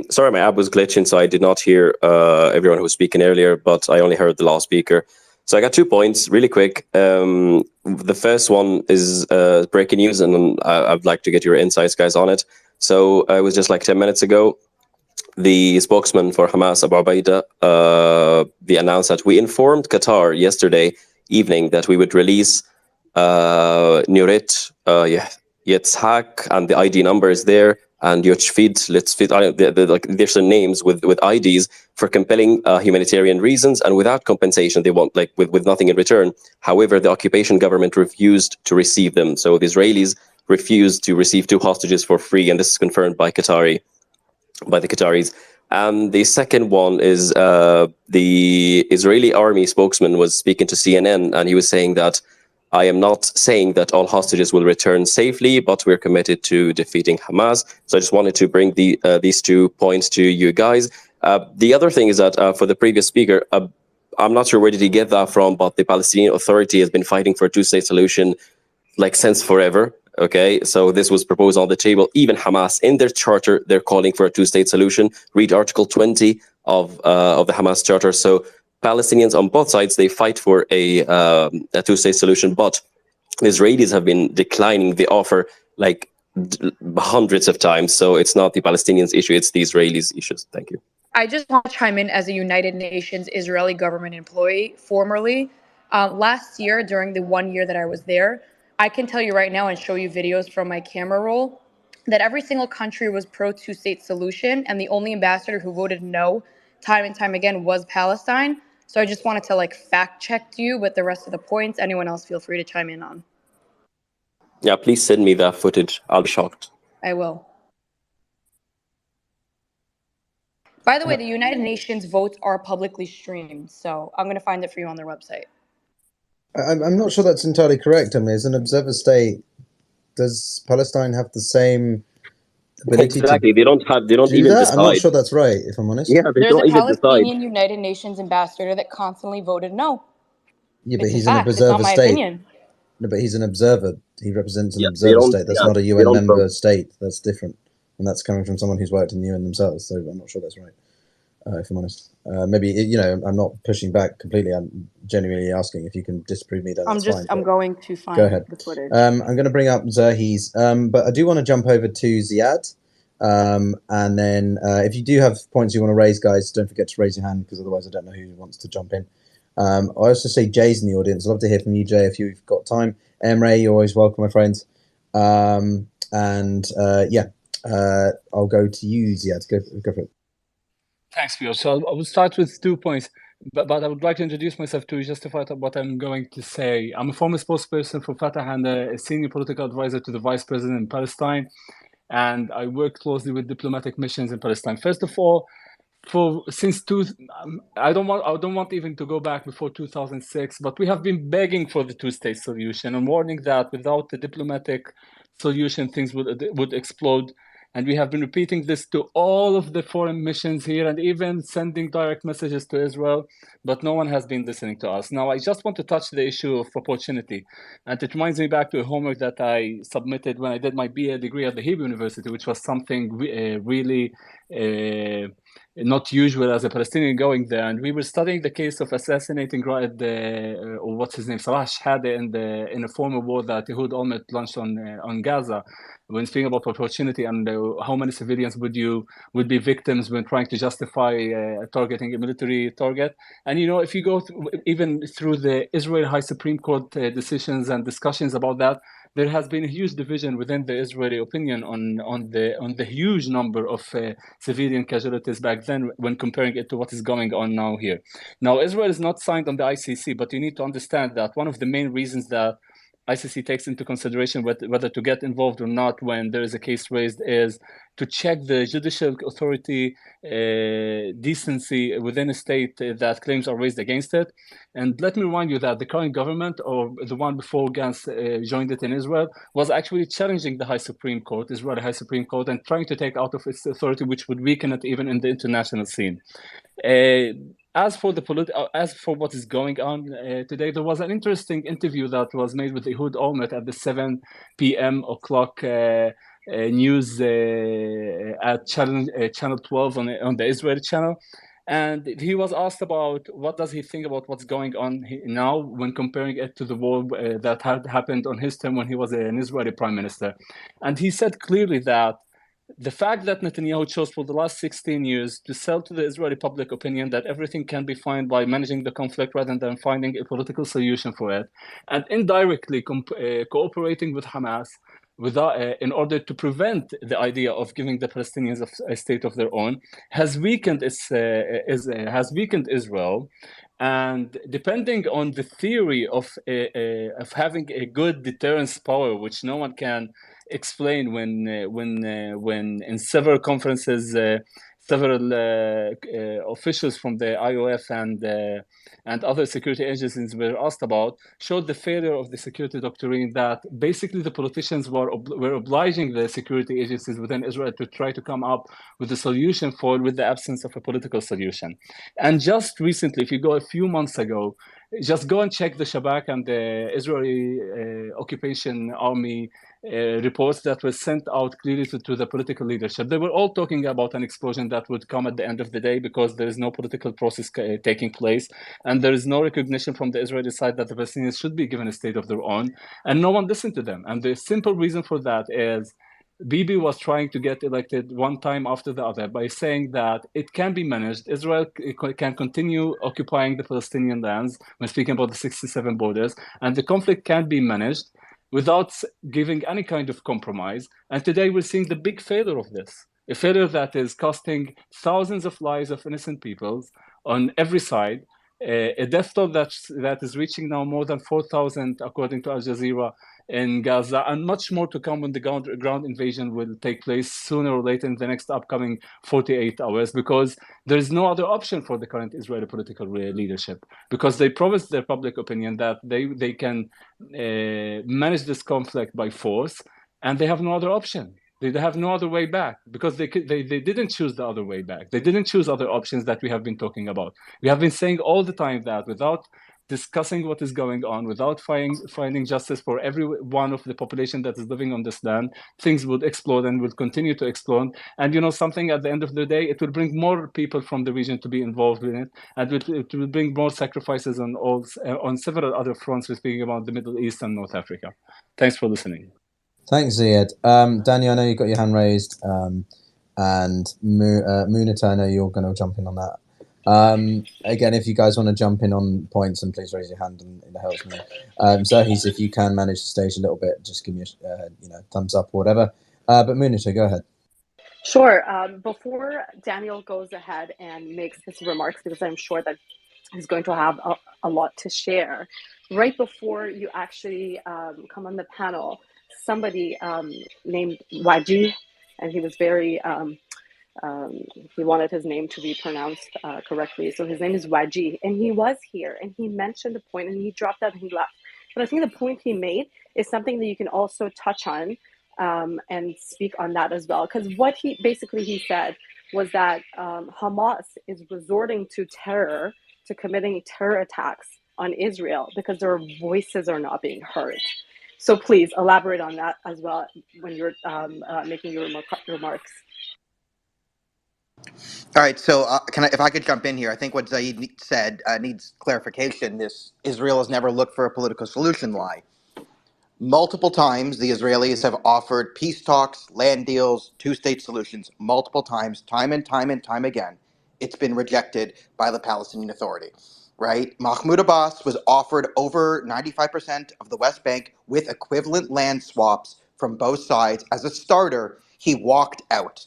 Sorry, my app was glitching, so I did not hear everyone who was speaking earlier, but I only heard the last speaker. So I got 2 points, really quick. The first one is breaking news, and I'd like to get your insights, guys, on it. So it was just like 10 minutes ago, the spokesman for Hamas, Abu Ubaidah, they announced that we informed Qatar yesterday evening that we would release Nurit, Yitzhak, and the ID number is there, and Yochfid, there's some names with IDs for compelling humanitarian reasons and without compensation. They want with nothing in return. However, the occupation government refused to receive them. So the Israelis refused to receive 2 hostages for free, and this is confirmed by the Qataris. And the second one is the Israeli army spokesman was speaking to CNN, and he was saying that I am not saying that all hostages will return safely, but we're committed to defeating Hamas. So I just wanted to bring these 2 points to you guys. The other thing is that for the previous speaker, I'm not sure where did he get that from, but the Palestinian Authority has been fighting for a 2-state solution since forever. Okay, so this was proposed on the table. Even Hamas, in their charter, they're calling for a 2-state solution. Read Article 20 of the Hamas charter. So Palestinians on both sides, they fight for a 2-state solution, but the Israelis have been declining the offer hundreds of times. So it's not the Palestinians' issue, it's the Israelis' issues. Thank you. I just want to chime in as a United Nations Israeli government employee, formerly. Last year, during the 1 year that I was there, I can tell you right now and show you videos from my camera roll. that every single country was pro two-state solution, and the only ambassador who voted no time and time again was Palestine. So I just wanted to like fact check you with the rest of the points. Anyone else feel free to chime in on. Yeah, please send me that footage. I'll be shocked. I will. By the way, the United Nations votes are publicly streamed, so I'm going to find it for you on their website. I'm not sure that's entirely correct. I mean, as an observer state, does Palestine have the same ability Exactly. to They don't do even that? decide. I'm not sure that's right, if I'm honest. Yeah, they There's a don't even decide. Palestinian United Nations ambassador that constantly voted no. Yeah, but It's a he's an fact. It's not observer my state. opinion. No, but he's an observer. He represents an Yeah, observer state. That's not a they UN don't member vote. state. That's different. And that's coming from someone who's worked in the UN themselves. So I'm not sure that's right, if I'm honest. Maybe, you know, I'm not pushing back completely. I'm genuinely asking if you can disprove me, then that's fine. I'm going to find Go ahead. the footage. I'm going to bring up Zerhi's, but I do want to jump over to Ziad. And then if you do have points you want to raise, guys, don't forget to raise your hand, because otherwise I don't know who wants to jump in. I also say Jay's in the audience. I'd love to hear from you, Jay, if you've got time. Emre, you're always welcome, my friends. I'll go to you, Ziad. Go for it. Thanks, Pyotr. So I will start with 2 points, but I would like to introduce myself to justify what I'm going to say. I'm a former spokesperson for Fatah and a senior political advisor to the vice president in Palestine, and I work closely with diplomatic missions in Palestine. First of all, I don't want even to go back before 2006, but we have been begging for the two-state solution and warning that without the diplomatic solution, things would explode. And we have been repeating this to all of the foreign missions here and even sending direct messages to Israel, but no one has been listening to us. Now, I just want to touch the issue of proportionality. And it reminds me back to a homework that I submitted when I did my BA degree at the Hebrew University, which was something really not usual as a Palestinian going there. And we were studying the case of assassinating what's his name, Salah Shahade in a former war that Ehud Olmert launched on Gaza. When speaking about proportionality and how many civilians would be victims when trying to justify targeting a military target. And you know, if you go even through the Israel High Supreme Court decisions and discussions about that, there has been a huge division within the Israeli opinion on the huge number of civilian casualties back then when comparing it to what is going on now here. Now, Israel is not signed on the ICC, but you need to understand that one of the main reasons that ICC takes into consideration whether to get involved or not when there is a case raised is to check the judicial authority decency within a state that claims are raised against it. And let me remind you that the current government, or the one before Gantz joined it in Israel, was actually challenging the Israeli High Supreme Court, and trying to take out of its authority, which would weaken it even in the international scene. As for what is going on today, there was an interesting interview that was made with Ehud Olmert at the 7 p.m. news at channel 12 on the Israeli channel. And he was asked about what does he think about what's going on now when comparing it to the war that had happened on his term when he was an Israeli prime minister. And he said clearly that the fact that Netanyahu chose for the last 16 years to sell to the Israeli public opinion that everything can be fine by managing the conflict rather than finding a political solution for it, and indirectly cooperating with Hamas in order to prevent the idea of giving the Palestinians a state of their own, has weakened Israel. And depending on the theory of having a good deterrence power, which no one can explain when in several conferences several officials from the IOF and other security agencies were asked about, showed the failure of the security doctrine, that basically the politicians were obliging the security agencies within Israel to try to come up with a solution with the absence of a political solution. And just recently, if you go a few months ago, just go and check the Shabak and the Israeli occupation army reports that were sent out clearly to the political leadership. They were all talking about an explosion that would come at the end of the day because there is no political process taking place, and there is no recognition from the Israeli side that the Palestinians should be given a state of their own, and no one listened to them. And the simple reason for that is Bibi was trying to get elected one time after the other by saying that it can be managed. Israel can continue occupying the Palestinian lands when speaking about the 67 borders, and the conflict can be managed without giving any kind of compromise. And today we're seeing the big failure of this, a failure that is costing thousands of lives of innocent people on every side, a death toll that is reaching now more than 4,000, according to Al Jazeera, in Gaza, and much more to come when the ground invasion will take place sooner or later in the next upcoming 48 hours, because there is no other option for the current Israeli political leadership, because they promised their public opinion that they can manage this conflict by force, and they have no other option. They have no other way back, because they didn't choose the other way back. They didn't choose other options that we have been talking about. We have been saying all the time that without discussing what is going on, without finding justice for every one of the population that is living on this land, things would explode and will continue to explode. And you know something, at the end of the day, it will bring more people from the region to be involved in it, and it will bring more sacrifices on several other fronts. We're speaking about the Middle East and North Africa. Thanks for listening. Thanks, Ziad. Daniel, I know you've got your hand raised, and Munita, I know you're going to jump in on that. Again, if you guys want to jump in on points, and please raise your hand, and it helps me. Zahis, if you can manage the stage a little bit, just give me a thumbs up or whatever. But Munita, go ahead. Sure. Before Daniel goes ahead and makes his remarks, because I'm sure that he's going to have a lot to share, right before you actually come on the panel, somebody named Waji, and he was very, he wanted his name to be pronounced correctly. So his name is Waji, and he was here, and he mentioned a point, and he dropped out and he left. But I think the point he made is something that you can also touch on and speak on that as well. Because what he said was that Hamas is resorting to terror, to committing terror attacks on Israel because their voices are not being heard. So please elaborate on that as well when you're making your remarks. All right, so if I could jump in here, I think what Zaid said needs clarification. This Israel has never looked for a political solution lie. Multiple times, the Israelis have offered peace talks, land deals, two-state solutions, multiple times, time and time again. It's been rejected by the Palestinian Authority, right? Mahmoud Abbas was offered over 95% of the West Bank with equivalent land swaps from both sides. As a starter, he walked out.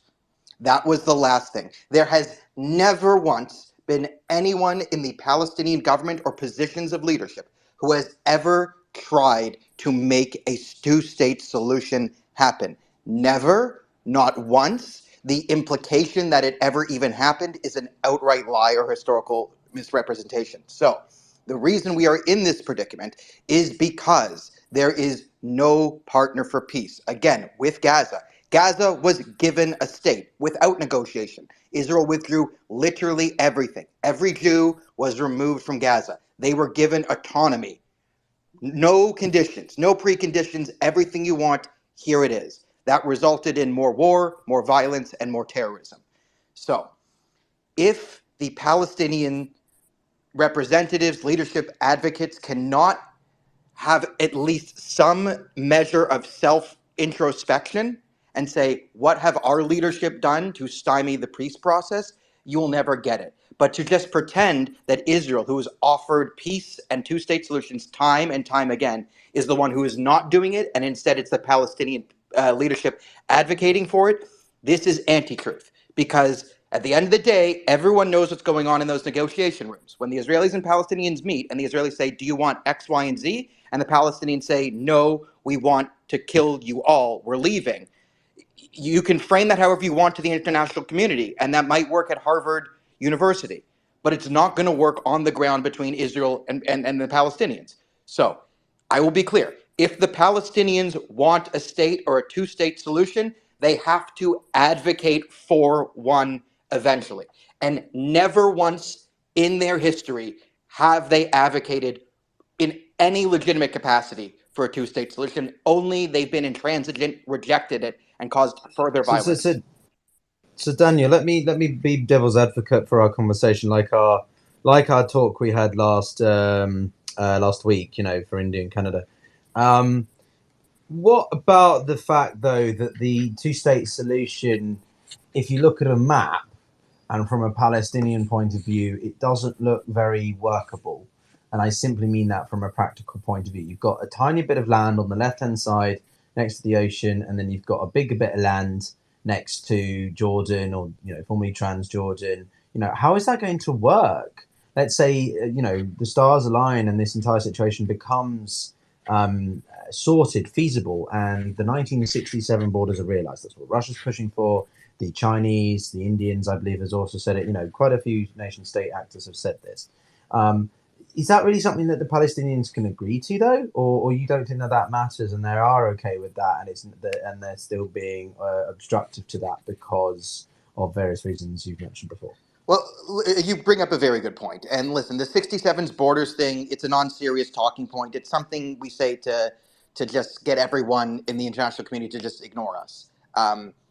That was the last thing. There has never once been anyone in the Palestinian government or positions of leadership who has ever tried to make a two-state solution happen. Never, not once. The implication that it ever even happened is an outright lie or historical misrepresentation. So the reason we are in this predicament is because there is no partner for peace. Again, with Gaza. Gaza was given a state without negotiation. Israel withdrew literally everything. Every Jew was removed from Gaza. They were given autonomy. No conditions, no preconditions, everything you want, here it is. That resulted in more war, more violence, and more terrorism. So, if the Palestinian representatives, leadership, advocates cannot have at least some measure of self-introspection and say, what have our leadership done to stymie the peace process? You will never get it. But to just pretend that Israel, who has offered peace and two-state solutions time and time again, is the one who is not doing it, and instead it's the Palestinian leadership advocating for it, this is anti-truth. Because at the end of the day, everyone knows what's going on in those negotiation rooms. When the Israelis and Palestinians meet, and the Israelis say, do you want X, Y, and Z? And the Palestinians say, no, we want to kill you all. We're leaving. You can frame that however you want to the international community, and that might work at Harvard University, but it's not going to work on the ground between Israel and the Palestinians. So I will be clear. If the Palestinians want a state or a two-state solution, they have to advocate for one eventually. And never once in their history have they advocated in any legitimate capacity for a two-state solution. Only they've been intransigent, rejected it, and caused further violence. So Daniel, let me be devil's advocate for our conversation, like our talk we had last week, for India and Canada. What about the fact, though, that the two-state solution, if you look at a map and from a Palestinian point of view, it doesn't look very workable. And I simply mean that from a practical point of view. You've got a tiny bit of land on the left-hand side next to the ocean, and then you've got a bigger bit of land next to Jordan, or formerly Transjordan. How is that going to work? Let's say the stars align and this entire situation becomes sorted, feasible, and the 1967 borders are realized. That's what Russia's pushing for. The Chinese, the Indians, I believe, has also said it. Quite a few nation-state actors have said this. Is that really something that the Palestinians can agree to, though, or you don't think that matters and they are okay with that, and they're still being obstructive to that because of various reasons you've mentioned before? Well, you bring up a very good point. And listen, the 67's borders thing, it's a non-serious talking point. It's something we say to just get everyone in the international community to just ignore us.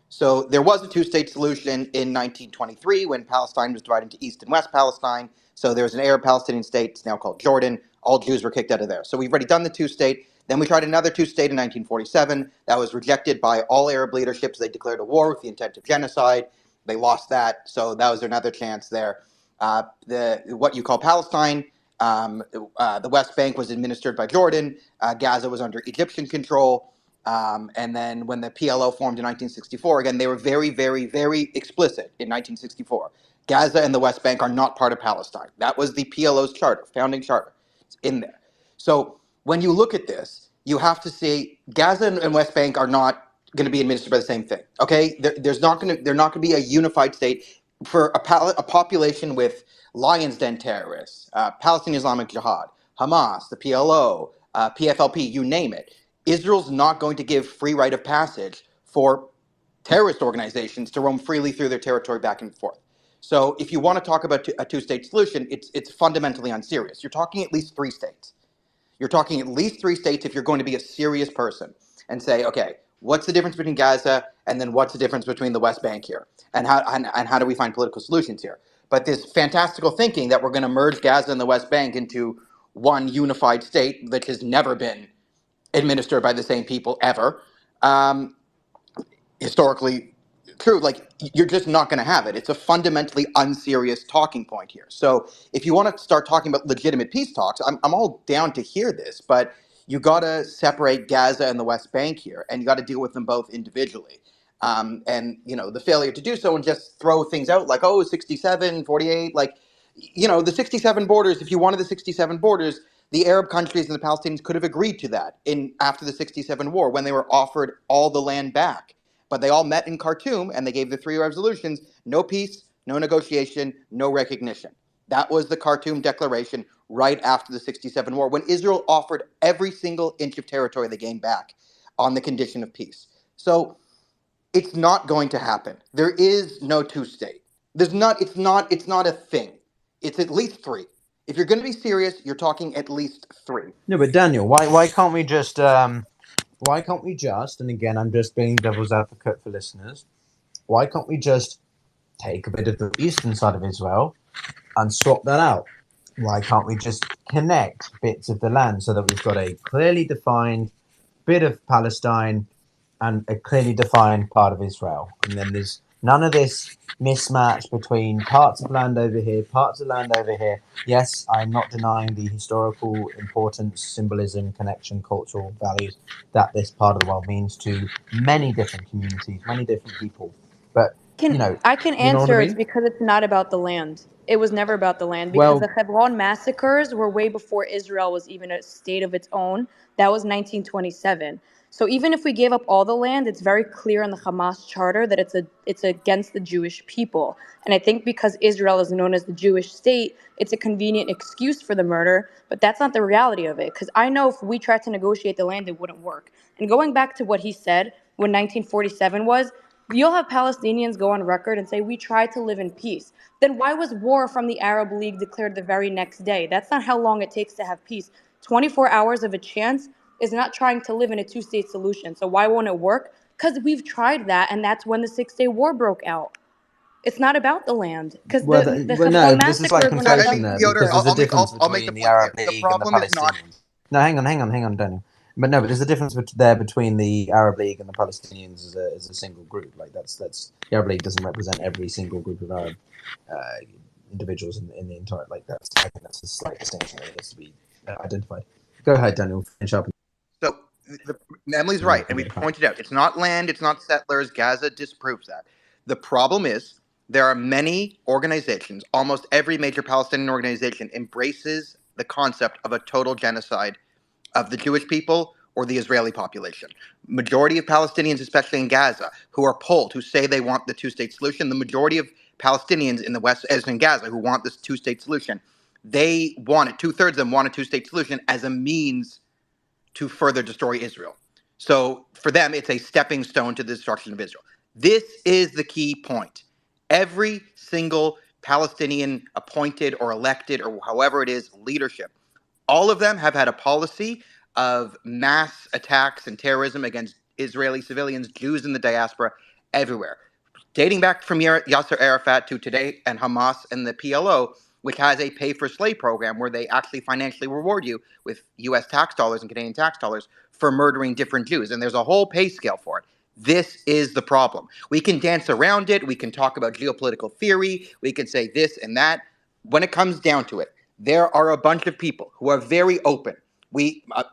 So there was a two-state solution in 1923 when Palestine was divided into East and West Palestine. So there was an Arab Palestinian state, it's now called Jordan. All Jews were kicked out of there. So we've already done the two-state. Then we tried another two-state in 1947. That was rejected by all Arab leaderships. They declared a war with the intent of genocide. They lost that, so that was another chance there. What you call Palestine, the West Bank was administered by Jordan. Gaza was under Egyptian control. And then when the PLO formed in 1964, again, they were very, very, very explicit in 1964. Gaza and the West Bank are not part of Palestine. That was the PLO's charter, founding charter. It's in there. So when you look at this, you have to see Gaza and West Bank are not going to be administered by the same thing. Okay, they're not going to be a unified state for a population with Lions Den terrorists, Palestinian Islamic Jihad, Hamas, the PLO, PFLP, you name it. Israel's not going to give free right of passage for terrorist organizations to roam freely through their territory back and forth. So if you want to talk about a two-state solution, it's fundamentally unserious. You're talking at least three states. You're talking at least three states if you're going to be a serious person and say, okay, what's the difference between Gaza and then what's the difference between the West Bank here? And how do we find political solutions here? But this fantastical thinking that we're going to merge Gaza and the West Bank into one unified state, which has never been administered by the same people ever, historically true, like you're just not going to have it. It's a fundamentally unserious talking point here. So if you want to start talking about legitimate peace talks, I'm all down to hear this, but you got to separate Gaza and the West Bank here, and you got to deal with them both individually. And the failure to do so and just throw things out like, 67, 48, like, the 67 borders, if you wanted the 67 borders, the Arab countries and the Palestinians could have agreed to that after the 67 war when they were offered all the land back. But they all met in Khartoum and they gave the three resolutions: no peace, no negotiation, no recognition. That was the Khartoum Declaration right after the 67 war, when Israel offered every single inch of territory they gained back on the condition of peace. So it's not going to happen. There is no two-state. It's not a thing. It's at least three. If you're going to be serious, you're talking at least three. No, but Daniel, why can't we just and again, I'm just being devil's advocate for listeners, why can't we just take a bit of the eastern side of Israel and swap that out? Why can't we just connect bits of the land so that we've got a clearly defined bit of Palestine and a clearly defined part of Israel? And then there's none of this mismatch between parts of land over here, parts of land over here. Yes, I'm not denying the historical importance, symbolism, connection, cultural values that this part of the world means to many different communities, many different people. But I can you know what I answer it's mean? because it's not about the land. It was never about the land because the Hebron massacres were way before Israel was even a state of its own. That was 1927. So even if we gave up all the land, it's very clear in the Hamas charter that it's against the Jewish people. And I think because Israel is known as the Jewish state, it's a convenient excuse for the murder, but that's not the reality of it. Because I know if we tried to negotiate the land, it wouldn't work. And going back to what he said when 1947 was, you'll have Palestinians go on record and say, we tried to live in peace. Then why was war from the Arab League declared the very next day? That's not how long it takes to have peace. 24 hours of a chance is not trying to live in a two-state solution. So why won't it work? Because we've tried that, and that's when the Six-Day War broke out. It's not about the land. Because no, this is like massacres were not conflation about there, Israel. because there's a difference I'll make between the the point Arab here. The League and the problem is not. Palestinians. No, hang on, Daniel. But no, but there's a difference there between the Arab League and the Palestinians as a single group. Like that's the Arab League doesn't represent every single group of Arab individuals in the entire, like, that's, I think that's a slight distinction that needs to be identified. Go ahead, Daniel, finish up. So Emily's right, and we pointed out it's not land, it's not settlers. Gaza disproves that. The problem is there are many organizations, almost every major Palestinian organization embraces the concept of a total genocide of the Jewish people or the Israeli population. Majority of Palestinians, especially in Gaza, who are polled, who say they want the two-state solution, the majority of Palestinians in the West, as in Gaza, who want this two-state solution, they want it. 2/3 of them want a two-state solution as a means to further destroy Israel. So for them, it's a stepping stone to the destruction of Israel. This is the key point. Every single Palestinian appointed or elected or however it is leadership, all of them have had a policy of mass attacks and terrorism against Israeli civilians, Jews in the diaspora, everywhere. Dating back from Yasser Arafat to today and Hamas and the PLO, which has a pay-for-slay program where they actually financially reward you with U.S. tax dollars and Canadian tax dollars for murdering different Jews. And there's a whole pay scale for it. This is the problem. We can dance around it. We can talk about geopolitical theory. We can say this and that. When it comes down to it, there are a bunch of people who are very open.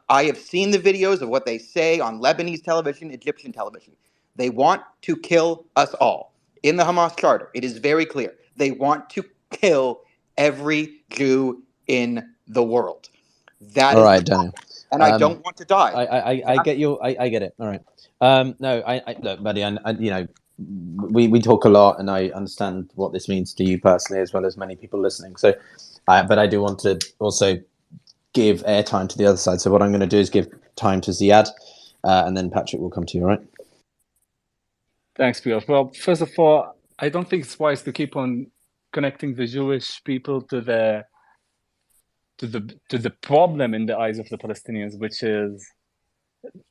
I have seen the videos of what they say on Lebanese television, Egyptian television. They want to kill us all. In the Hamas charter, it is very clear. They want to kill every Jew in the world. That all is right, Daniel. And I don't want to die. I get you. I get it. All right. No, I look, buddy. And you know, we talk a lot, and I understand what this means to you personally, as well as many people listening. So, but I do want to also give airtime to the other side. So what I'm going to do is give time to Ziad, and then Patrick will come to you. All right. Thanks, Pyotr. Well, first of all, I don't think it's wise to keep on connecting the Jewish people to the problem in the eyes of the Palestinians, which is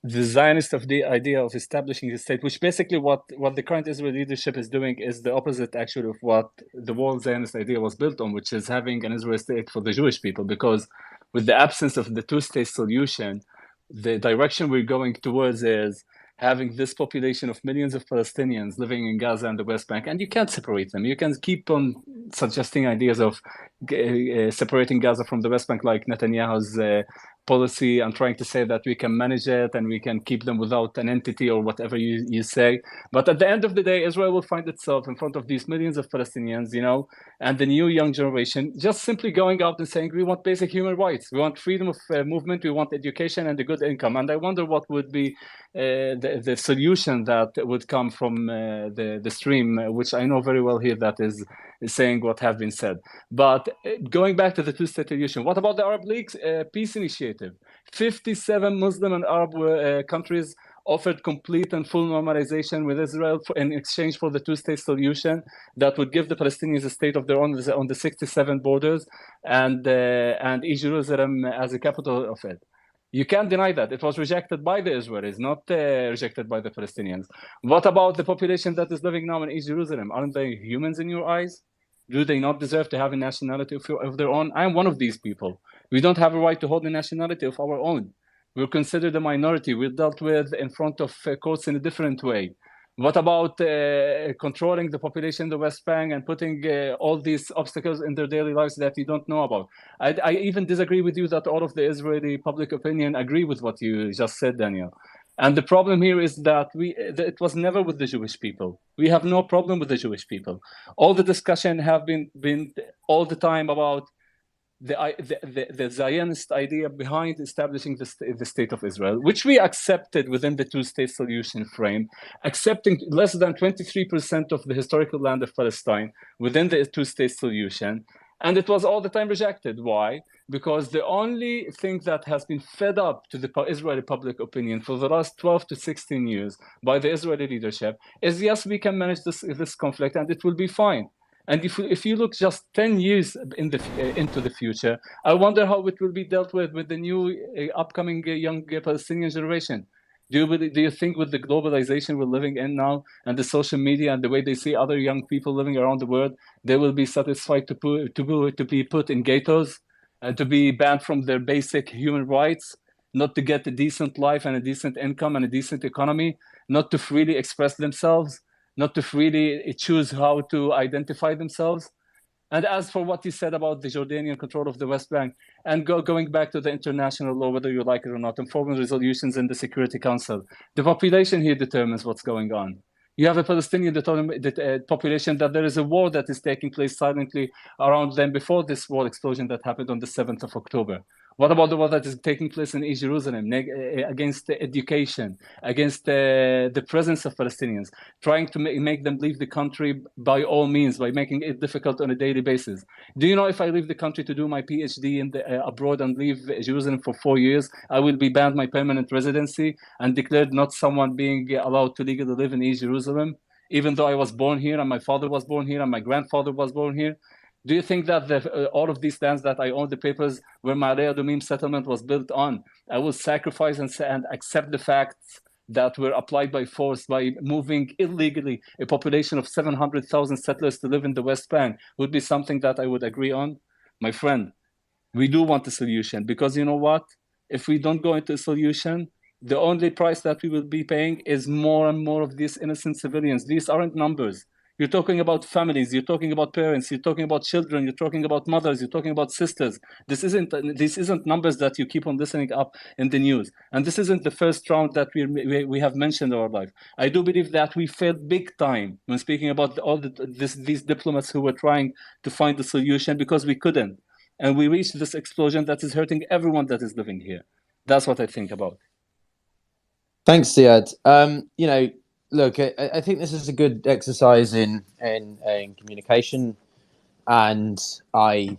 the Zionist of the idea of establishing a state, which basically what the current Israeli leadership is doing is the opposite actually of what the world Zionist idea was built on, which is having an Israeli state for the Jewish people. Because with the absence of the two-state solution, the direction we're going towards is having this population of millions of Palestinians living in Gaza and the West Bank, and you can't separate them. You can keep on suggesting ideas of separating Gaza from the West Bank, like Netanyahu's policy, and trying to say that we can manage it and we can keep them without an entity or whatever you say. But at the end of the day, Israel will find itself in front of these millions of Palestinians, you know, and the new young generation just simply going out and saying, we want basic human rights, we want freedom of movement, we want education and a good income. And I wonder what would be the solution that would come from the stream, which I know very well here that is saying what have been said. But going back to the two-state solution, what about the Arab League's peace initiative? 57 Muslim and Arab countries offered complete and full normalization with Israel in exchange for the two-state solution that would give the Palestinians a state of their own on the 67 borders and East Jerusalem as a capital of it. You can't deny that. It was rejected by the Israelis, not rejected by the Palestinians. What about the population that is living now in East Jerusalem? Aren't they humans in your eyes? Do they not deserve to have a nationality of their own? I'm one of these people. We don't have a right to hold a nationality of our own. We're considered a minority. We're dealt with in front of courts in a different way. What about controlling the population in the West Bank and putting all these obstacles in their daily lives that you don't know about? I even disagree with you that all of the Israeli public opinion agree with what you just said, Daniel. And the problem here is that it was never with the Jewish people. We have no problem with the Jewish people. All the discussion have been all the time about the Zionist idea behind establishing the state of Israel, which we accepted within the two-state solution frame, accepting less than 23% of the historical land of Palestine within the two-state solution. And it was all the time rejected. Why? Because the only thing that has been fed up to the Israeli public opinion for the last 12 to 16 years by the Israeli leadership is, yes, we can manage this conflict and it will be fine. And if you look just 10 years into the future, I wonder how it will be dealt with the new upcoming young Palestinian generation. Do you think with the globalization we're living in now and the social media and the way they see other young people living around the world, they will be satisfied to be put in ghettos and to be banned from their basic human rights, not to get a decent life and a decent income and a decent economy, not to freely express themselves, not to freely choose how to identify themselves? And as for what you said about the Jordanian control of the West Bank, and going back to the international law, whether you like it or not, and foreign resolutions in the Security Council, the population here determines what's going on. You have a Palestinian population that there is a war that is taking place silently around them before this war explosion that happened on the 7th of October. What about the war that is taking place in East Jerusalem against education, against the presence of Palestinians, trying to make them leave the country by all means, by making it difficult on a daily basis? Do you know if I leave the country to do my PhD in abroad and leave Jerusalem for 4 years, I will be banned my permanent residency and declared not someone being allowed to legally live in East Jerusalem, even though I was born here and my father was born here and my grandfather was born here? Do you think that all of these lands that I own, the papers where my Ma'ale Adumim settlement was built on, I will sacrifice and accept the facts that were applied by force by moving illegally a population of 700,000 settlers to live in the West Bank would be something that I would agree on? My friend, we do want a solution, because you know what? If we don't go into a solution, the only price that we will be paying is more and more of these innocent civilians. These aren't numbers. You're talking about families, you're talking about parents, you're talking about children, you're talking about mothers, you're talking about sisters. This isn't numbers that you keep on listening up in the news. And this isn't the first round that we have mentioned in our life. I do believe that we failed big time when speaking about these diplomats who were trying to find the solution, because we couldn't. And we reached this explosion that is hurting everyone that is living here. That's what I think about. Thanks, Ziad. Look, I think this is a good exercise in communication, and I'm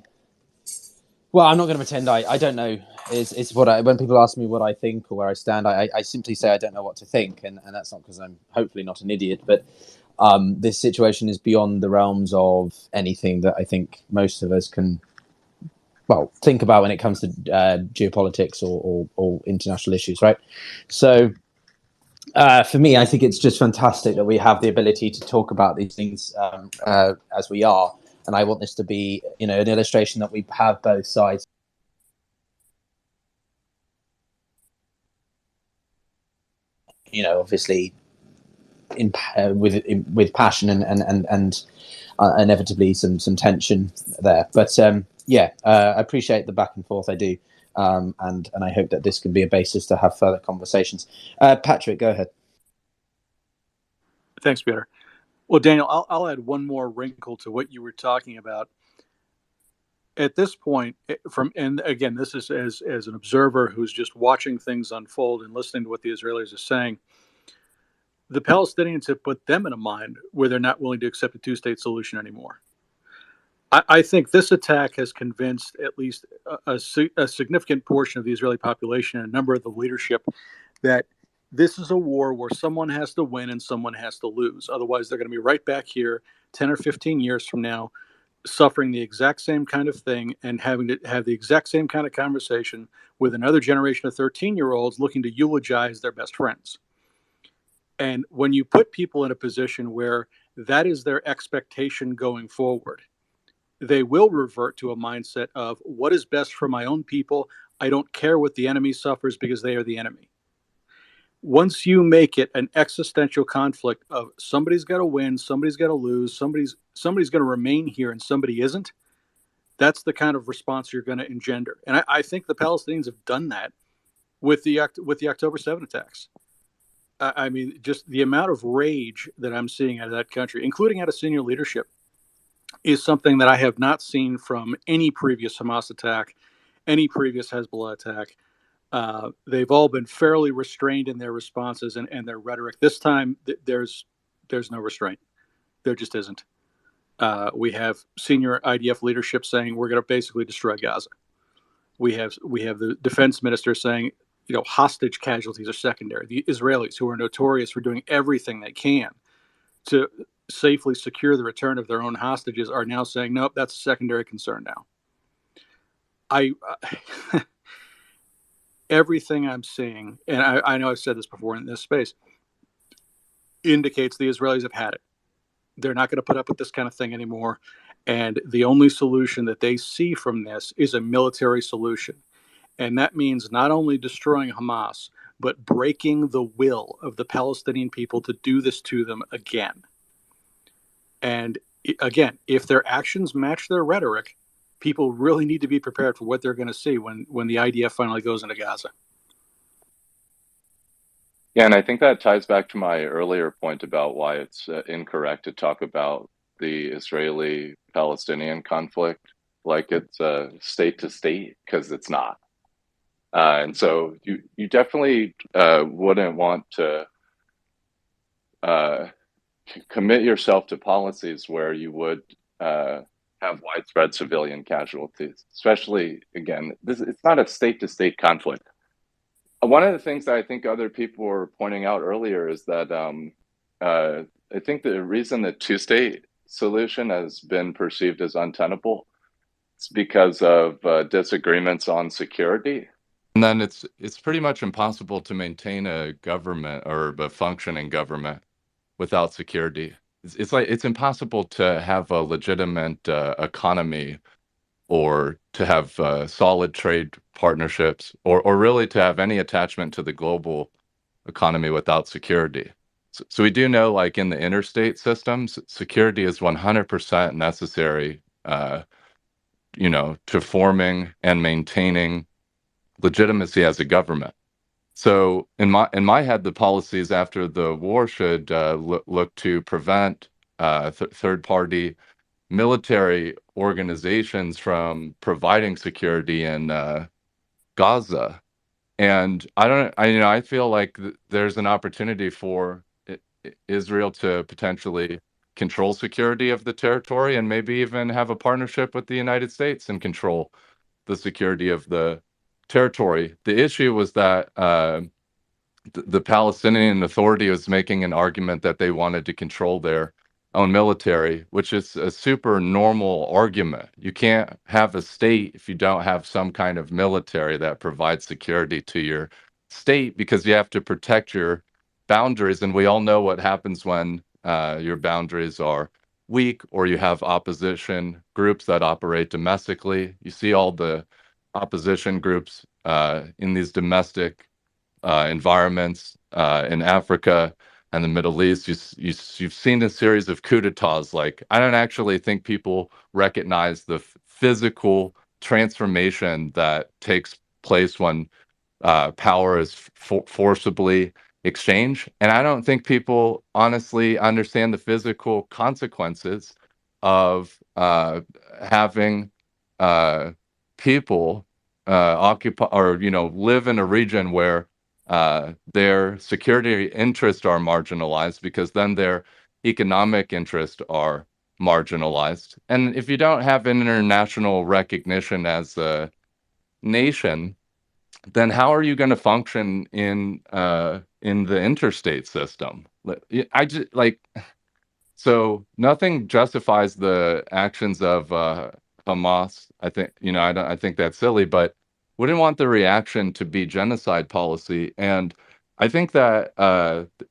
not going to pretend I don't know. It's when people ask me what I think or where I stand, I simply say I don't know what to think, and that's not because I'm hopefully not an idiot, but this situation is beyond the realms of anything that I think most of us can think about when it comes to geopolitics or international issues, right? So. For me, I think it's just fantastic that we have the ability to talk about these things as we are, and I want this to be, an illustration that we have both sides. Obviously, with passion and inevitably some tension there. But I appreciate the back and forth. I do. And I hope that this can be a basis to have further conversations. Patrick, go ahead. Thanks, Peter. Well, Daniel, I'll add one more wrinkle to what you were talking about. At this point, and again, this is as an observer who's just watching things unfold and listening to what the Israelis are saying, the Palestinians have put them in a mind where they're not willing to accept a two-state solution anymore. I think this attack has convinced at least a significant portion of the Israeli population and a number of the leadership that this is a war where someone has to win and someone has to lose. Otherwise, they're going to be right back here 10 or 15 years from now, suffering the exact same kind of thing and having to have the exact same kind of conversation with another generation of 13-year-olds looking to eulogize their best friends. And when you put people in a position where that is their expectation going forward, they will revert to a mindset of what is best for my own people. I don't care what the enemy suffers because they are the enemy. Once you make it an existential conflict of somebody's got to win, somebody's got to lose, somebody's going to remain here and somebody isn't, that's the kind of response you're going to engender. And I think the Palestinians have done that with the October 7 attacks. I mean, just the amount of rage that I'm seeing out of that country, including out of senior leadership, is something that I have not seen from any previous Hamas attack, any previous Hezbollah attack. They've all been fairly restrained in their responses and their rhetoric. This time, there's no restraint. There just isn't. We have senior IDF leadership saying we're going to basically destroy Gaza. We have the defense minister saying, hostage casualties are secondary. The Israelis, who are notorious for doing everything they can to safely secure the return of their own hostages, are now saying, nope, that's a secondary concern now. Everything I'm seeing, and I know I've said this before in this space, indicates the Israelis have had it. They're not going to put up with this kind of thing anymore. And the only solution that they see from this is a military solution. And that means not only destroying Hamas, but breaking the will of the Palestinian people to do this to them again. And again, if their actions match their rhetoric, people really need to be prepared for what they're going to see when the IDF finally goes into Gaza. Yeah, and I think that ties back to my earlier point about why it's incorrect to talk about the Israeli-Palestinian conflict like it's state to state, because it's not. And so you definitely wouldn't want to commit yourself to policies where you would have widespread civilian casualties, especially, again, it's not a state to state conflict. One of the things that I think other people were pointing out earlier is that I think the reason the two-state solution has been perceived as untenable is because of disagreements on security. And then it's pretty much impossible to maintain a government or a functioning government without security. It's like it's impossible to have a legitimate economy, or to have solid trade partnerships, or really to have any attachment to the global economy without security. So we do know, like in the interstate systems, security is 100% necessary, to forming and maintaining legitimacy as a government. So in my head, the policies after the war should look to prevent third-party military organizations from providing security in Gaza. And I feel like there's an opportunity for Israel to potentially control security of the territory, and maybe even have a partnership with the United States and control the security of the territory. The issue was that the Palestinian Authority was making an argument that they wanted to control their own military, which is a super normal argument. You can't have a state if you don't have some kind of military that provides security to your state, because you have to protect your boundaries. And we all know what happens when your boundaries are weak, or you have opposition groups that operate domestically. You see all the opposition groups in these domestic environments in Africa and the Middle East. You've seen a series of coups d'etats. Like, I don't actually think people recognize the physical transformation that takes place when power is forcibly exchanged. And I don't think people honestly understand the physical consequences of having people occupy, or live in a region where their security interests are marginalized, because then their economic interests are marginalized. And if you don't have international recognition as a nation, then how are you going to function in the interstate system? I just like So nothing justifies the actions of Hamas. I think I think that's silly, but wouldn't want the reaction to be genocide policy. And I think that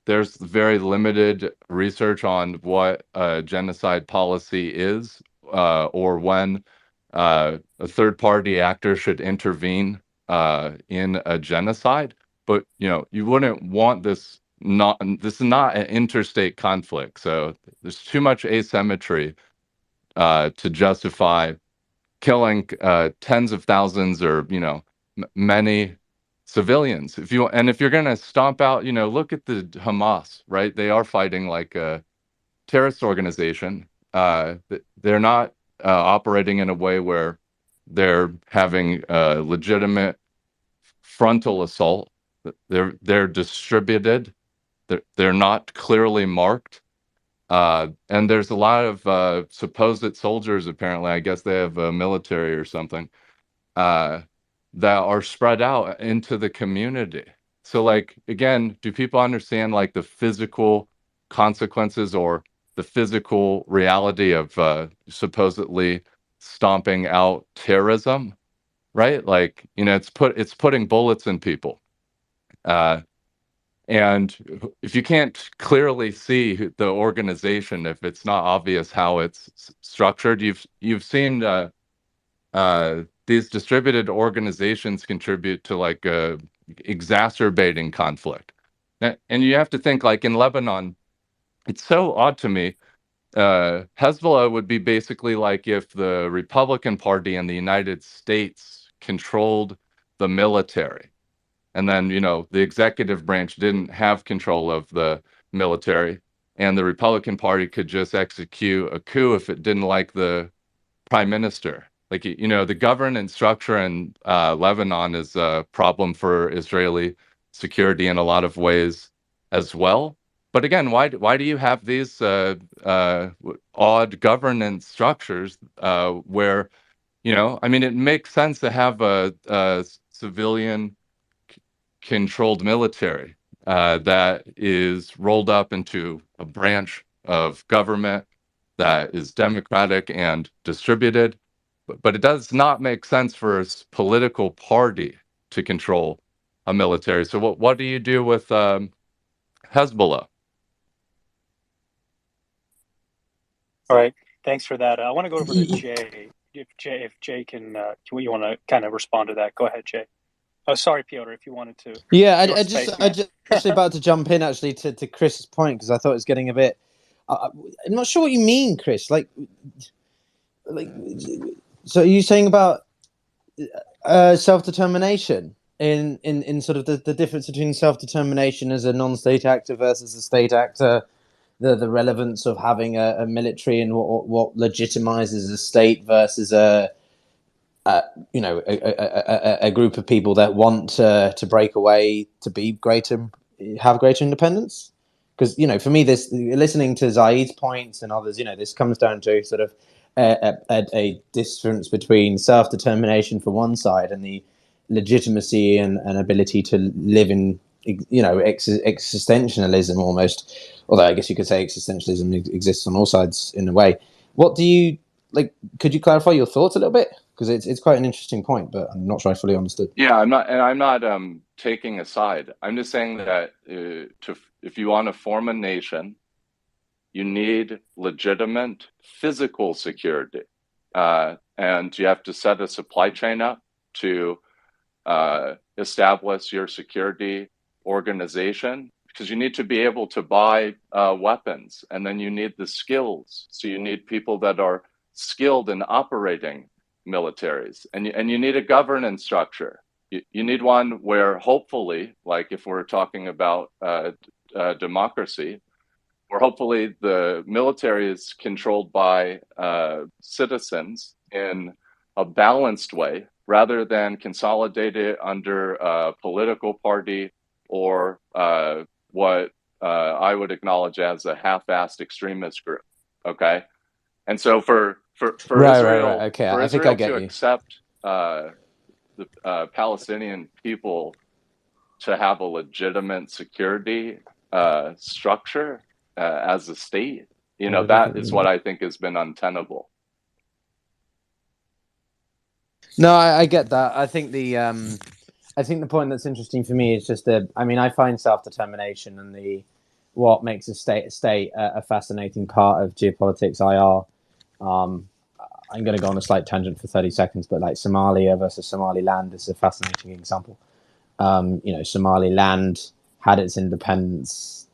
there's very limited research on what genocide policy is, or when a third-party actor should intervene in a genocide. But you wouldn't want this. This is not an interstate conflict, so there's too much asymmetry to justify killing tens of thousands, or many civilians. If you're going to stomp out, look at the Hamas, right? They are fighting like a terrorist organization. They're not operating in a way where they're having legitimate frontal assault. They're distributed. They're not clearly marked. And there's a lot of supposed soldiers, apparently, I guess they have a military or something, that are spread out into the community. So, like, again, do people understand, like, the physical consequences or the physical reality of supposedly stomping out terrorism, right? Like, it's putting bullets in people. And if you can't clearly see the organization, if it's not obvious how it's structured, you've seen these distributed organizations contribute to, like, exacerbating conflict. And you have to think, like in Lebanon, it's so odd to me. Hezbollah would be basically like if the Republican Party in the United States controlled the military. And then, the executive branch didn't have control of the military, and the Republican Party could just execute a coup if it didn't like the prime minister. Like, the governance structure in Lebanon is a problem for Israeli security in a lot of ways as well. But again, why do you have these odd governance structures where, it makes sense to have a civilian controlled military that is rolled up into a branch of government that is democratic and distributed. But it does not make sense for a political party to control a military. So what do you do with Hezbollah? All right, thanks for that. I want to go over to Jay. If Jay can you want to kind of respond to that? Go ahead, Jay. Oh, sorry, Pyotr, if you wanted to. Yeah, Your I space, just man. actually about to jump in actually to Chris's point, because I thought it was getting a bit. I'm not sure what you mean, Chris. Like, so are you saying about self-determination in sort of the difference between self-determination as a non-state actor versus a state actor, the relevance of having a military and what legitimizes a state versus a group of people that want to break away to be greater, have greater independence? Because for me, this, listening to Zaid's points and others, this comes down to sort of a difference between self-determination for one side and the legitimacy and ability to live in existentialism almost. Although I guess you could say existentialism exists on all sides in a way. What do you like? Could you clarify your thoughts a little bit? Because it's quite an interesting point, but I'm not sure I fully understood. Yeah, I'm not taking a side. I'm just saying that if you want to form a nation, you need legitimate physical security, and you have to set a supply chain up to establish your security organization, because you need to be able to buy weapons, and then you need the skills. So you need people that are skilled in operating militaries, and you need a governance structure. You need one where, hopefully, like if we're talking about democracy, where hopefully the military is controlled by citizens in a balanced way, rather than consolidated under a political party or what I would acknowledge as a half-assed extremist group. Okay, and so for Israel, Right. Okay, for I think I Israel get to you. accept the Palestinian people to have a legitimate security structure as a state, that is what I think has been untenable. No, I get that. I think the point that's interesting for me is just I find self-determination and what makes a state a fascinating part of geopolitics. IR. I'm going to go on a slight tangent for 30 seconds, but like Somalia versus Somaliland is a fascinating example. Somaliland had its independence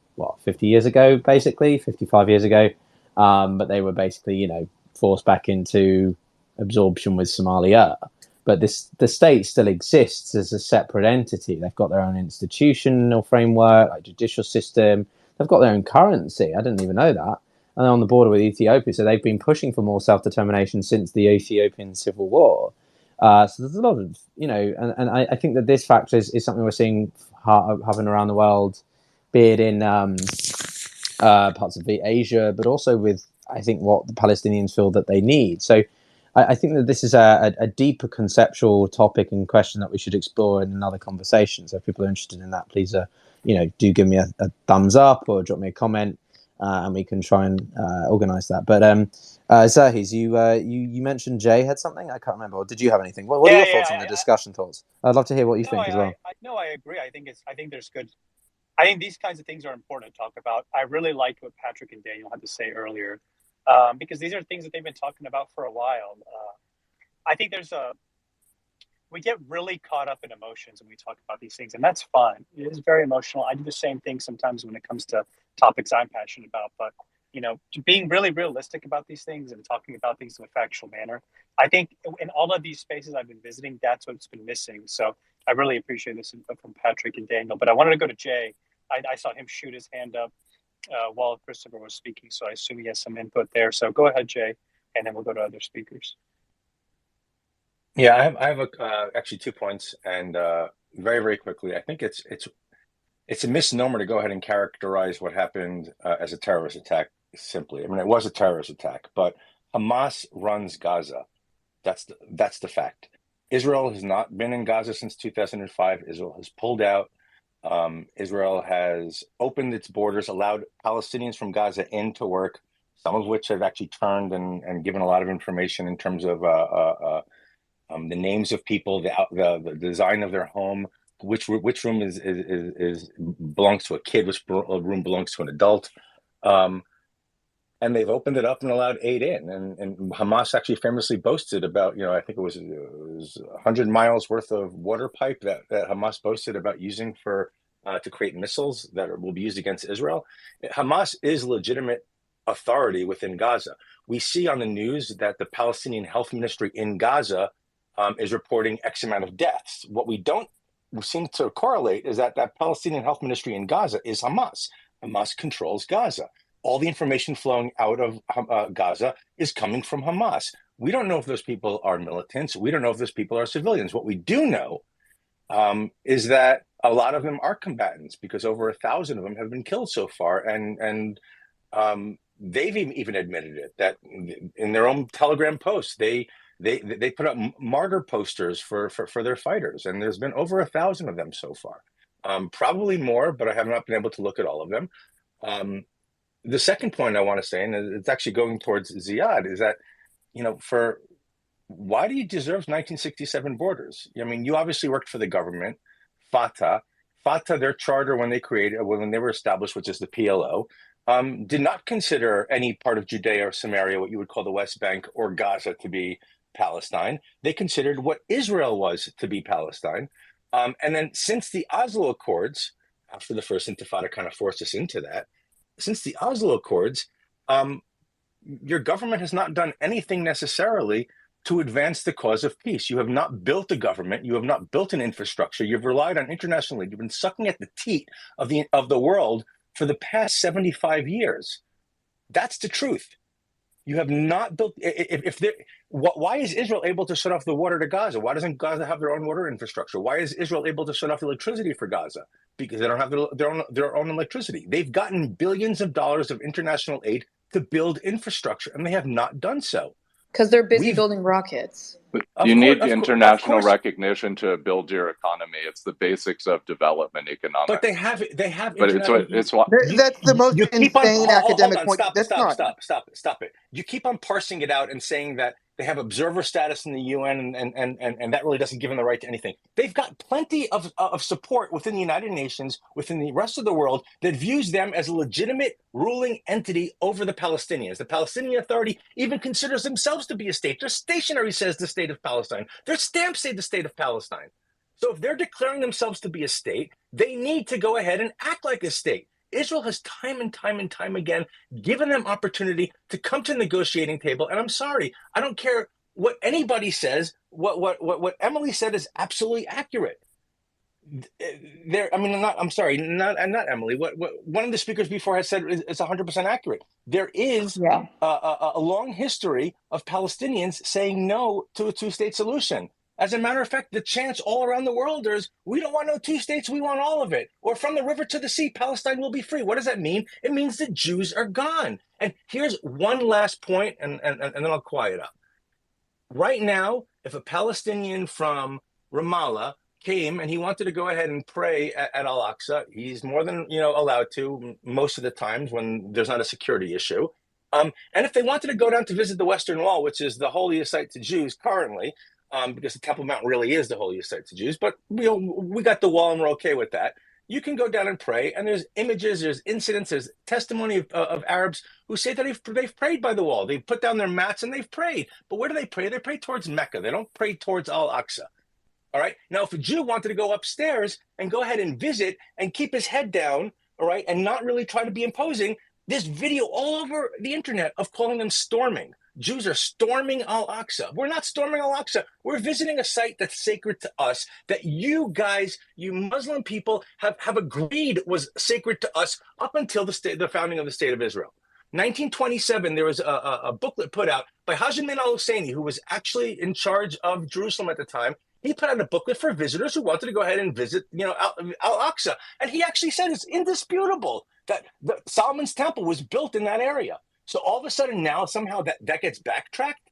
50 years ago, basically 55 years ago, but they were basically forced back into absorption with Somalia. But the state still exists as a separate entity. They've got their own institutional framework, like judicial system. They've got their own currency. I didn't even know that. And they're on the border with Ethiopia, so they've been pushing for more self-determination since the Ethiopian civil war. So there's a lot of, and I think that this factor is something we're seeing happen around the world, be it in parts of Asia, but also with, I think, what the Palestinians feel that they need. So I think that this is a deeper conceptual topic and question that we should explore in another conversation. So if people are interested in that, please, do give me a thumbs up or drop me a comment, and we can try and organize that. But Zahiz, you mentioned Jay had something. I can't remember. Or did you have anything? What are your thoughts on the discussion thoughts? I'd love to hear what you think as well. I agree. I think there's good. I think these kinds of things are important to talk about. I really liked what Patrick and Daniel had to say earlier, because these are things that they've been talking about for a while. I think we get really caught up in emotions when we talk about these things, and that's fine. It is very emotional. I do the same thing sometimes when it comes to topics I'm passionate about, but being really realistic about these things and talking about things in a factual manner. I think in all of these spaces I've been visiting, that's what's been missing. So I really appreciate this input from Patrick and Daniel. But I wanted to go to Jay. I saw him shoot his hand up while Christopher was speaking, so I assume he has some input there. So go ahead, Jay, and then we'll go to other speakers. Yeah, I have actually 2 points, and very, very quickly, I think it's a misnomer to go ahead and characterize what happened as a terrorist attack simply. I mean, it was a terrorist attack, but Hamas runs Gaza. That's the fact. Israel has not been in Gaza since 2005. Israel has pulled out. Israel has opened its borders, allowed Palestinians from Gaza in to work, some of which have actually turned and given a lot of information in terms of the names of people, the design of their home, which room is belongs to a kid, which room belongs to an adult, and they've opened it up and allowed aid in. And Hamas actually famously boasted about, I think it was 100 miles worth of water pipe that Hamas boasted about using to create missiles that will be used against Israel. Hamas is legitimate authority within Gaza. We see on the news that the Palestinian Health Ministry in Gaza is reporting X amount of deaths. What we don't seem to correlate is that Palestinian Health Ministry in Gaza is Hamas. Hamas controls Gaza. All the information flowing out of Gaza is coming from Hamas. We don't know if those people are militants. We don't know if those people are civilians. What we do know is that a lot of them are combatants, because over 1,000 of them have been killed so far. And they've even admitted it, that in their own Telegram posts, they put up martyr posters for their fighters. And there's been over 1,000 of them so far. Probably more, but I have not been able to look at all of them. The second point I want to say, and it's actually going towards Ziad, is that, why do you deserve 1967 borders? I mean, you obviously worked for the government, Fatah, their charter when they were established, which is the PLO, did not consider any part of Judea or Samaria, what you would call the West Bank or Gaza, to be Palestine. They considered what Israel was to be Palestine. And then since the Oslo Accords, after the First Intifada kind of forced us into that, since the Oslo Accords, your government has not done anything necessarily to advance the cause of peace. You have not built a government. You have not built an infrastructure. You've relied on international aid. You've been sucking at the teat of the world for the past 75 years. That's the truth. You have not built. Why is Israel able to shut off the water to Gaza? Why doesn't Gaza have their own water infrastructure? Why is Israel able to shut off the electricity for Gaza? Because they don't have their own electricity. They've gotten billions of dollars of international aid to build infrastructure, and they have not done so. Because they're busy building rockets. But you need international recognition to build your economy. It's the basics of development economics. But they have. But it's what that's the most insane academic point. Stop it. You keep on parsing it out and saying that they have observer status in the UN, and that really doesn't give them the right to anything. They've got plenty of support within the United Nations, within the rest of the world, that views them as a legitimate ruling entity over the Palestinians. The Palestinian Authority even considers themselves to be a state. Their stationery says the state of Palestine. Their stamps say the state of Palestine. So if they're declaring themselves to be a state, they need to go ahead and act like a state. Israel has time and time again given them opportunity to come to the negotiating table. And I'm sorry, I don't care what anybody says. What Emily said is absolutely accurate. Not Emily. What one of the speakers before has said is 100% accurate. There is a long history of Palestinians saying no to a two-state solution. As a matter of fact, the chants all around the world is, we don't want no two states, we want all of it. Or from the river to the sea, Palestine will be free. What does that mean? It means the Jews are gone. And here's one last point, and then I'll quiet up. Right now, if a Palestinian from Ramallah came and he wanted to go ahead and pray at Al-Aqsa, he's more than allowed to most of the times when there's not a security issue. And if they wanted to go down to visit the Western Wall, which is the holiest site to Jews currently, because the Temple Mount really is the holiest site to Jews, but we got the wall and we're okay with that. You can go down and pray, and there's images, there's incidents, there's testimony of Arabs who say that they've prayed by the wall. They've put down their mats and they've prayed. But where do they pray? They pray towards Mecca. They don't pray towards Al-Aqsa. All right. Now, if a Jew wanted to go upstairs and go ahead and visit and keep his head down, all right, and not really try to be imposing, There's video all over the internet of calling them storming. Jews are storming Al-Aqsa. We're not storming Al-Aqsa. We're visiting a site that's sacred to us, that you guys, you Muslim people, have agreed was sacred to us up until the founding of the State of Israel. 1927, there was a booklet put out by Hashim al-Husseini, who was actually in charge of Jerusalem at the time. He put out a booklet for visitors who wanted to go ahead and visit, Al-Aqsa. And he actually said it's indisputable that Solomon's temple was built in that area. So all of a sudden now somehow that gets backtracked.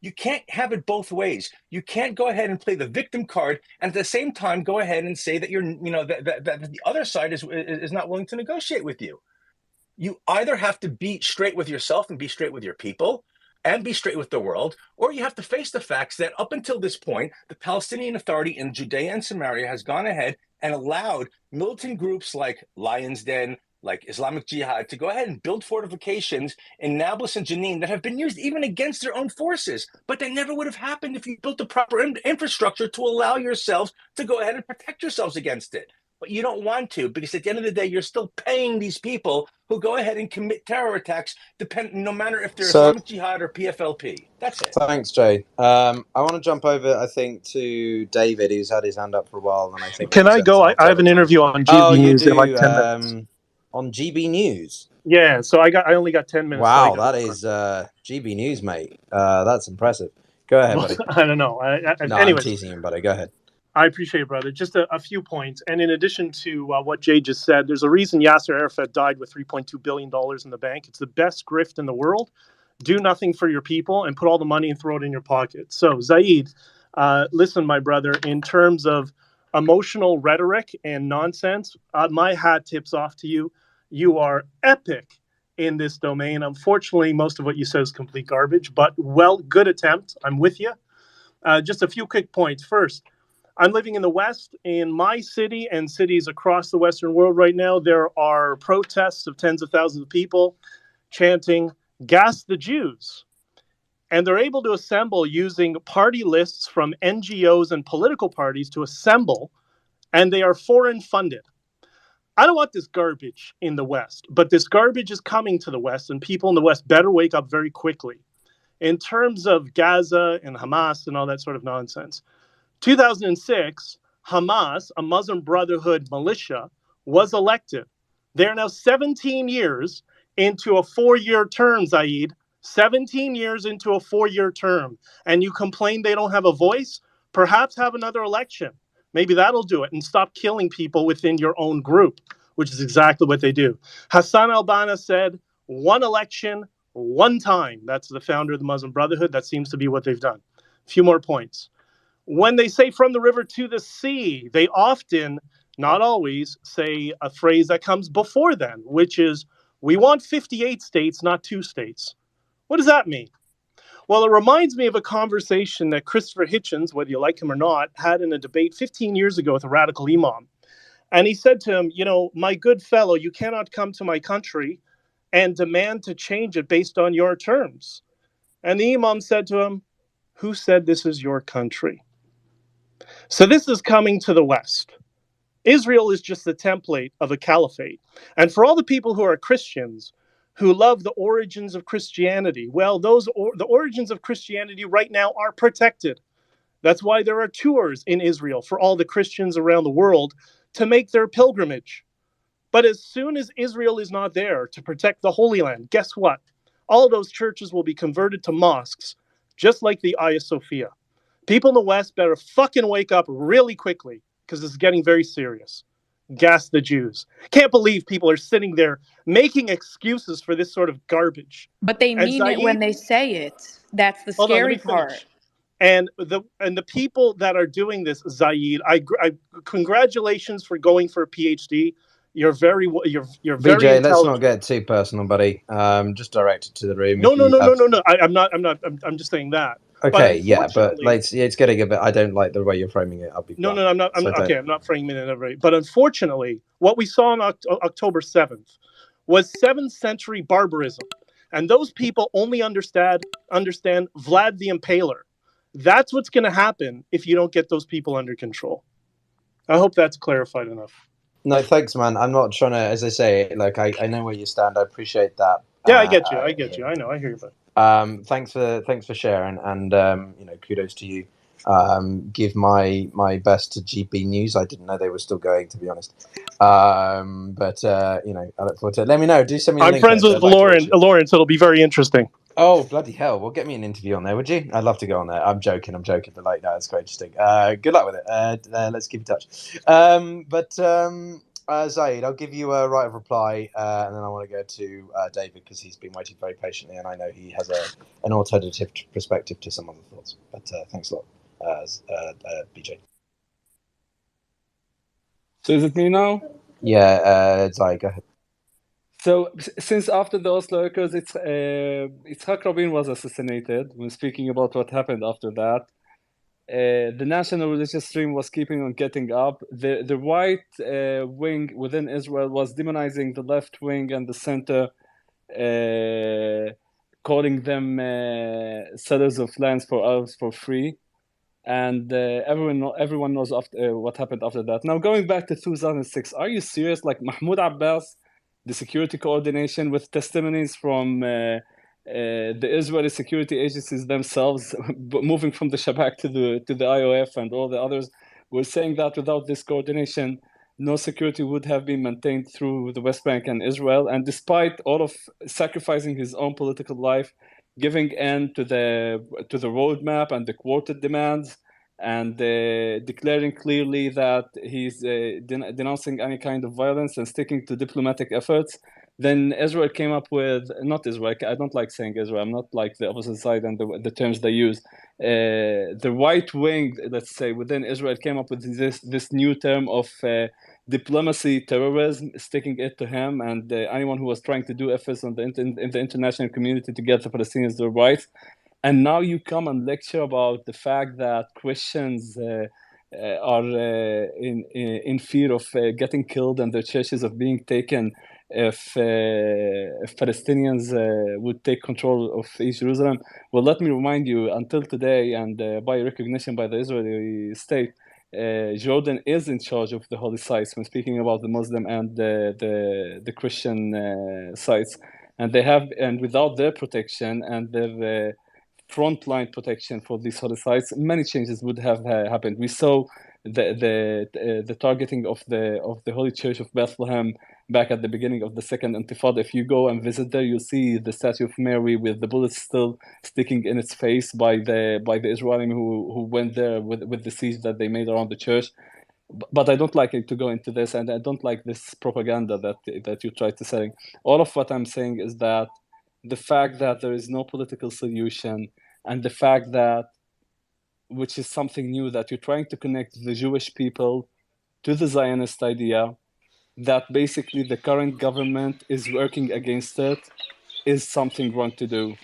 You can't have it both ways. You can't go ahead and play the victim card and at the same time go ahead and say that that the other side is not willing to negotiate with you. You either have to be straight with yourself and be straight with your people and be straight with the world, or you have to face the facts that up until this point, the Palestinian Authority in Judea and Samaria has gone ahead and allowed militant groups like Lion's Den, like Islamic Jihad, to go ahead and build fortifications in Nablus and Jenin that have been used even against their own forces. But that never would have happened if you built the proper infrastructure to allow yourselves to go ahead and protect yourselves against it. But you don't want to, because at the end of the day, you're still paying these people who go ahead and commit terror attacks, no matter if they're Islamic Jihad or PFLP. That's it. Thanks, Jay. I want to jump over, I think, to David, who's had his hand up for a while. And I think Can I go? I have an interview on GB News in like 10 minutes. On GB News? Yeah, so I only got 10 minutes. Wow, that is GB News, mate. That's impressive. Go ahead, buddy. I don't know. I'm teasing him, buddy. Go ahead. I appreciate it, brother. Just a few points. And in addition to what Jay just said, there's a reason Yasser Arafat died with $3.2 billion in the bank. It's the best grift in the world. Do nothing for your people and put all the money and throw it in your pocket. So, Zaid, listen, my brother, in terms of emotional rhetoric and nonsense, my hat tips off to you. You are epic in this domain. Unfortunately, most of what you said is complete garbage, but good attempt. I'm with you. Just a few quick points. First, I'm living in the West. In my city and cities across the Western world right now, there are protests of tens of thousands of people chanting, "Gas the Jews." And they're able to assemble using party lists from NGOs and political parties to assemble, and they are foreign funded. I don't want this garbage in the West, but this garbage is coming to the West, and people in the West better wake up very quickly. In terms of Gaza and Hamas and all that sort of nonsense, 2006, Hamas, a Muslim Brotherhood militia, was elected. They're now 17 years into a 4-year term, Zaid. 17 years into a 4-year term. And you complain they don't have a voice? Perhaps have another election. Maybe that'll do it and stop killing people within your own group, which is exactly what they do. Hassan al-Banna said, one election, one time. That's the founder of the Muslim Brotherhood. That seems to be what they've done. A few more points. When they say from the river to the sea, they often, not always, say a phrase that comes before then, which is, we want 58 states, not 2 states. What does that mean? Well, it reminds me of a conversation that Christopher Hitchens, whether you like him or not, had in a debate 15 years ago with a radical imam. And he said to him, my good fellow, you cannot come to my country and demand to change it based on your terms. And the imam said to him, who said this is your country? So this is coming to the West. Israel is just the template of a caliphate. And for all the people who are Christians, who love the origins of Christianity, well, the origins of Christianity right now are protected. That's why there are tours in Israel for all the Christians around the world to make their pilgrimage. But as soon as Israel is not there to protect the Holy Land, guess what? All those churches will be converted to mosques, just like the Hagia Sophia. People in the West better fucking wake up really quickly, because it's getting very serious. Gas the Jews. Can't believe people are sitting there making excuses for this sort of garbage. But they mean it when they say it. That's the scary part. And the people that are doing this, Zaid, I congratulations for going for a PhD. You're very BJ, let's not get too personal, buddy. Just direct it to the room. No. I'm not. I'm just saying that. Okay, but it's getting a bit. I don't like the way you're framing it. No, I'm not. I'm not framing it that way. But unfortunately, what we saw on October 7th was 7th century barbarism, and those people only understand Vlad the Impaler. That's what's going to happen if you don't get those people under control. I hope that's clarified enough. No, thanks, man. I'm not trying to, as I say, like I know where you stand. I appreciate that. Yeah, I get you. I get you. I know. I hear you, bud. Thanks for sharing, and kudos to you. Give my best to GB News. I didn't know they were still going, to be honest. But I look forward to it. Let me know. Do send me. I'm friends with Lauren, so it'll be very interesting. Oh, bloody hell. Well, get me an interview on there, would you? I'd love to go on there. I'm joking, but like, no, it's quite interesting. Good luck with it. Let's keep in touch. Zaid, I'll give you a right of reply, and then I want to go to David, because he's been waiting very patiently, and I know he has an alternative perspective to some other thoughts. But thanks a lot, BJ. So is it me now? Yeah, Zaid, go ahead. So since after the Oslo Accords, Yitzhak Rabin was assassinated. When speaking about what happened after that, the national religious stream was keeping on getting up. The right wing within Israel was demonizing the left wing and the center, calling them sellers of lands for Arabs for free. And everyone knows what happened after that. Now, going back to 2006, are you serious? Like Mahmoud Abbas, the security coordination with testimonies from the Israeli security agencies themselves, moving from the Shabak to the IOF and all the others, were saying that without this coordination, no security would have been maintained through the West Bank and Israel. And despite all of sacrificing his own political life, giving in to the roadmap and the quoted demands, and declaring clearly that he's denouncing any kind of violence and sticking to diplomatic efforts, then Israel came up with, not Israel, I don't like saying Israel, I'm not like the opposite side and the terms they use. The right wing, let's say, within Israel came up with this new term of diplomacy terrorism, sticking it to him and anyone who was trying to do efforts in the international community to get the Palestinians their rights. And now you come and lecture about the fact that Christians are in fear of getting killed and their churches of being taken if Palestinians would take control of East Jerusalem. Well, let me remind you, until today, and by recognition by the Israeli state, Jordan is in charge of the holy sites when speaking about the Muslim and the Christian sites, and without their protection and their frontline protection for these holy sites, many changes would have happened. We saw the targeting of the Holy Church of Bethlehem back at the beginning of the Second Intifada. If you go and visit there, you'll see the statue of Mary with the bullets still sticking in its face by the Israelis who went there with the siege that they made around the church. But I don't like it to go into this, and I don't like this propaganda that you try to say. All of what I'm saying is that the fact that there is no political solution, and the fact that, which is something new, that you're trying to connect the Jewish people to the Zionist idea, that basically the current government is working against it, is something wrong to do.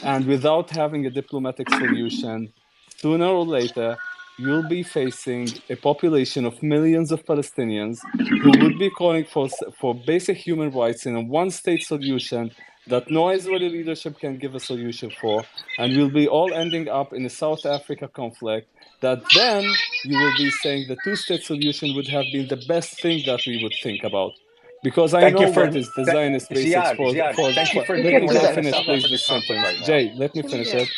And without having a diplomatic solution, sooner or later, you'll be facing a population of millions of Palestinians who would be calling for basic human rights in a one-state solution that no Israeli leadership can give a solution for, and we'll be all ending up in a South Africa conflict that then you will be saying the two-state solution would have been the best thing that we would think about. Because I know what is the Zionist basics for thank you for let admitting me we're just not in a finish, South please, Africa this conflict sentence. right now. Jay, let me finish it.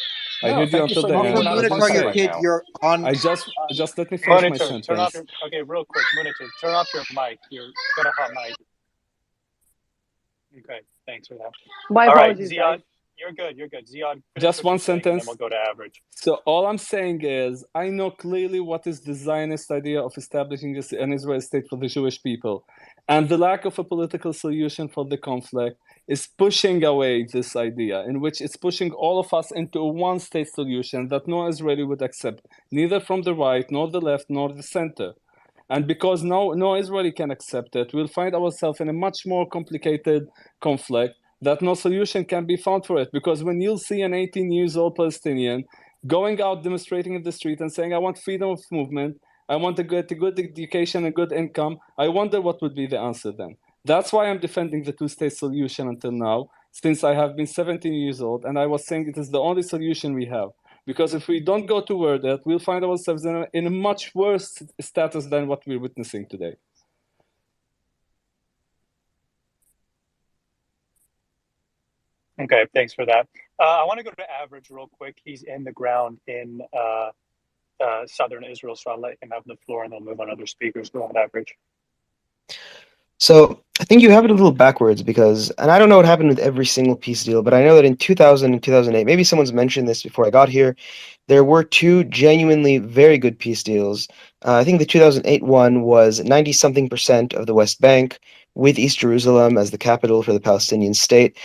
I No, heard you thank you until for the admitting we're end. not in a Let me conflict say, right Kid, now. you're on. I just let me finish my Monitor, turn off sentence. okay, real quick, Monitor, turn off your mic. You've got a hot mic. Okay, thanks for that. My All right, apologies, Ziad, guys. you're good. Ziad, finish Just what one you're saying, and then sentence. we'll go to average. So all I'm saying is, I know clearly what is the Zionist idea of establishing an Israeli state for the Jewish people. And the lack of a political solution for the conflict is pushing away this idea, in which it's pushing all of us into a one-state solution that no Israeli would accept, neither from the right, nor the left, nor the center. And because no Israeli can accept it, we'll find ourselves in a much more complicated conflict that no solution can be found for it. Because when you'll see an 18-year-old Palestinian going out demonstrating in the street and saying, I want freedom of movement, I want a good education and good income, I wonder what would be the answer then. That's why I'm defending the two-state solution until now, since I have been 17 years old, and I was saying it is the only solution we have. Because if we don't go toward that, we'll find ourselves in a much worse status than what we're witnessing today. Okay, thanks for that. I want to go to Average real quick. He's in the ground in southern Israel, so I'll let him have the floor, and then move on to other speakers. Go ahead, Average. So I think you have it a little backwards because, and I don't know what happened with every single peace deal, but I know that in 2000 and 2008, maybe someone's mentioned this before I got here, there were two genuinely very good peace deals. I think the 2008 one was 90-something% of the West Bank with East Jerusalem as the capital for the Palestinian state,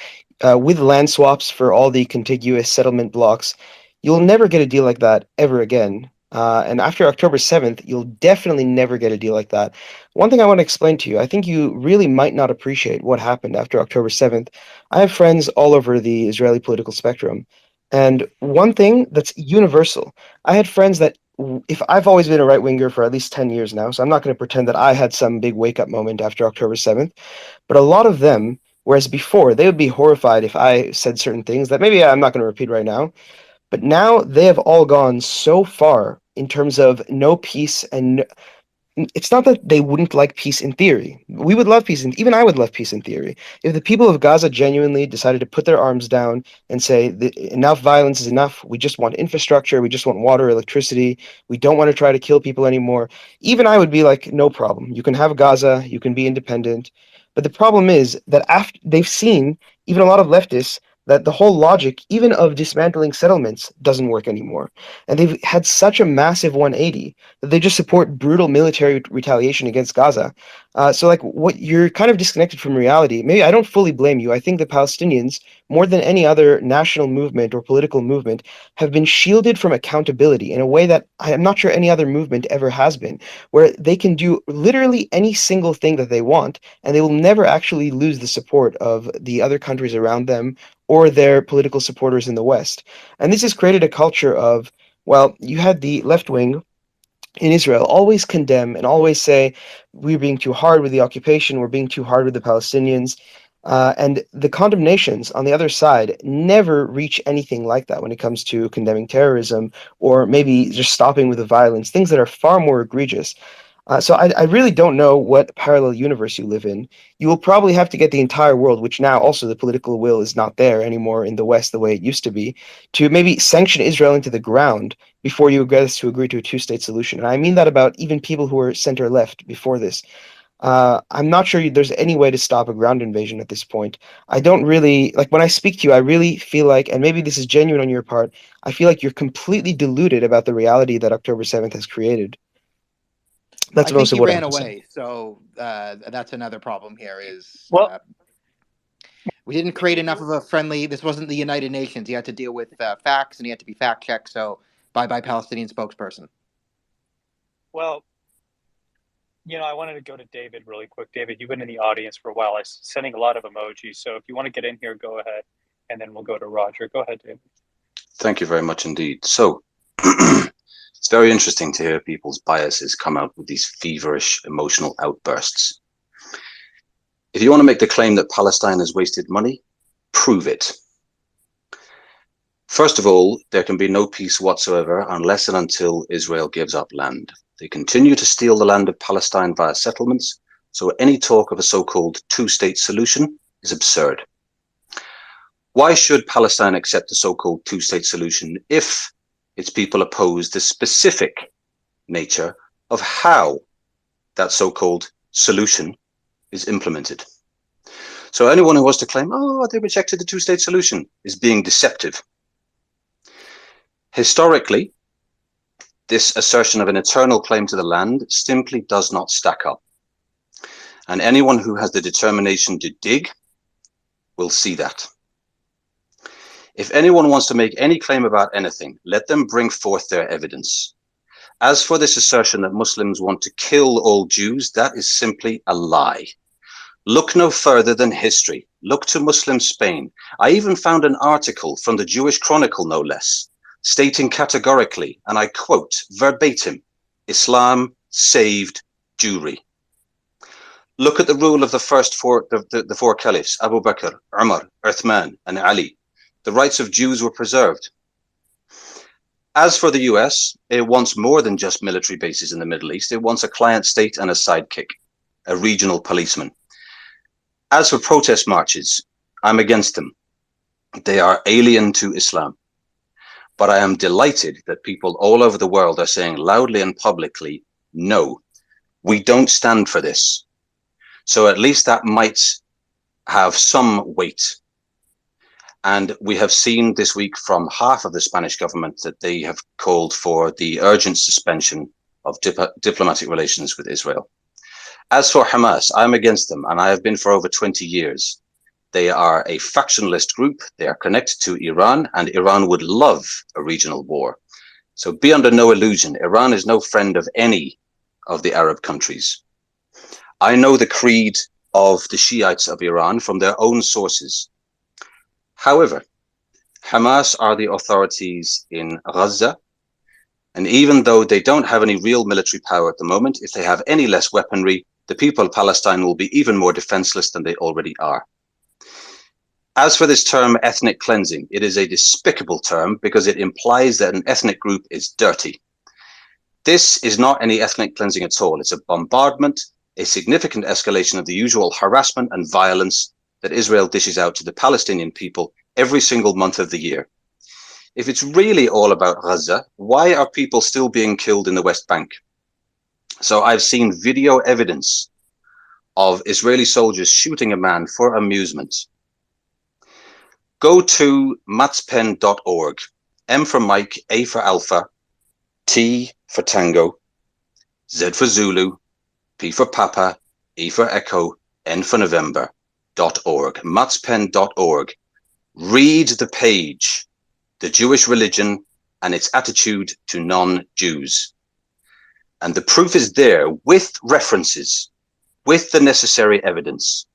with land swaps for all the contiguous settlement blocks. You'll never get a deal like that ever again. And after October 7th, you'll definitely never get a deal like that. One thing I want to explain to you, I think you really might not appreciate what happened after October 7th. I have friends all over the Israeli political spectrum. And one thing that's universal, I had friends that, if I've always been a right winger for at least 10 years now, so I'm not going to pretend that I had some big wake up moment after October 7th, but a lot of them, whereas before, they would be horrified if I said certain things that maybe I'm not going to repeat right now. But now they have all gone so far in terms of no peace, and it's not that they wouldn't like peace in theory. We would love peace, and even I would love peace in theory. If the people of Gaza genuinely decided to put their arms down and say, enough violence is enough, we just want infrastructure, we just want water, electricity, we don't want to try to kill people anymore, even I would be like, no problem. You can have Gaza, you can be independent. But the problem is that after they've seen, even a lot of leftists, that the whole logic, even of dismantling settlements, doesn't work anymore. And they've had such a massive 180 that they just support brutal military retaliation against Gaza. So, like, what you're kind of disconnected from reality. Maybe I don't fully blame you. I think the Palestinians, more than any other national movement or political movement, have been shielded from accountability in a way that I'm not sure any other movement ever has been, where they can do literally any single thing that they want, and they will never actually lose the support of the other countries around them or their political supporters in the West. And this has created a culture of, well, you had the left wing in Israel always condemn and always say, we're being too hard with the occupation, we're being too hard with the Palestinians. And the condemnations on the other side never reach anything like that when it comes to condemning terrorism or maybe just stopping with the violence, things that are far more egregious. So I really don't know what parallel universe you live in. You will probably have to get the entire world, which now also the political will is not there anymore in the West the way it used to be, to maybe sanction Israel into the ground before you get us to agree to a two-state solution. And I mean that about even people who were center-left before this. I'm not sure there's any way to stop a ground invasion at this point. I don't really, like, when I speak to you, I really feel like, and maybe this is genuine on your part, I feel like you're completely deluded about the reality that October 7th has created. That's I most think of he what I ran have to say. away, so that's another problem here. Is Well, we didn't create enough of a friendly. This wasn't the United Nations. He had to deal with facts, and he had to be fact checked. So bye bye Palestinian spokesperson. well, I wanted to go to David really quick. David, you've been in the audience for a while. I'm sending a lot of emojis, so if you want to get in here, go ahead, and then we'll go to Roger. Go ahead, David. Thank you very much indeed. So it's very interesting to hear people's biases come out with these feverish emotional outbursts. If you want to make the claim that Palestine has wasted money, prove it. First of all, there can be no peace whatsoever unless and until Israel gives up land. They continue to steal the land of Palestine via settlements, so any talk of a so-called two-state solution is absurd. Why should Palestine accept the so-called two-state solution if its people oppose the specific nature of how that so-called solution is implemented? So anyone who wants to claim, oh, they rejected the two-state solution, is being deceptive. Historically, this assertion of an eternal claim to the land simply does not stack up. And anyone who has the determination to dig will see that. If anyone wants to make any claim about anything, let them bring forth their evidence. As for this assertion that Muslims want to kill all Jews, that is simply a lie. Look no further than history. Look to Muslim Spain. I even found an article from the Jewish Chronicle, no less, stating categorically, and I quote verbatim, Islam saved Jewry. Look at the rule of the four caliphs, Abu Bakr, Umar, Uthman, and Ali. The rights of Jews were preserved. As for the US, it wants more than just military bases in the Middle East. It wants a client state and a sidekick, a regional policeman. As for protest marches, I'm against them. They are alien to Islam. But I am delighted that people all over the world are saying loudly and publicly, no, we don't stand for this. So at least that might have some weight. And we have seen this week from half of the Spanish government that they have called for the urgent suspension of diplomatic relations with Israel. As for Hamas, I'm against them, and I have been for over 20 years. They are a factionalist group. They are connected to Iran, and Iran would love a regional war. So be under no illusion. Iran is no friend of any of the Arab countries. I know the creed of the Shiites of Iran from their own sources. However, Hamas are the authorities in Gaza, and even though they don't have any real military power at the moment, if they have any less weaponry, the people of Palestine will be even more defenseless than they already are. As for this term ethnic cleansing, it is a despicable term because it implies that an ethnic group is dirty. This is not any ethnic cleansing at all. It's a bombardment, a significant escalation of the usual harassment and violence that Israel dishes out to the Palestinian people every single month of the year. If it's really all about Gaza, why are people still being killed in the West Bank? So I've seen video evidence of Israeli soldiers shooting a man for amusement. Go to matspen.org, M for Mike, A for Alpha, T for Tango, Z for Zulu, P for Papa, E for Echo, N for November.org, matspen.org. Read the page, the Jewish religion and its attitude to non-Jews. And the proof is there with references, with the necessary evidence.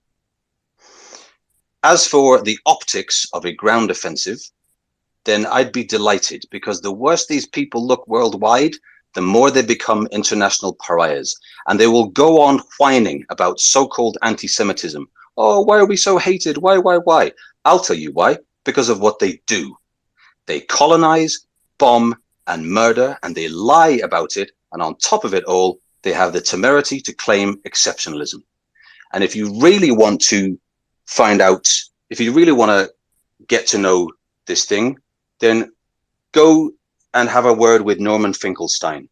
As for the optics of a ground offensive, then I'd be delighted, because the worse these people look worldwide, the more they become international pariahs. And they will go on whining about so-called anti-Semitism. Oh, why are we so hated? Why? I'll tell you why. Because of what they do. They colonize, bomb, and murder, and they lie about it. And on top of it all, they have the temerity to claim exceptionalism. And if you really want to find out, if you really want to get to know this thing, then go and have a word with Norman Finkelstein.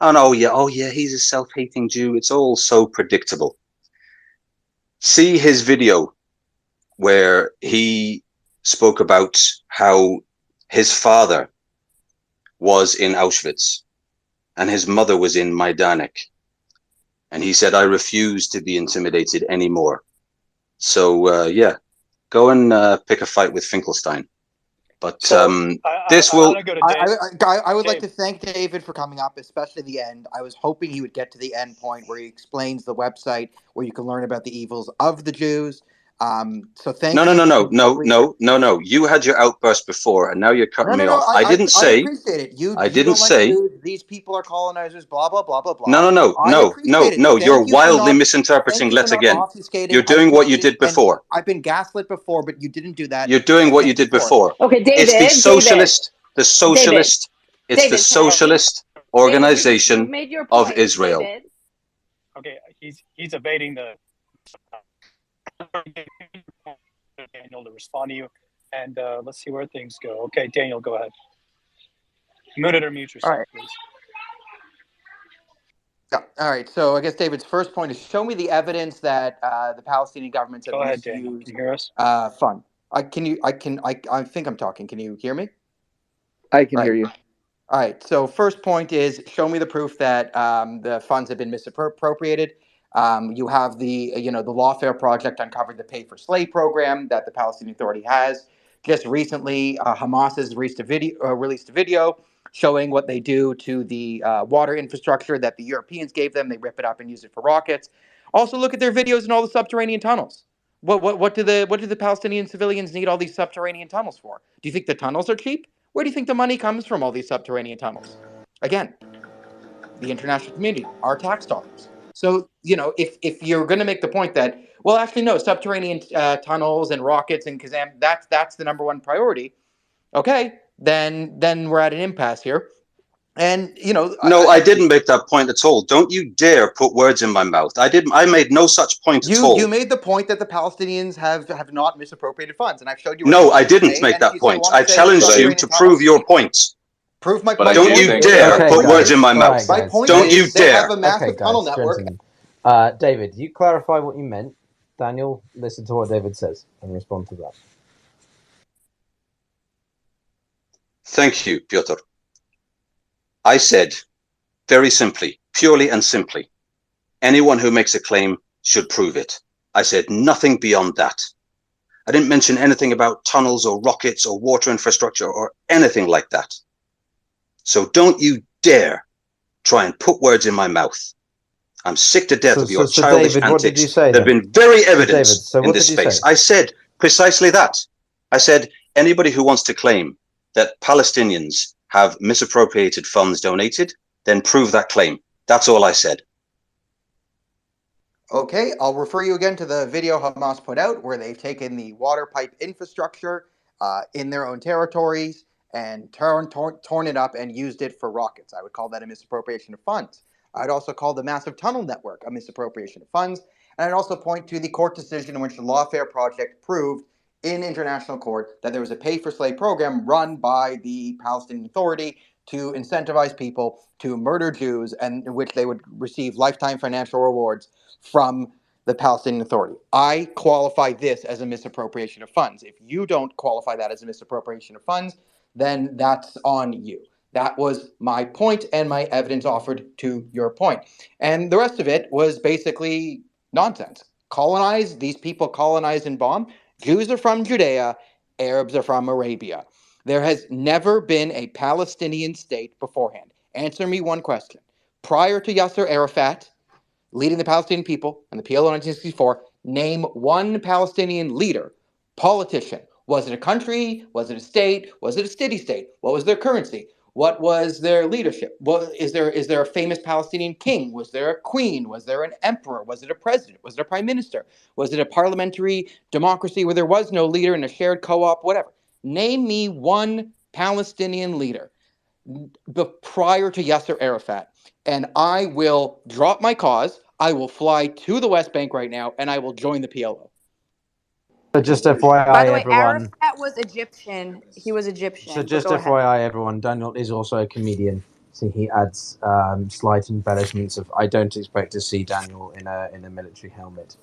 And oh yeah, he's a self-hating Jew. It's all so predictable. See his video where he spoke about how his father was in Auschwitz and his mother was in Majdanek. And he said, I refuse to be intimidated anymore. So yeah, go and pick a fight with Finkelstein. But this will. I would like to thank David for coming up, especially the end. I was hoping he would get to the end point where he explains the website where you can learn about the evils of the Jews. So thank you. No. You had your outburst before, and now you're cutting me off. I didn't say. I appreciate it. You didn't don't say. Like Jews, these people are colonizers. Blah blah blah blah blah. No. You're wildly misinterpreting. Let's again. You're doing what you did before. I've been gaslit before, but you didn't do that. You're doing what you did before. Okay, David. It's the socialist. It's the socialist organization of Israel. David. Okay, he's evading the Daniel to respond to you, and let's see where things go. Okay, Daniel, go ahead. Mute it or mute yourself, please. Yeah. All right. So I guess David's first point is show me the evidence that the Palestinian government have misused. Go ahead, Daniel. Can you hear us? Fun. I think I'm talking. Can you hear me? I can hear you. All right. So first point is show me the proof that the funds have been misappropriated. You have the Lawfare Project uncovered the Pay for Slay program that the Palestinian Authority has. Just recently, Hamas has released a video showing what they do to the water infrastructure that the Europeans gave them. They rip it up and use it for rockets. Also, look at their videos in all the subterranean tunnels. What do the Palestinian civilians need all these subterranean tunnels for? Do you think the tunnels are cheap? Where do you think the money comes from, all these subterranean tunnels? Again, the international community, our tax dollars. So, if you're going to make the point that, well, actually, no, subterranean tunnels and rockets and Kazam, that's the number one priority. Okay, then we're at an impasse here. And No, I didn't make that point at all. Don't you dare put words in my mouth. I made no such point at all. You made the point that the Palestinians have not misappropriated funds, and I've showed you. No, I didn't make that point. I challenged you to prove your point. Prove my Don't point. you dare put words in my mouth. Right, guys. Don't you They dare. have a massive tunnel guys, network. gentlemen. David, you clarify what you meant. Daniel, listen to what David says and respond to that. Thank you, Pyotr. I said, very simply, purely and simply, anyone who makes a claim should prove it. I said nothing beyond that. I didn't mention anything about tunnels or rockets or water infrastructure or anything like that. So don't you dare try and put words in my mouth. I'm sick to death of your childish David, antics. what did you say, They've then? been very evident So in this space. I said precisely that. I said anybody who wants to claim that Palestinians have misappropriated funds donated, then prove that claim. That's all I said. Okay, I'll refer you again to the video Hamas put out where they've taken the water pipe infrastructure in their own territories and torn it up and used it for rockets. I would call that a misappropriation of funds. I'd also call the massive tunnel network a misappropriation of funds. And I'd also point to the court decision in which the Lawfare Project proved in international court that there was a pay-for-slay program run by the Palestinian Authority to incentivize people to murder Jews, and in which they would receive lifetime financial rewards from the Palestinian Authority. I qualify this as a misappropriation of funds. If you don't qualify that as a misappropriation of funds, then that's on you. That was my point and my evidence offered to your point. And the rest of it was basically nonsense. These people colonize and bomb. Jews are from Judea, Arabs are from Arabia. There has never been a Palestinian state beforehand. Answer me one question. Prior to Yasser Arafat leading the Palestinian people and the PLO in 1964, name one Palestinian leader, politician. Was it a country? Was it a state? Was it a city-state? What was their currency? What was their leadership? Is there a famous Palestinian king? Was there a queen? Was there an emperor? Was it a president? Was it a prime minister? Was it a parliamentary democracy where there was no leader and a shared co-op? Whatever. Name me one Palestinian leader prior to Yasser Arafat, and I will drop my cause. I will fly to the West Bank right now, and I will join the PLO. So just FYI, By the way, everyone. Arafat was Egyptian. He was Egyptian. So just go ahead. FYI, everyone, Daniel is also a comedian. So he adds slight embellishments of. I don't expect to see Daniel in a military helmet.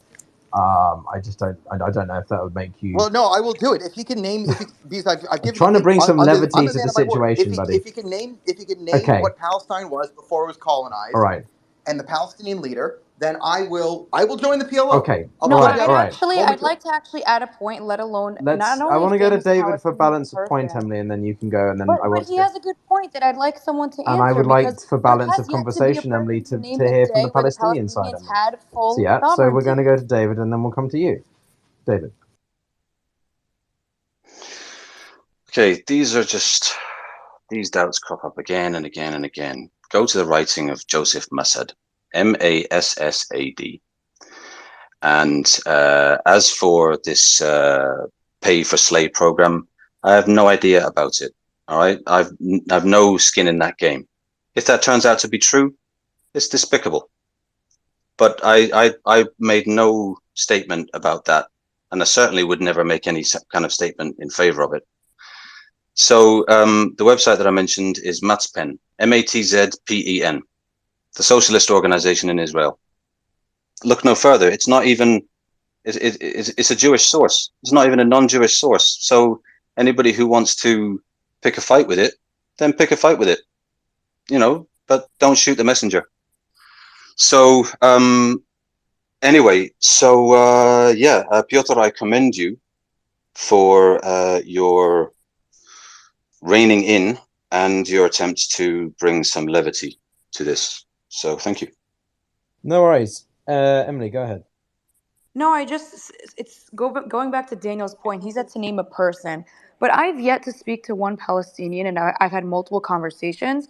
I just don't. I don't know if that would make you. Well, no, I will do it if he can name. Because I've given. Trying to bring some I'm levity the to man the of my word. situation, buddy. If he can name Okay. what Palestine was before it was colonized, All right. and the Palestinian leader, then I will join the PLO. Okay. No, all right. I'd like to actually add a point, let alone Let's. not I only want to go to famous David for Palestinian balance of point, person. Emily, and then you can go, and then But I want he to. has a good point that I'd like someone to answer. And I would like, because for there balance has of yet to be a conversation, Emily, person to name the hear from day the where the Palestinian side. Palestinians Emily. had full So yeah, so sovereignty. we're going to go to David, and then we'll come to you, David. Okay, these doubts crop up again and again and again. Go to the writing of Joseph Massad, Massad. And as for this pay for slay program, I have no idea about it. All right, I've no skin in that game. If that turns out to be true, it's despicable. But I made no statement about that, and I certainly would never make any kind of statement in favor of it. So the website that I mentioned is Matzpen, Matzpen, the socialist organization in Israel. Look no further. It's not even. It's a Jewish source. It's not even a non-Jewish source. So anybody who wants to pick a fight with it, then pick a fight with it. But don't shoot the messenger. So anyway, Pyotr, I commend you for your reining in and your attempts to bring some levity to this. So thank you. No worries. Emily, go ahead. No, it's going back to Daniel's point. He said to name a person, but I've yet to speak to one Palestinian, and I've had multiple conversations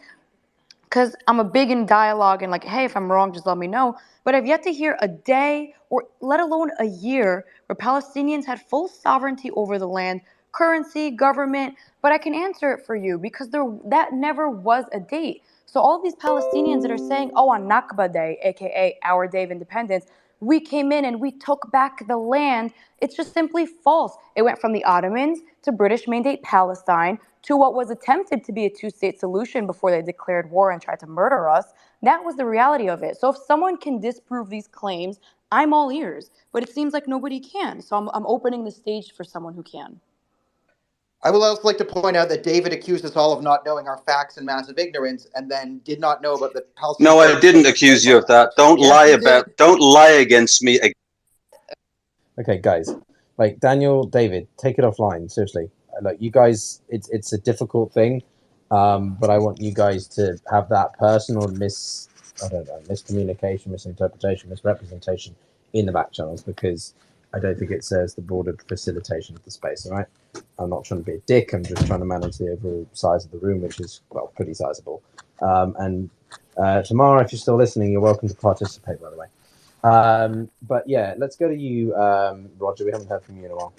because I'm a big in dialogue and like, hey, if I'm wrong, just let me know. But I've yet to hear a day or let alone a year where Palestinians had full sovereignty over the land, currency, government. But I can answer it for you because that never was a date. So all these Palestinians that are saying, oh, on Nakba Day, aka our Day of Independence, we came in and we took back the land. It's just simply false. It went from the Ottomans to British Mandate Palestine to what was attempted to be a two-state solution before they declared war and tried to murder us. That was the reality of it. So if someone can disprove these claims, I'm all ears. But it seems like nobody can. So I'm opening the stage for someone who can. I would also like to point out that David accused us all of not knowing our facts and massive ignorance, and then did not know about the Palestinian. No, I didn't accuse you of that. Don't lie about. Don't lie against me. Okay, guys, like Daniel, David, take it offline. Seriously, like you guys, it's a difficult thing, but I want you guys to have that personal miscommunication, misinterpretation, misrepresentation in the back channels, because I don't think it serves the broader facilitation of the space. All right, I'm not trying to be a dick. I'm just trying to manage the overall size of the room, which is, well, pretty sizable. And Tamara, if you're still listening, you're welcome to participate, by the way. But yeah, let's go to you, Roger. We haven't heard from you in a while.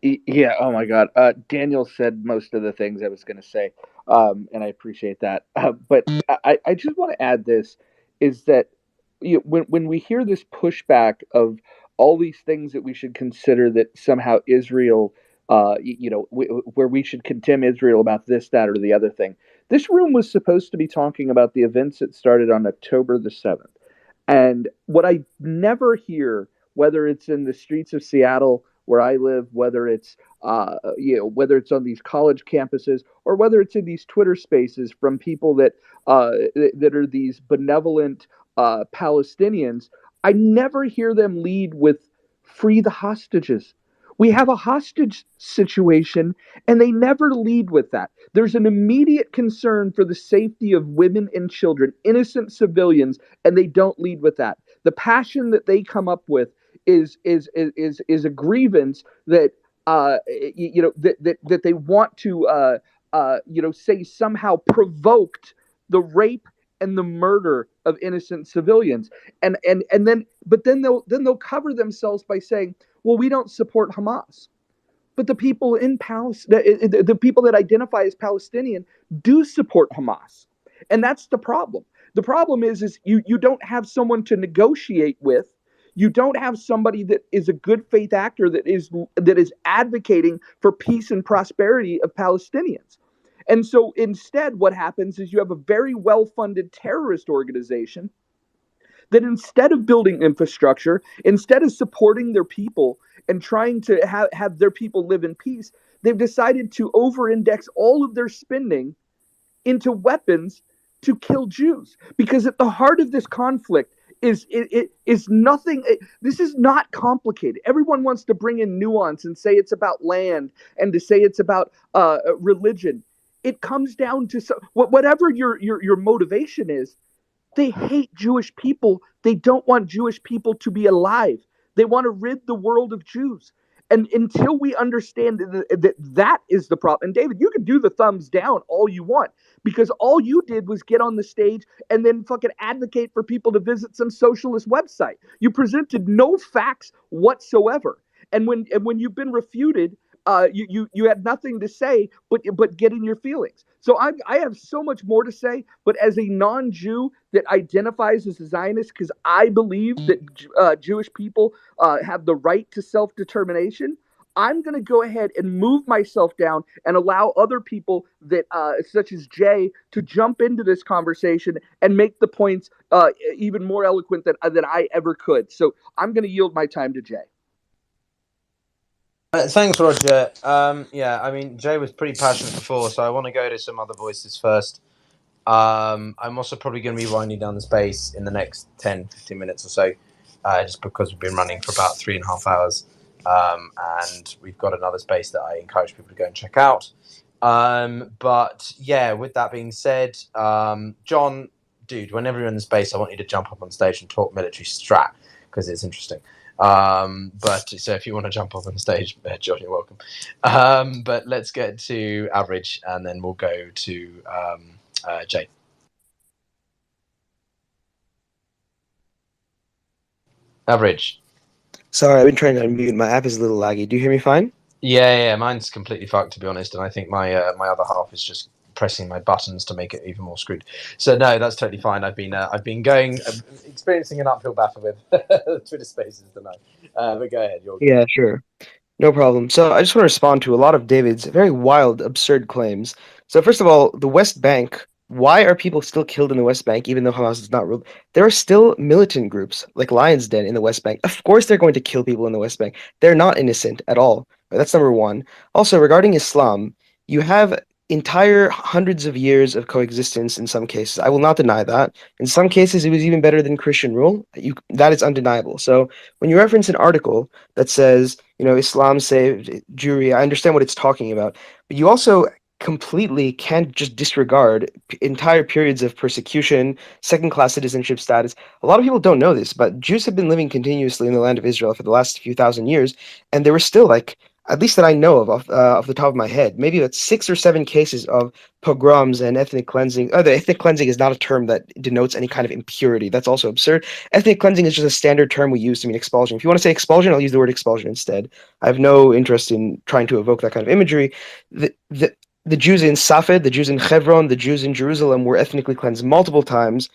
Yeah, oh my God. Daniel said most of the things I was going to say, and I appreciate that. But I just want to add this, is that when we hear this pushback of all these things that we should consider that somehow Israel, where we should condemn Israel about this, that, or the other thing. This room was supposed to be talking about the events that started on October the 7th. And what I never hear, whether it's in the streets of Seattle where I live, whether it's whether it's on these college campuses, or whether it's in these Twitter spaces from people that are these benevolent Palestinians, I never hear them lead with free the hostages. We have a hostage situation, and they never lead with that. There's an immediate concern for the safety of women and children, innocent civilians, and they don't lead with that. The passion that they come up with is a grievance that that they want to say somehow provoked the rape and the murder of innocent civilians, and then they'll cover themselves by saying, well, we don't support Hamas. But the people in Palestine, the people that identify as Palestinian, do support Hamas, and that's the problem. The problem is you don't have someone to negotiate with. You don't have somebody that is a good faith actor that is advocating for peace and prosperity of Palestinians. And so instead, what happens is you have a very well-funded terrorist organization that, instead of building infrastructure, instead of supporting their people and trying to have their people live in peace, they've decided to over-index all of their spending into weapons to kill Jews. Because at the heart of this conflict is nothing. This is not complicated. Everyone wants to bring in nuance and say it's about land and to say it's about religion. It comes down to whatever your motivation is. They hate Jewish people. They don't want Jewish people to be alive. They want to rid the world of Jews. And until we understand that is the problem. And David, you can do the thumbs down all you want, because all you did was get on the stage and then fucking advocate for people to visit some socialist website. You presented no facts whatsoever. And when you've been refuted, you had nothing to say but get in your feelings. So I have so much more to say, but as a non-Jew that identifies as a Zionist, because I believe that Jewish people have the right to self-determination, I'm going to go ahead and move myself down and allow other people that, such as Jay, to jump into this conversation and make the points even more eloquent than I ever could. So I'm going to yield my time to Jay. Thanks, Roger. Yeah, I mean, Jay was pretty passionate before, so I want to go to some other voices first. I'm also probably going to be winding down the space in the next 10, 15 minutes or so, just because we've been running for about 3.5 hours. And we've got another space that I encourage people to go and check out. But yeah, with that being said, John, dude, whenever you're in the space, I want you to jump up on stage and talk military strat, because it's interesting. But so if you want to jump up on stage, John, you're welcome. But let's get to Average, and then we'll go to Jay. Average. Sorry, I've been trying to unmute. My app is a little laggy. Do you hear me fine? Yeah, mine's completely fucked, to be honest, and I think my my other half is just pressing my buttons to make it even more screwed. So no, that's totally fine. I've been experiencing an uphill battle with Twitter Spaces tonight. But go ahead. Yeah, sure. No problem. So I just want to respond to a lot of David's very wild, absurd claims. So first of all, the West Bank. Why are people still killed in the West Bank, even though Hamas is not ruled? There are still militant groups like Lions Den in the West Bank. Of course, they're going to kill people in the West Bank. They're not innocent at all. That's number one. Also, regarding Islam, you have entire hundreds of years of coexistence in some cases. I will not deny that. In some cases, it was even better than Christian rule. That is undeniable. So when you reference an article that says, Islam saved Jewry, I understand what it's talking about, but you also completely can't just disregard entire periods of persecution, second-class citizenship status. A lot of people don't know this, but Jews have been living continuously in the land of Israel for the last few thousand years, and there were still, at least that I know of off the top of my head, maybe about 6 or 7 cases of pogroms and ethnic cleansing. The ethnic cleansing is not a term that denotes any kind of impurity. That's also absurd. Ethnic cleansing is just a standard term we use to mean expulsion. If you want to say expulsion, I'll use the word expulsion instead. I have no interest in trying to evoke that kind of imagery. The Jews in Safed, the Jews in Hebron, the Jews in Jerusalem were ethnically cleansed multiple times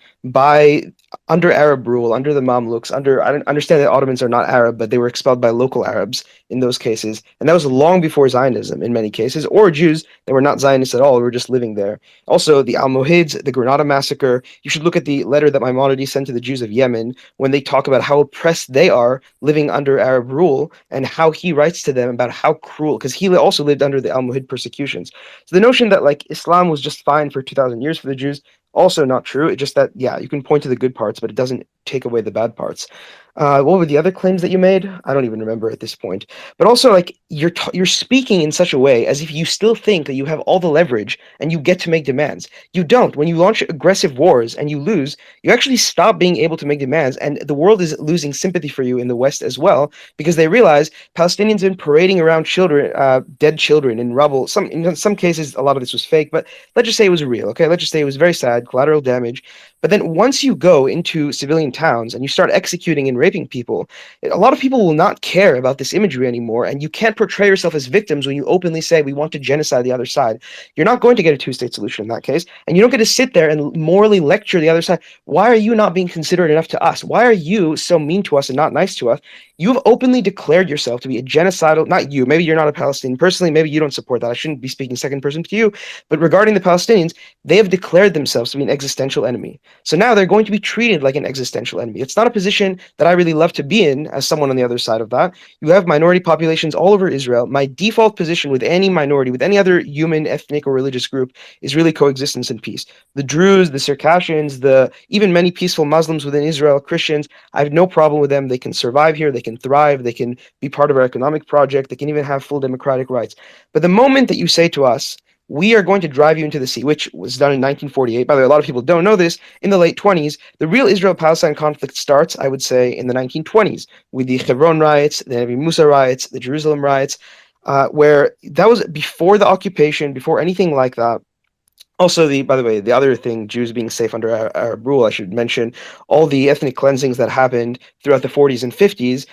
under Arab rule, under the Mamluks, I understand that Ottomans are not Arab, but they were expelled by local Arabs in those cases. And that was long before Zionism in many cases, or Jews that were not Zionists at all, who were just living there. Also, the Almohads, the Granada massacre. You should look at the letter that Maimonides sent to the Jews of Yemen when they talk about how oppressed they are living under Arab rule and how he writes to them about how cruel, because he also lived under the Almohad persecutions. So the notion that Islam was just fine for 2,000 years for the Jews, also not true. It's just that, yeah, you can point to the good parts, but it doesn't take away the bad parts. What were the other claims that you made? I don't even remember at this point. But also, you're speaking in such a way as if you still think that you have all the leverage and you get to make demands. You don't. When you launch aggressive wars and you lose, you actually stop being able to make demands, and the world is losing sympathy for you in the West as well, because they realize Palestinians have been parading around children, dead children in rubble. In some cases, a lot of this was fake, but let's just say it was real, okay? Let's just say it was very sad, collateral damage. But then once you go into civilian towns and you start executing and raping people, a lot of people will not care about this imagery anymore, and you can't portray yourself as victims when you openly say we want to genocide the other side. You're not going to get a two-state solution in that case, and you don't get to sit there and morally lecture the other side. Why are you not being considerate enough to us? Why are you so mean to us and not nice to us? You've openly declared yourself to be a genocidal, not you, maybe you're not a Palestinian personally, maybe you don't support that. I shouldn't be speaking second person to you, but regarding the Palestinians, they have declared themselves to be an existential enemy. So now they're going to be treated like an existential enemy. It's not a position that I really love to be in as someone on the other side of that. You have minority populations all over Israel. My default position with any minority, with any other human, ethnic, or religious group is really coexistence and peace. The Druze, the Circassians, even many peaceful Muslims within Israel, Christians, I have no problem with them. They can survive here. They can thrive. They can be part of our economic project. They can even have full democratic rights. But the moment that you say to us, we are going to drive you into the sea, which was done in 1948. By the way, a lot of people don't know this. In the late 20s, the real Israel-Palestine conflict starts, I would say, in the 1920s with the Hebron riots, the Nabi Musa riots, the Jerusalem riots, where that was before the occupation, before anything like that. Also, by the way, the other thing, Jews being safe under Arab rule, I should mention all the ethnic cleansings that happened throughout the 40s and 50s.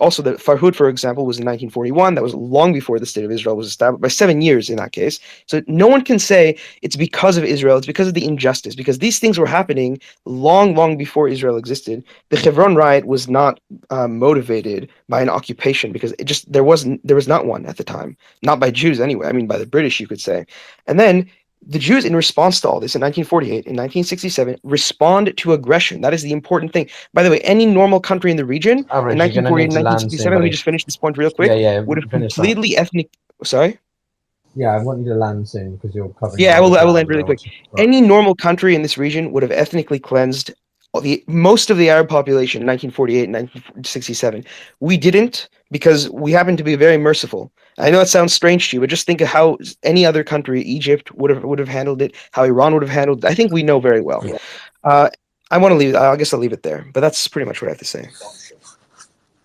Also, the Farhud, for example, was in 1941. That was long before the State of Israel was established, by 7 years in that case. So no one can say it's because of Israel. It's because of the injustice, because these things were happening long, long before Israel existed. The Hebron riot was not motivated by an occupation, because there was not one at the time, not by Jews anyway. I mean, by the British, you could say. And then the Jews, in response to all this in 1948, in 1967, respond to aggression. That is the important thing. By the way, any normal country in the region in 1948 and 1967, let me just finish this point real quick, would have completely ethnic... Sorry? Yeah, I want you to land soon because you're covering. Yeah, I will end really quick. Any normal country in this region would have ethnically cleansed most of the Arab population in 1948 and 1967. We didn't, because we happen to be very merciful. I know it sounds strange to you, but just think of how any other country, Egypt would have handled it, how Iran would have handled it. I think we know very well. I want to leave. I guess I'll leave it there. But that's pretty much what I have to say.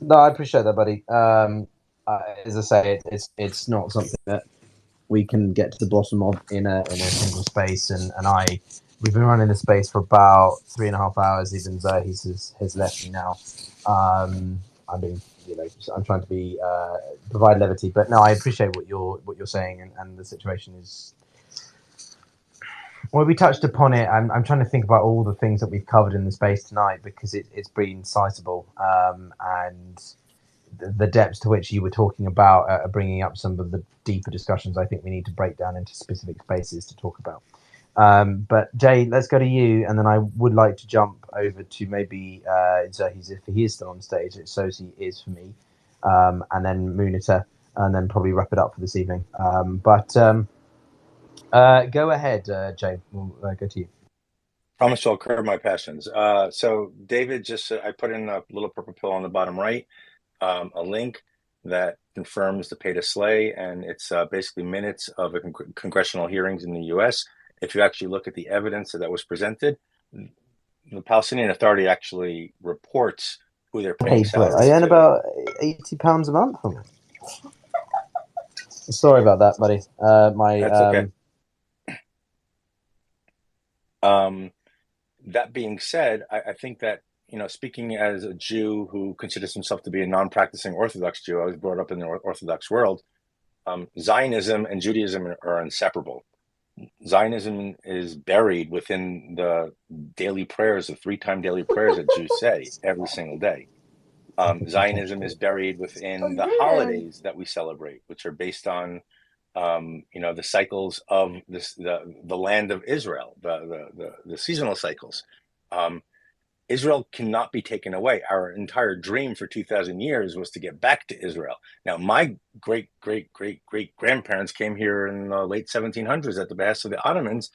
No, I appreciate that, buddy. As I say, it's not something that we can get to the bottom of in a single space. And we've been running the space for about 3.5 hours. Even Zahis has left me now. I'm trying to be provide levity, but no, I appreciate what you're saying, and the situation is Well, we touched upon it. I'm trying to think about all the things that we've covered in the space tonight because it's been sizable, and the depths to which you were talking about are bringing up some of the deeper discussions I think we need to break down into specific spaces to talk about. But Jay, let's go to you, and then I would like to jump over to maybe Zahis if he is still on stage. Sosi is for me, and then Munita, and then probably wrap it up for this evening. Go ahead, Jay. We'll go to you. Promise I'll curb my passions. So David I put in a little purple pill on the bottom right, a link that confirms the pay to slay, and it's basically minutes of congressional hearings in the U.S. If you actually look at the evidence that was presented, the Palestinian Authority actually reports who they're paying salaries I earn to. about £80 a month from it. Sorry about that, buddy. That's okay. That being said, I think that, speaking as a Jew who considers himself to be a non-practicing Orthodox Jew, I was brought up in the Orthodox world, Zionism and Judaism are inseparable. Zionism is buried within the daily prayers, the 3-time daily prayers that Jews say every single day. Zionism is buried within the holidays that we celebrate, which are based on the cycles of the land of Israel, the seasonal cycles. Israel cannot be taken away. Our entire dream for 2,000 years was to get back to Israel. Now, my great grandparents came here in the late 1700s at the behest of the Ottomans,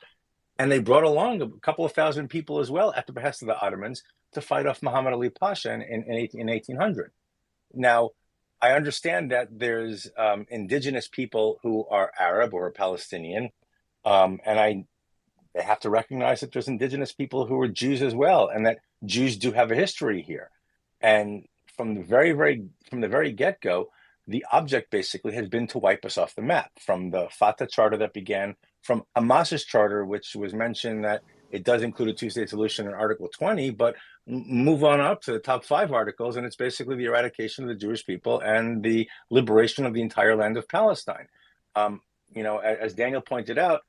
and they brought along a couple of thousand people as well at the behest of the Ottomans to fight off Muhammad Ali Pasha in 1800. Now, I understand that there's indigenous people who are Arab or Palestinian, and I have to recognize that there's indigenous people who are Jews as well, and that Jews do have a history here. And from the very get-go, the object basically has been to wipe us off the map. From the Fatah Charter that began, from Hamas's charter, which was mentioned that it does include a two-state solution in Article 20, but move on up to the top 5 articles, and it's basically the eradication of the Jewish people and the liberation of the entire land of Palestine. As Daniel pointed out,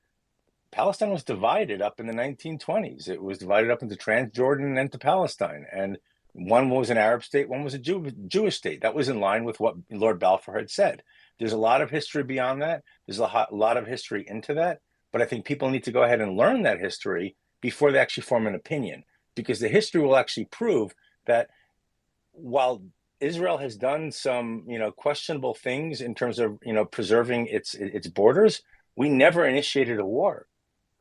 Palestine was divided up in the 1920s. It was divided up into Transjordan and to Palestine. And one was an Arab state, one was a Jewish state. That was in line with what Lord Balfour had said. There's a lot of history beyond that. There's a lot of history into that. But I think people need to go ahead and learn that history before they actually form an opinion. Because the history will actually prove that while Israel has done some, questionable things in terms of, preserving its borders, we never initiated a war.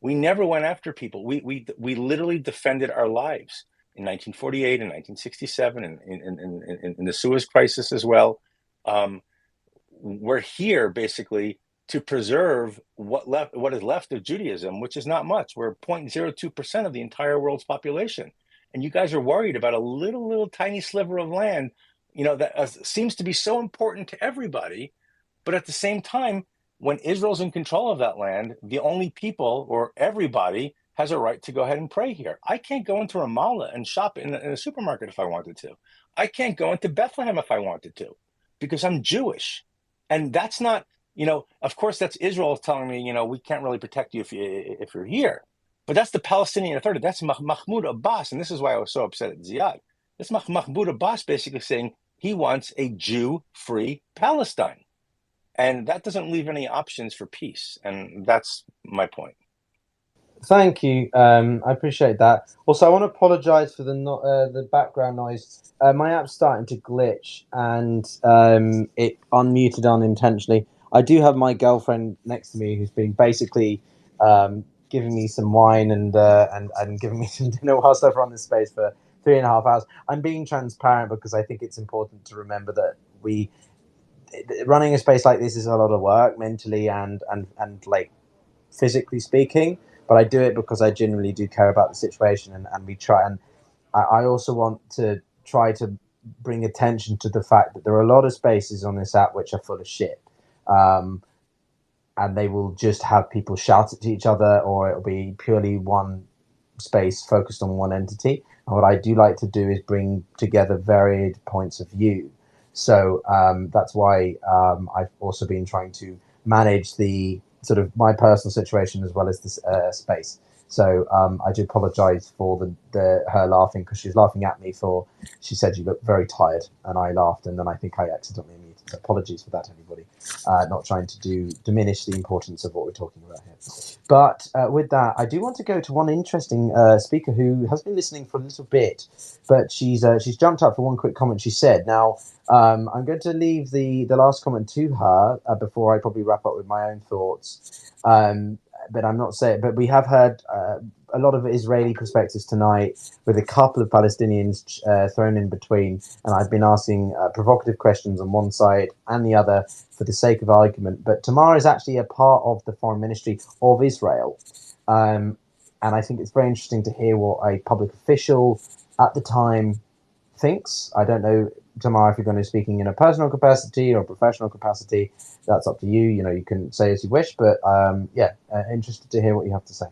We never went after people. We literally defended our lives in 1948 and 1967 and in the Suez Crisis as well. We're here basically to preserve what is left of Judaism, which is not much. We're 0.02% of the entire world's population, and you guys are worried about a little tiny sliver of land, that seems to be so important to everybody, but at the same time, when Israel's in control of that land, the only people or everybody has a right to go ahead and pray here. I can't go into Ramallah and shop in a supermarket if I wanted to. I can't go into Bethlehem if I wanted to because I'm Jewish. And that's not, of course, that's Israel telling me, we can't really protect you if you're here. But that's the Palestinian Authority. That's Mahmoud Abbas. And this is why I was so upset at Ziad. That's Mahmoud Abbas basically saying he wants a Jew-free Palestine. And that doesn't leave any options for peace. And that's my point. Thank you. I appreciate that. Also, I want to apologize for the background noise. My app's starting to glitch, and it unmuted unintentionally. I do have my girlfriend next to me who's been basically giving me some wine and giving me some dinner whilst I've run this space for 3.5 hours. I'm being transparent because I think it's important to remember that running a space like this is a lot of work mentally and like physically speaking, but I do it because I genuinely do care about the situation, and we try. And I also want to try to bring attention to the fact that there are a lot of spaces on this app which are full of shit, and they will just have people shout at each other, or it'll be purely one space focused on one entity. And what I do like to do is bring together varied points of view. So that's why I've also been trying to manage the sort of my personal situation as well as this space. So I do apologise for her laughing, because she was laughing at me she said you look very tired, and I laughed, and then I think I accidentally muted. So apologies for that, everybody. Not trying to diminish the importance of what we're talking about here. But with that, I do want to go to one interesting speaker who has been listening for a little bit, but she's jumped up for one quick comment she said. Now, I'm going to leave the last comment to her before I probably wrap up with my own thoughts. But I'm not saying. But we have heard a lot of Israeli perspectives tonight, with a couple of Palestinians thrown in between, and I've been asking provocative questions on one side and the other for the sake of argument. But Tamar is actually a part of the foreign ministry of Israel, and I think it's very interesting to hear what a public official at the time thinks. I don't know, Tamar, if you're going to be speaking in a personal capacity or a professional capacity. That's up to you. You can say as you wish, but interested to hear what you have to say.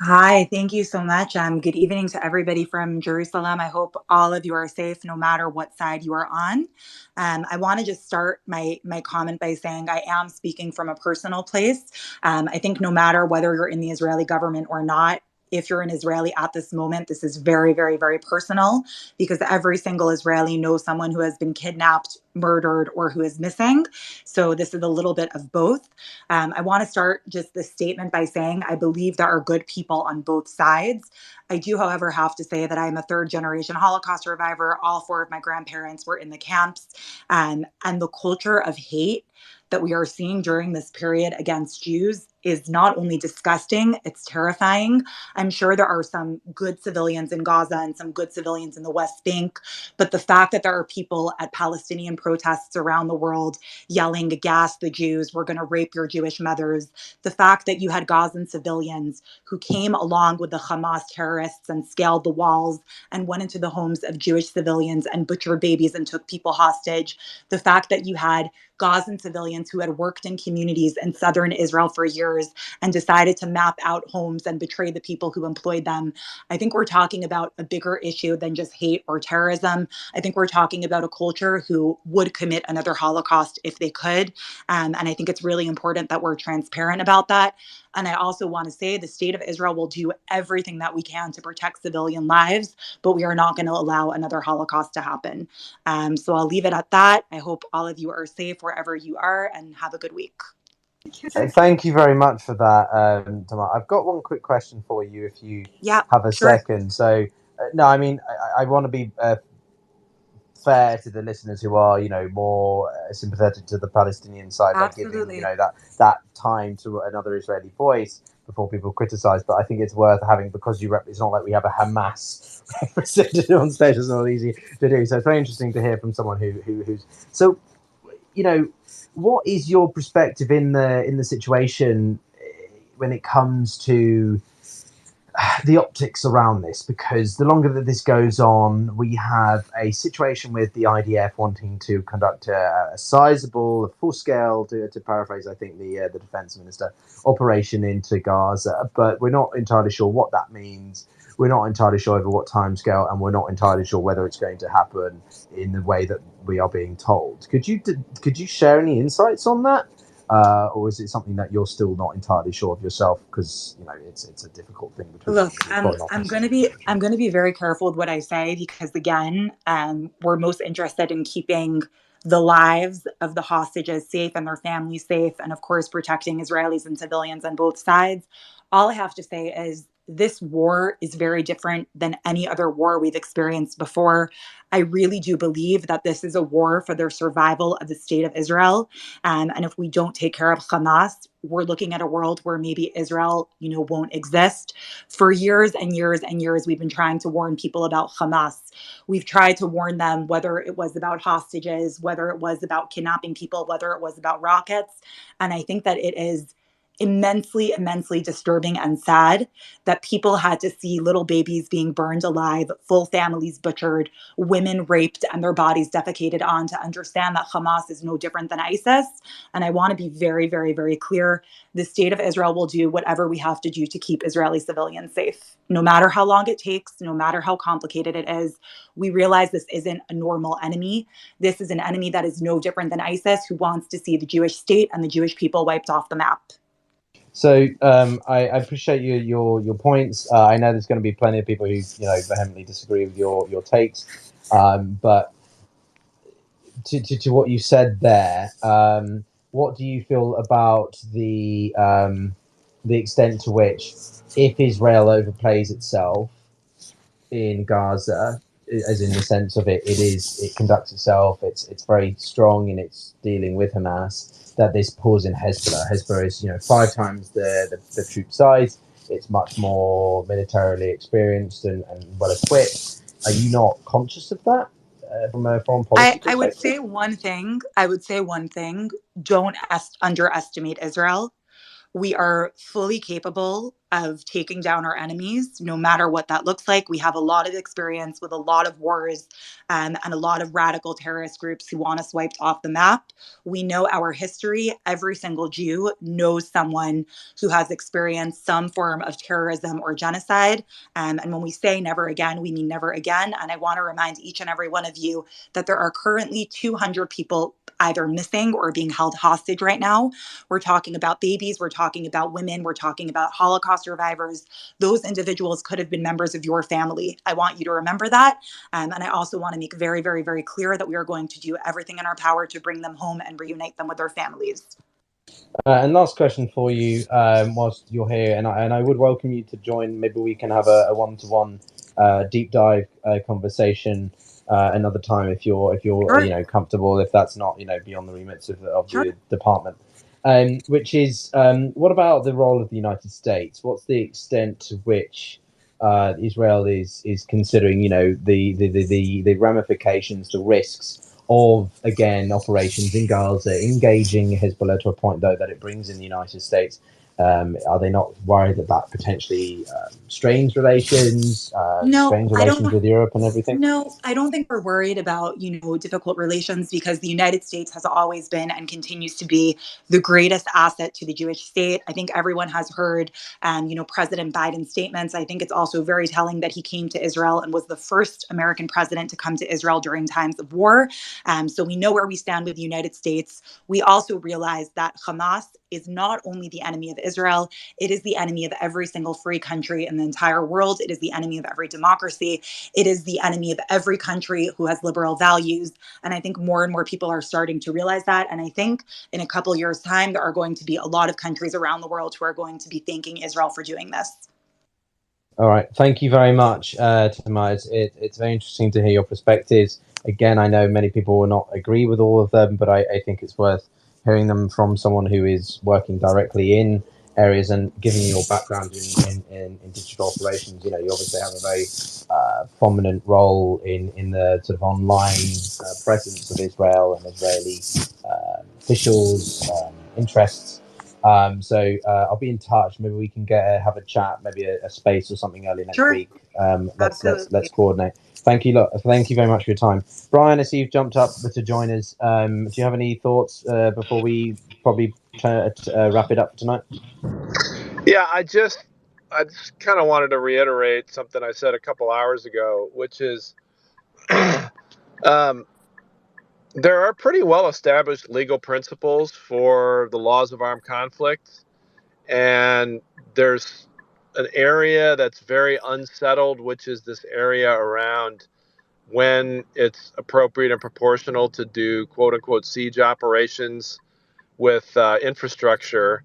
Hi, thank you so much. Good evening to everybody from Jerusalem. I hope all of you are safe, no matter what side you are on. I want to just start my comment by saying I am speaking from a personal place. I think no matter whether you're in the Israeli government or not, if you're an Israeli at this moment, this is very, very, very personal, because every single Israeli knows someone who has been kidnapped, murdered, or who is missing. So this is a little bit of both. I want to start just this statement by saying I believe there are good people on both sides. I do, however, have to say that I'm a third-generation Holocaust survivor. All four of my grandparents were in the camps. And the culture of hate that we are seeing during this period against Jews is not only disgusting, it's terrifying. I'm sure there are some good civilians in Gaza and some good civilians in the West Bank, but the fact that there are people at Palestinian protests around the world yelling, "Gas the Jews, we're going to rape your Jewish mothers," the fact that you had Gazan civilians who came along with the Hamas terrorists and scaled the walls and went into the homes of Jewish civilians and butchered babies and took people hostage, the fact that you had Gazan civilians who had worked in communities in southern Israel for years and decided to map out homes and betray the people who employed them. I think we're talking about a bigger issue than just hate or terrorism. I think we're talking about a culture who would commit another Holocaust if they could. And I think it's really important that we're transparent about that. And I also want to say the state of Israel will do everything that we can to protect civilian lives, but we are not going to allow another Holocaust to happen. So I'll leave it at that. I hope all of you are safe wherever you are, and have a good week. Thank you very much for that, Tamar. I've got one quick question for you, if you have a second. So, no, I mean, I want to be fair to the listeners who are, more sympathetic to the Palestinian side by giving, that time to another Israeli voice before people criticize. But I think it's worth having, because it's not like we have a Hamas represented on stage. It's not easy to do. So it's very interesting to hear from someone who's so. What is your perspective in the situation when it comes to the optics around this? Because the longer that this goes on, we have a situation with the IDF wanting to conduct a sizable, full-scale, to paraphrase, I think, the defense minister, operation into Gaza. But we're not entirely sure what that means. We're not entirely sure over what timescale, and we're not entirely sure whether it's going to happen in the way that we are being told. Could you share any insights on that? Or is it something that you're still not entirely sure of yourself? Because it's a difficult thing between. Look, I'm going to be very careful with what I say, because again, we're most interested in keeping the lives of the hostages safe and their families safe, and of course protecting Israelis and civilians on both sides. All I have to say is this war is very different than any other war we've experienced before. I really do believe that this is a war for the survival of the state of Israel. And if we don't take care of Hamas, we're looking at a world where maybe Israel, won't exist. For years and years and years, we've been trying to warn people about Hamas. We've tried to warn them, whether it was about hostages, whether it was about kidnapping people, whether it was about rockets. And I think that it is immensely, immensely disturbing and sad that people had to see little babies being burned alive, full families butchered, women raped, and their bodies defecated on, to understand that Hamas is no different than ISIS. And I want to be very, very, very clear. The state of Israel will do whatever we have to do to keep Israeli civilians safe, no matter how long it takes, no matter how complicated it is. We realize this isn't a normal enemy. This is an enemy that is no different than ISIS, who wants to see the Jewish state and the Jewish people wiped off the map. So I appreciate your points. I know there's going to be plenty of people who vehemently disagree with your takes, but to what you said there, what do you feel about the extent to which, if Israel overplays itself in Gaza, as in the sense of it conducts itself, it's very strong in its dealing with Hamas, that this pulls in Hezbollah. Hezbollah is 5 times the troop size. It's much more militarily experienced and well equipped. Are you not conscious of that from a foreign policy I would perspective? say one thing. I would say one thing. Don't underestimate Israel. We are fully capable of taking down our enemies, no matter what that looks like. We have a lot of experience with a lot of wars and a lot of radical terrorist groups who want us wiped off the map. We know our history. Every single Jew knows someone who has experienced some form of terrorism or genocide. And when we say never again, we mean never again. And I want to remind each and every one of you that there are currently 200 people either missing or being held hostage right now. We're talking about babies, we're talking about women, we're talking about Holocaust survivors. Those individuals could have been members of your family. I want you to remember that. And I also want to make very, very, very clear that we are going to do everything in our power to bring them home and reunite them with their families. And last question for you, whilst you're here, and I would welcome you to join. Maybe we can have a one-to-one deep dive conversation another time if you're Sure. comfortable. If that's not beyond the remits of Sure. the department, which is what about the role of the United States? What's the extent to which Israel is considering the ramifications, the risks of, again, operations in Gaza, engaging Hezbollah to a point, though, that it brings in the United States? Are they not worried that that potentially strains relations, No, strains I relations don't. with Europe and everything? No, I don't think we're worried about, difficult relations, because the United States has always been and continues to be the greatest asset to the Jewish state. I think everyone has heard, President Biden's statements. I think it's also very telling that he came to Israel and was the first American president to come to Israel during times of war. So we know where we stand with the United States. We also realize that Hamas is not only the enemy of Israel, it is the enemy of every single free country in the entire world. It is the enemy of every democracy. It is the enemy of every country who has liberal values. And I think more and more people are starting to realize that. And I think in a couple years' time, there are going to be a lot of countries around the world who are going to be thanking Israel for doing this. All right. Thank you very much, Tamar. It's very interesting to hear your perspectives. Again, I know many people will not agree with all of them, but I think it's worth hearing them from someone who is working directly in areas, and giving your background in digital operations. You obviously have a very prominent role in the sort of online presence of Israel and Israeli officials' interests. So I'll be in touch. Maybe we can have a chat, maybe a space or something early next Sure. week. Absolutely. Let's coordinate. Thank you very much for your time, Brian. I see you've jumped up to join us. Do you have any thoughts before we probably wrap it up for tonight? Yeah, I just kind of wanted to reiterate something I said a couple hours ago, which is there are pretty well established legal principles for the laws of armed conflict, and there's an area that's very unsettled, which is this area around when it's appropriate and proportional to do quote unquote siege operations with infrastructure.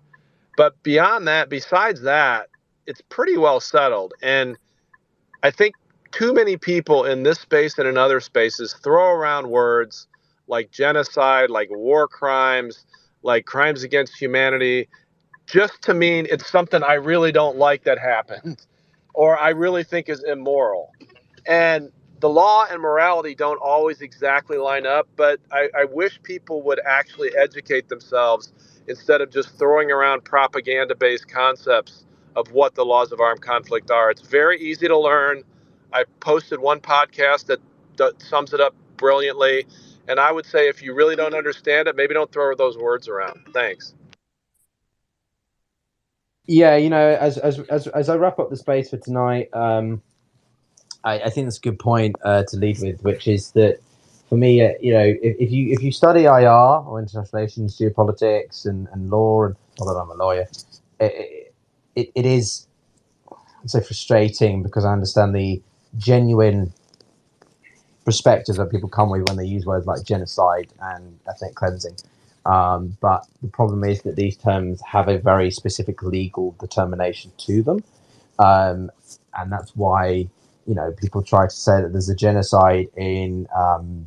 But besides that, it's pretty well settled. And I think too many people in this space and in other spaces throw around words like genocide, like war crimes, like crimes against humanity, just to mean it's something I really don't like that happened or I really think is immoral. And the law and morality don't always exactly line up, but I wish people would actually educate themselves instead of just throwing around propaganda-based concepts of what the laws of armed conflict are. It's very easy to learn. I posted one podcast that sums it up brilliantly. And I would say if you really don't understand it, maybe don't throw those words around. Thanks. Yeah, as I wrap up the space for tonight, I think that's a good point to lead with, which is that for me, if you study IR or international relations, geopolitics, and law, and not that I'm a lawyer, it is so frustrating because I understand the genuine perspectives that people come with when they use words like genocide and ethnic cleansing. But the problem is that these terms have a very specific legal determination to them. And that's why, people try to say that there's a genocide in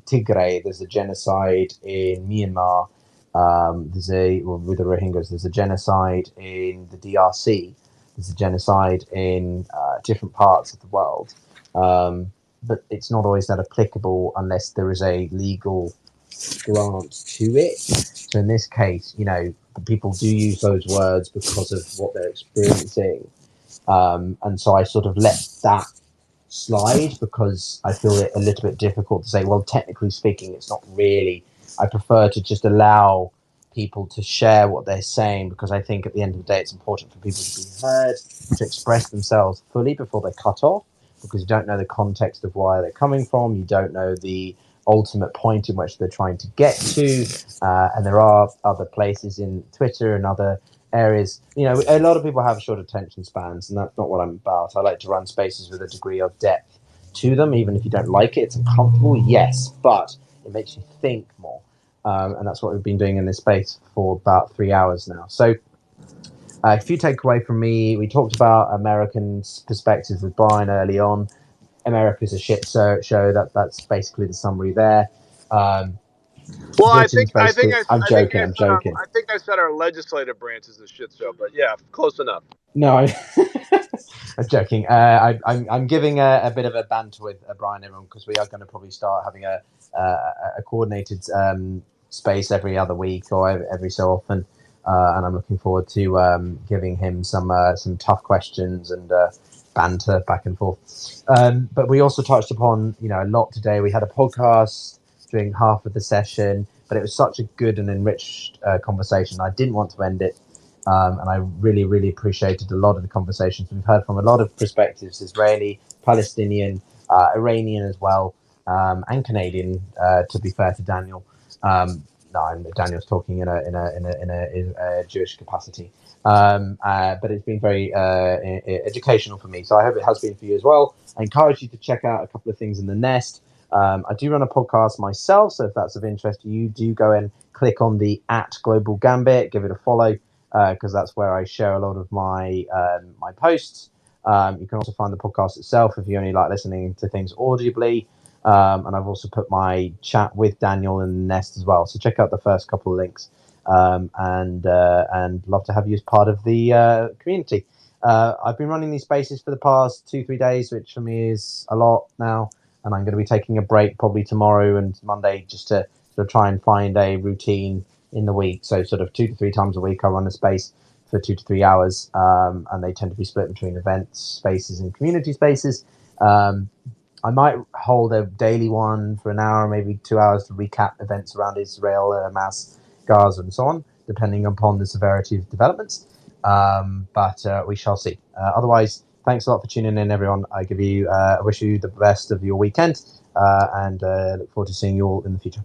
Tigray, there's a genocide in Myanmar, with the Rohingyas, there's a genocide in the DRC, there's a genocide in different parts of the world. But it's not always that applicable unless there is a legal grant to it. So in this case, people do use those words because of what they're experiencing. And so I sort of let that slide because I feel it a little bit difficult to say, well, technically speaking, it's not really. I prefer to just allow people to share what they're saying because I think at the end of the day, it's important for people to be heard, to express themselves fully before they're cut off, because you don't know the context of why they're coming from. You don't know the ultimate point in which they're trying to get to. And there are other places in Twitter and other areas. A lot of people have short attention spans, and that's not what I'm about. I like to run spaces with a degree of depth to them, even if you don't like it. It's uncomfortable, yes, but it makes you think more. And that's what we've been doing in this space for about 3 hours now. So if you take away from me, we talked about American perspectives with Brian early on. America's a shit show. That's basically the summary there. Well, I think I I'm joking. I said our legislative branch is a shit show, but yeah, close enough. No, I'm joking. I'm giving a bit of a banter with Brian everyone because we are going to probably start having a coordinated space every other week or every so often, and I'm looking forward to giving him some tough questions and banter back and forth. But we also touched upon a lot today. We had a podcast during half of the session, but it was such a good and enriched conversation. I didn't want to end it. And I really, really appreciated a lot of the conversations. We've heard from a lot of perspectives: Israeli, Palestinian, Iranian as well, and Canadian. To be fair to Daniel, Daniel's talking in a Jewish capacity. But it's been very educational for me. So I hope it has been for you as well. I encourage you to check out a couple of things in the nest. I do run a podcast myself, so if that's of interest to you, do go and click on the @Global Gambit, give it a follow. Because that's where I share a lot of my my posts. You can also find the podcast itself if you only like listening to things audibly. And I've also put my chat with Daniel in the nest as well. So check out the first couple of links. And love to have you as part of the community. I've been running these spaces for the past 2-3 days, which for me is a lot now. And I'm going to be taking a break probably tomorrow and Monday just to sort of try and find a routine in the week. So sort of 2 to 3 times a week I run a space for 2 to 3 hours, and they tend to be split between events spaces and community spaces. I might hold a daily one for an hour, maybe 2 hours to recap events around Israel, Hamas, Gaza and so on, depending upon the severity of developments. But we shall see. Otherwise, thanks a lot for tuning in, everyone. I wish you the best of your weekend, and look forward to seeing you all in the future.